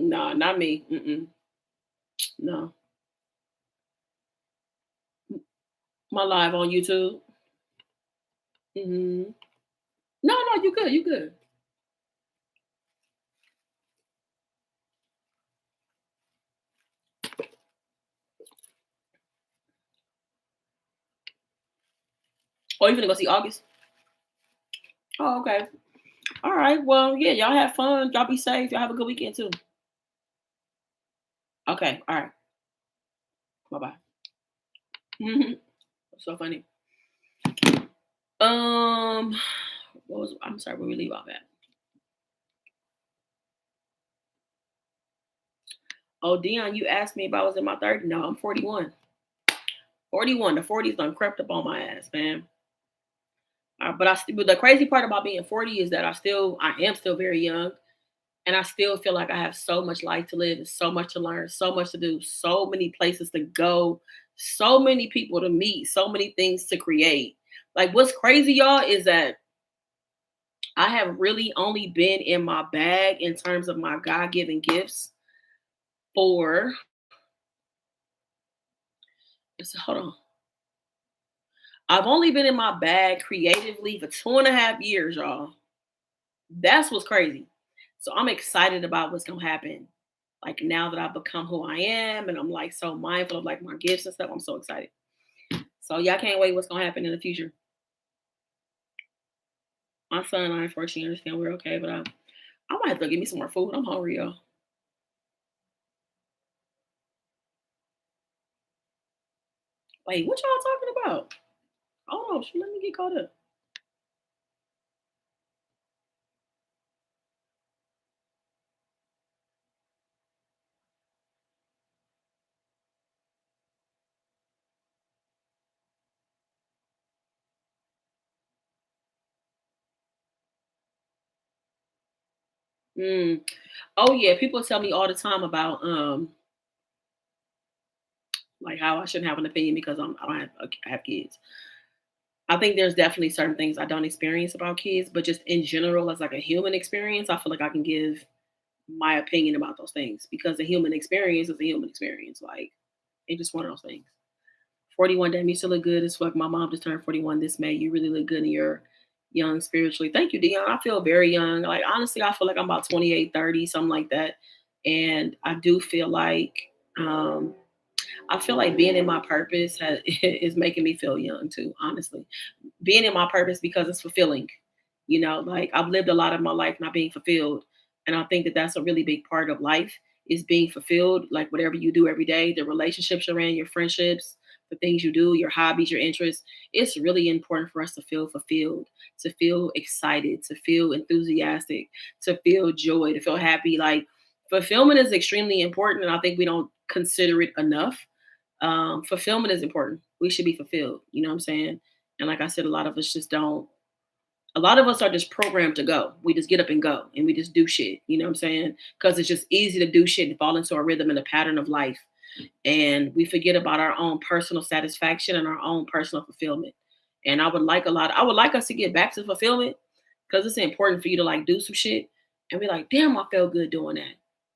No, not me. Mm-mm. No. My live on YouTube. Hmm. No, no, you good. You good. Oh, you finna go see August? Oh, okay. All right. Well, yeah, y'all have fun. Y'all be safe. Y'all have a good weekend too. Okay. All right. Bye bye. So funny. Um, what was? I'm sorry. Where we leave off at? Oh, Dion, you asked me if I was in my 30s. No, I'm 41. 41. The 40s done crept up on my ass, man. But the crazy part about being 40 is that I am still very young, and I still feel like I have so much life to live, and so much to learn, so much to do, so many places to go, so many people to meet, so many things to create. Like, what's crazy, y'all, is that I have really only been in my bag in terms of my God given gifts for, hold on. I've only been in my bag creatively for 2.5 years, y'all. That's what's crazy. So I'm excited about what's gonna happen. Like, now that I've become who I am, and I'm like so mindful of like my gifts and stuff, I'm so excited. So y'all can't wait what's gonna happen in the future. My son and I unfortunately understand we're okay, but I might have to get me some more food. I'm hungry, y'all. Wait, what y'all talking about? Hold on, let me get caught up. Mm. Oh yeah, people tell me all the time about like how I shouldn't have an opinion because I have kids. I think there's definitely certain things I don't experience about kids, but just in general, as like a human experience, I feel like I can give my opinion about those things because the human experience is a human experience. Like, it's just one of those things. 41, damn, you still look good as fuck. My mom just turned 41 this May. You really look good in your young spiritually. Thank you, Dion. I feel very young. Like, honestly, I feel like I'm about 28, 30, something like that. And I do feel like um, I feel like being in my purpose is making me feel young too, honestly. Being in my purpose because it's fulfilling. Like, I've lived a lot of my life not being fulfilled. And I think that that's a really big part of life is being fulfilled. Like, whatever you do every day, the relationships you're in, your friendships, the things you do, your hobbies, your interests, it's really important for us to feel fulfilled, to feel excited, to feel enthusiastic, to feel joy, to feel happy. Like, fulfillment is extremely important. And I think we don't consider it enough. Fulfillment is important. We should be fulfilled. You know what I'm saying? And like I said, a lot of us just don't. A lot of us are just programmed to go. We just get up and go and we just do shit. You know what I'm saying? Because it's just easy to do shit and fall into a rhythm and a pattern of life. And we forget about our own personal satisfaction and our own personal fulfillment. And I would like us to get back to fulfillment because it's important for you to like do some shit and be like, damn, I feel good doing that.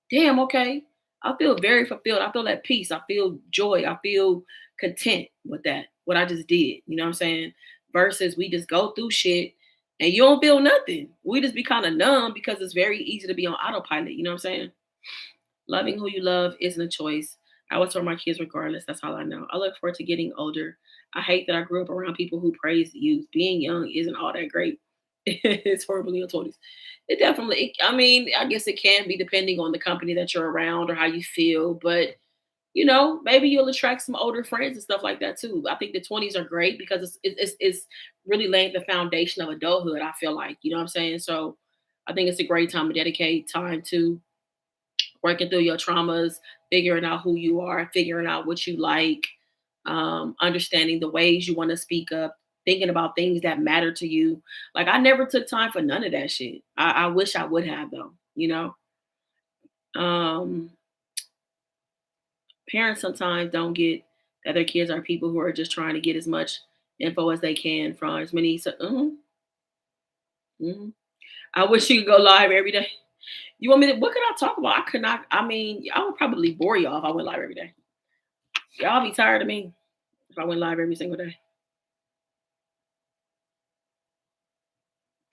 Damn, okay. I feel very fulfilled. I feel at peace. I feel joy. I feel content with that, what I just did. You know what I'm saying? Versus we just go through shit and you don't feel nothing. We just be kind of numb because it's very easy to be on autopilot. You know what I'm saying? Loving who you love isn't a choice. I would tell my kids regardless. That's all I know. I look forward to getting older. I hate that I grew up around people who praise youth. Being young isn't all that great. It's horrible in your 20s. It definitely, I mean, I guess it can be depending on the company that you're around or how you feel. But, maybe you'll attract some older friends and stuff like that too. I think the 20s are great because it's really laying the foundation of adulthood, I feel like. You know what I'm saying? So I think it's a great time to dedicate time to working through your traumas, figuring out who you are, figuring out what you like, understanding the ways you want to speak up, thinking about things that matter to you. Like I never took time for none of that shit. I wish I would have though. Um, Parents sometimes don't get that their kids are people who are just trying to get as much info as they can from as many. So, mhm. I wish you could go live every day. You want me to? What could I talk about? I could not. I mean, I would probably bore y'all if I went live every day. Y'all be tired of me if I went live every single day.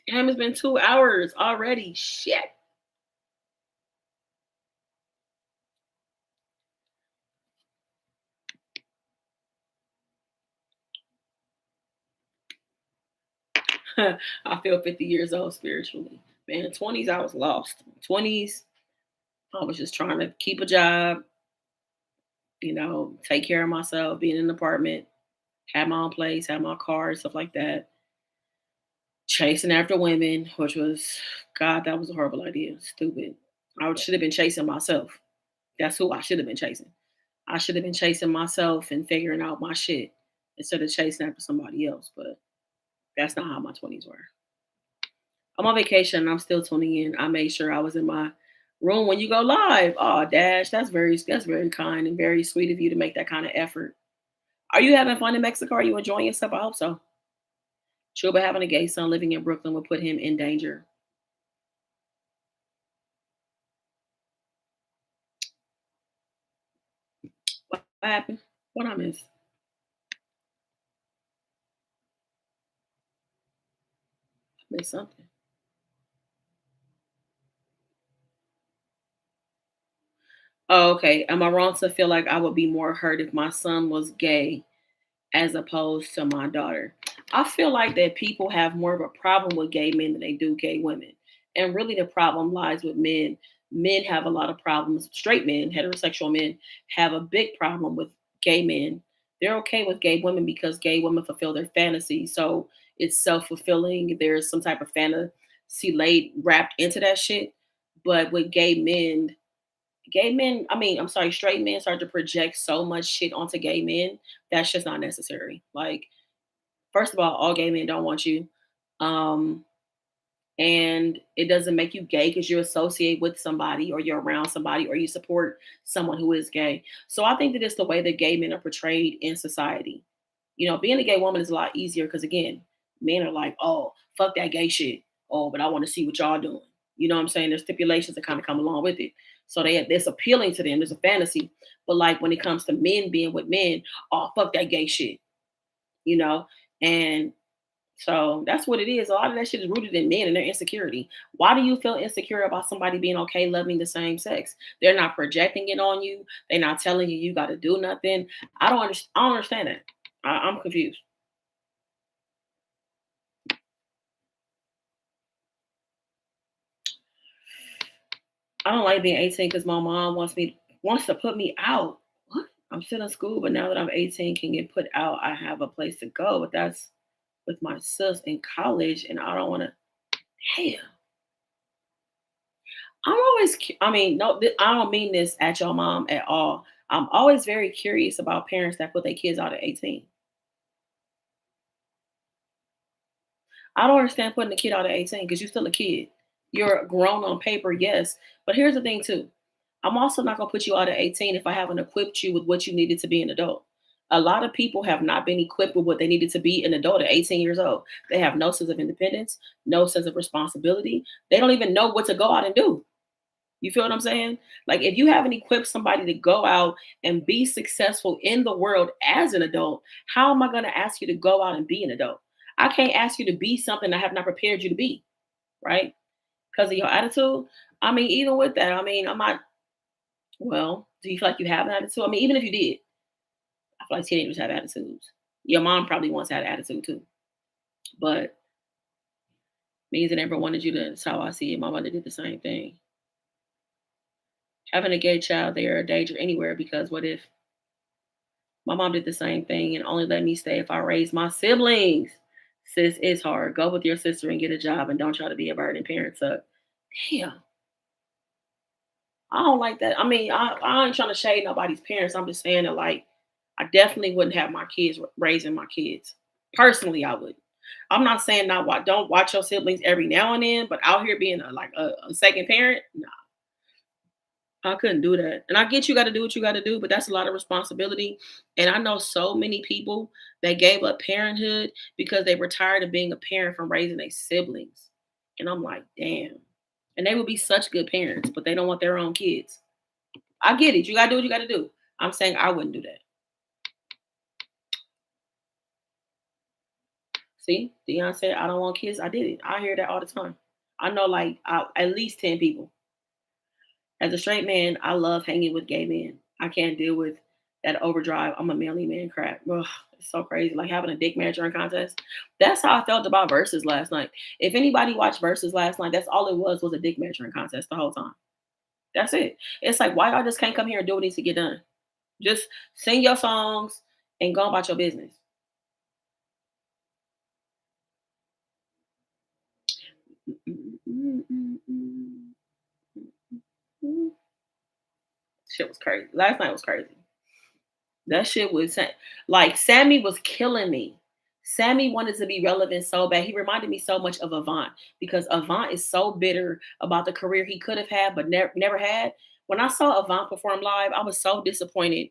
Damn, it's been 2 hours already. Shit. I feel 50 years old spiritually. Man, 20s, I was lost. 20s, I was just trying to keep a job, take care of myself, be in an apartment, have my own place, have my car, stuff like that. Chasing after women, which was, God, that was a horrible idea. Stupid. I should have been chasing myself. That's who I should have been chasing. I should have been chasing myself and figuring out my shit instead of chasing after somebody else. But that's not how my 20s were. I'm on vacation and I'm still tuning in. I made sure I was in my room when you go live. Oh, Dash, that's very kind and very sweet of you to make that kind of effort. Are you having fun in Mexico? Are you enjoying yourself? I hope so. Chuba having a gay son living in Brooklyn would put him in danger. What happened? What I missed? I missed something. Oh, okay. Am I wrong to feel like I would be more hurt if my son was gay as opposed to my daughter? I feel like that people have more of a problem with gay men than they do gay women. And really the problem lies with men. Men have a lot of problems. Straight men, heterosexual men have a big problem with gay men. They're okay with gay women because gay women fulfill their fantasy. So it's self-fulfilling. There's some type of fantasy laid wrapped into that shit. But with gay men, I mean, I'm sorry, straight men start to project so much shit onto gay men that's just not necessary. Like, first of all gay men don't want you. Um, and it doesn't make you gay because you associate with somebody or you're around somebody or you support someone who is gay. So I think that it's the way that gay men are portrayed in society. Being a gay woman is a lot easier because again, men are like, oh, fuck that gay shit. Oh, but I want to see what y'all doing. You know what I'm saying? There's stipulations that kind of come along with it. So that's appealing to them. There's a fantasy. But like when it comes to men being with men, oh, fuck that gay shit. You know? And so that's what it is. A lot of that shit is rooted in men and their insecurity. Why do you feel insecure about somebody being okay loving the same sex? They're not projecting it on you. They're not telling you got to do nothing. I don't understand that. I'm confused. I don't like being 18 because my mom wants to put me out. What? I'm still in school, but now that I'm 18, can get put out. I have a place to go, but that's with my sis in college, and I don't want to. Damn. I'm always. I mean, no, I don't mean this at your mom at all. I'm always very curious about parents that put their kids out at 18. I don't understand putting a kid out at 18 because you're still a kid. You're grown on paper, yes. But here's the thing, too. I'm also not going to put you out at 18 if I haven't equipped you with what you needed to be an adult. A lot of people have not been equipped with what they needed to be an adult at 18 years old. They have no sense of independence, no sense of responsibility. They don't even know what to go out and do. You feel what I'm saying? Like, if you haven't equipped somebody to go out and be successful in the world as an adult, how am I going to ask you to go out and be an adult? I can't ask you to be something I have not prepared you to be, right? Because of your attitude. I mean, even with that, I mean, I'm not, well, do you feel like you have an attitude? I mean, even if you did, I feel like teenagers have attitudes. Your mom probably once had an attitude too. But means I never wanted you to, that's how I see it. My mother did the same thing. Having a gay child, they are a danger anywhere because what if my mom did the same thing and only let me stay if I raised my siblings? Sis, it's hard. Go with your sister and get a job and don't try to be a burden. Parents up. Damn. I don't like that. I mean, I ain't trying to shade nobody's parents. I'm just saying that, like, I definitely wouldn't have my kids raising my kids. Personally, I would. I'm not saying not watch. Don't watch your siblings every now and then, but out here being a second parent, nah, I couldn't do that. And I get you got to do what you got to do, but that's a lot of responsibility. And I know so many people that gave up parenthood because they were tired of being a parent from raising their siblings. And I'm like, damn. And they would be such good parents, but they don't want their own kids. I get it. You gotta do what you gotta do. I'm saying I wouldn't do that. See, Dion said I don't want kids. I did it. I hear that all the time. I know like at least 10 people. As a straight man, I love hanging with gay men. I can't deal with that overdrive. I'm a manly man crap. Ugh, it's so crazy. Like having a dick measuring contest. That's how I felt about verses last night. If anybody watched verses last night, that's all it was a dick measuring contest the whole time. That's it. It's like why y'all just can't come here and do what needs to get done. Just sing your songs and go about your business. Shit was crazy. Last night was crazy. That shit was like Sammy was killing me. Sammy wanted to be relevant so bad. He reminded me so much of Avant because Avant is so bitter about the career he could have had but never had. When I saw Avant perform live, I was so disappointed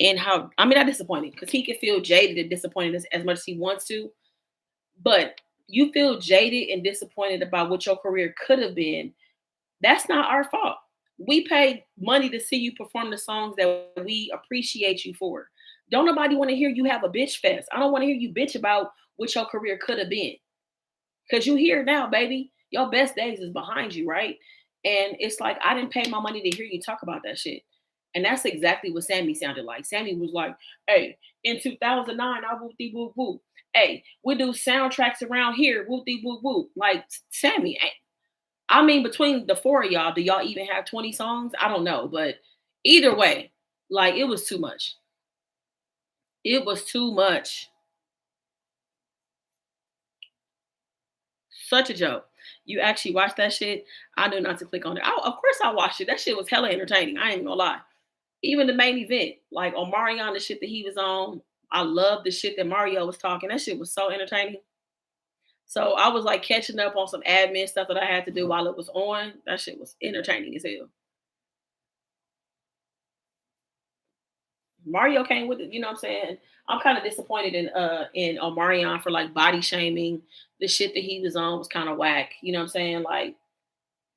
in how I mean not disappointed because he can feel jaded and disappointed as much as he wants to. But you feel jaded and disappointed about what your career could have been. That's not our fault. We paid money to see you perform the songs that we appreciate you for. Don't nobody want to hear you have a bitch fest. I don't want to hear you bitch about what your career could have been. Cause you here now, baby. Your best days is behind you, right? And it's like I didn't pay my money to hear you talk about that shit. And that's exactly what Sammy sounded like. Sammy was like, hey, in 2009, I whoop dee whoop whoop. Hey, we do soundtracks around here, whoop dee whoop whoop. Like Sammy, I mean, between the four of y'all, do y'all even have 20 songs? I don't know, but either way, like it was too much. It was too much. Such a joke. You actually watched that shit? I knew not to click on it. Of course I watched it. That shit was hella entertaining. I ain't gonna lie. Even the main event, like on Marion, the shit that he was on, I love the shit that Mario was talking. That shit was so entertaining. So I was like catching up on some admin stuff that I had to do while it was on. That shit was entertaining as hell. Mario came with it, you know what I'm saying? I'm kind of disappointed in Omarion for like body shaming. The shit that he was on was kind of whack. You know what I'm saying? Like,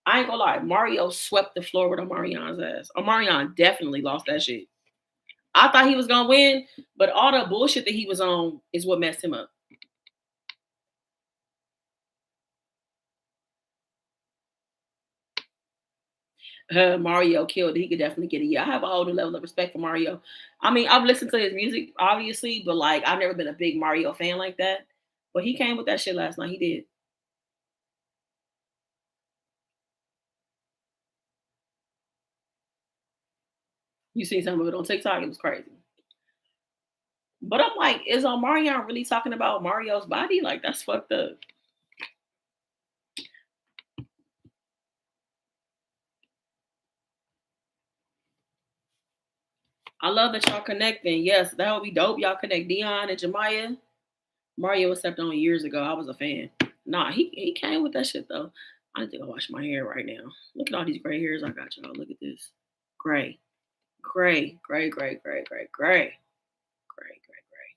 I ain't gonna lie, Mario swept the floor with Omarion's ass. Omarion definitely lost that shit. I thought he was gonna win, but all the bullshit that he was on is what messed him up. Mario killed it. He could definitely get it. Yeah, I have a whole new level of respect for Mario. I mean, I've listened to his music, obviously, but like I've never been a big Mario fan like that. But he came with that shit last night. He did. You see some of it on TikTok. It was crazy. But I'm like, is Omarion really talking about Mario's body? Like, that's fucked up. I love that y'all connecting. Yes, that would be dope. Y'all connect Dion and Jemiah. Mario was stepped on years ago. I was a fan. Nah, he came with that shit though. I think I wash my hair right now. Look at all these gray hairs I got, y'all. Look at this. Gray. Gray. Gray, gray, gray, gray, gray. Gray, gray, gray.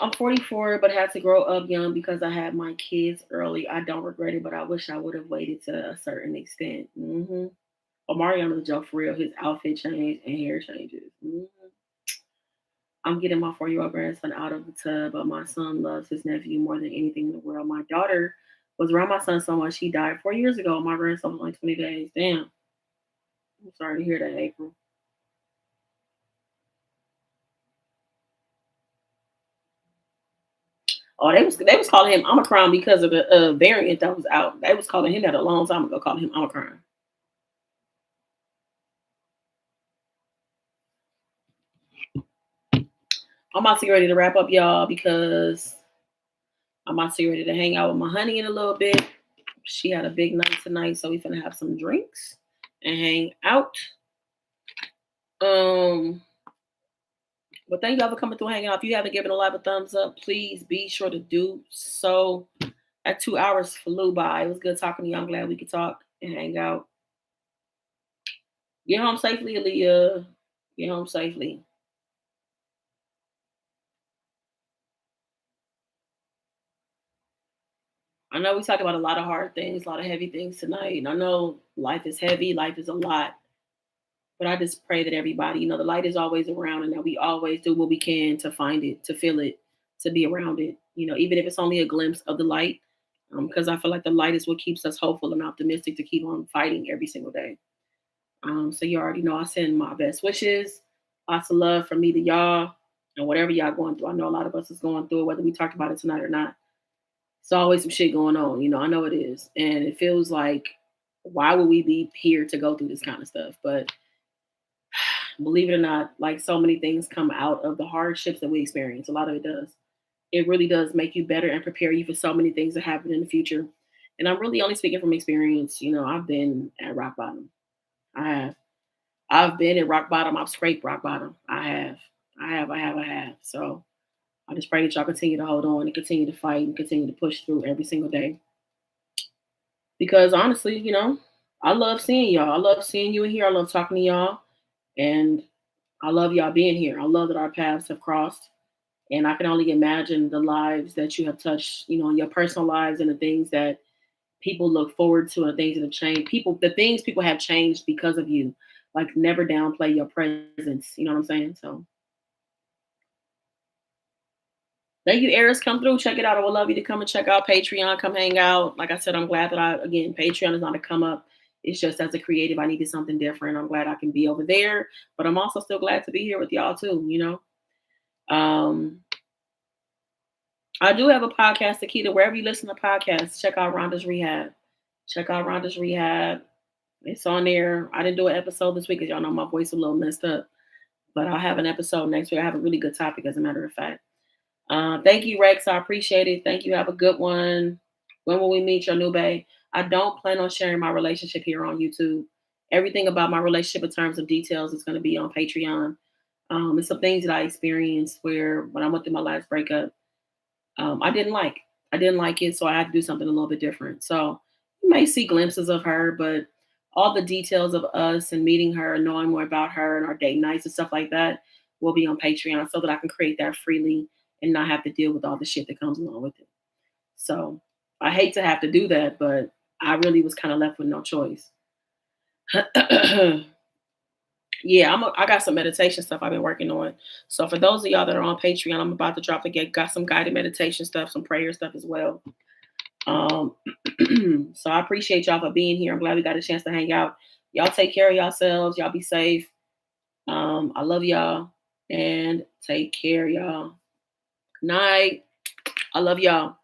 I'm 44, but had to grow up young because I had my kids early. I don't regret it, but I wish I would have waited to a certain extent. Omarion is a joke for real. His outfit changed and hair changes. I'm getting my 4-year-old grandson out of the tub, but my son loves his nephew more than anything in the world. My daughter was around my son so much she died 4 years ago. My grandson was only 20 days. Damn. I'm sorry to hear that, April. Oh, they was calling him Omicron because of the variant that was out. They was calling him that a long time ago, calling him Omicron. I'm about to get ready to wrap up, y'all, because I'm about to get ready to hang out with my honey in a little bit. She had a big night tonight, so we finna have some drinks and hang out. Um, but thank y'all for coming through, hanging out. If you haven't given a live a thumbs up, please be sure to do so. That 2 hours flew by. It was good talking to you. I'm glad we could talk and hang out. Get home safely, Aaliyah. Get home safely. I know we talked about a lot of hard things, a lot of heavy things tonight. And I know life is heavy, life is a lot. But I just pray that everybody, the light is always around and that we always do what we can to find it, to feel it, to be around it. Even if it's only a glimpse of the light, because I feel like the light is what keeps us hopeful and optimistic to keep on fighting every single day. So you already know I send my best wishes, lots of love from me to y'all, and whatever y'all going through. I know a lot of us is going through it, whether we talked about it tonight or not. It's always some shit going on. I know it is, and it feels like why would we be here to go through this kind of stuff? But believe it or not, like so many things come out of the hardships that we experience. A lot of it does. It really does make you better and prepare you for so many things that happen in the future. And I'm really only speaking from experience. I've been at rock bottom. I have. I've been at rock bottom. I've scraped rock bottom. I have. I have. So I just pray that y'all continue to hold on and continue to fight and continue to push through every single day. Because honestly, I love seeing y'all. I love seeing you in here. I love talking to y'all. And I love y'all being here. I love that our paths have crossed. And I can only imagine the lives that you have touched, your personal lives and the things that people look forward to and the things that have changed. The things people have changed because of you. Like never downplay your presence. You know what I'm saying? So thank you, Eris. Come through, check it out. I would love you to come and check out Patreon. Come hang out. Like I said, I'm glad that again, Patreon is not a come up. It's just as a creative, I needed something different. I'm glad I can be over there, but I'm also still glad to be here with y'all too. Um, I do have a podcast, Akita. Wherever you listen to podcasts, check out Rhonda's Rehab. Check out Rhonda's Rehab. It's on there. I didn't do an episode this week because y'all know my voice is a little messed up. But I'll have an episode next week. I have a really good topic, as a matter of fact. Thank you, Rex. I appreciate it. Thank you. Have a good one. When will we meet your new bae? I don't plan on sharing my relationship here on YouTube. Everything about my relationship in terms of details is going to be on Patreon. It's some things that I experienced where when I went through my last breakup, I didn't like. I didn't like it, so I had to do something a little bit different. So you may see glimpses of her, but all the details of us and meeting her and knowing more about her and our date nights and stuff like that will be on Patreon so that I can create that freely and not have to deal with all the shit that comes along with it. So I hate to have to do that, but I really was kind of left with no choice. Yeah, I got some meditation stuff I've been working on. So for those of y'all that are on Patreon, I'm about to drop got some guided meditation stuff, some prayer stuff as well. Um, so I appreciate y'all for being here. I'm glad we got a chance to hang out. Y'all take care of yourselves. Y'all be safe. I love y'all and take care, y'all. Good night. I love y'all.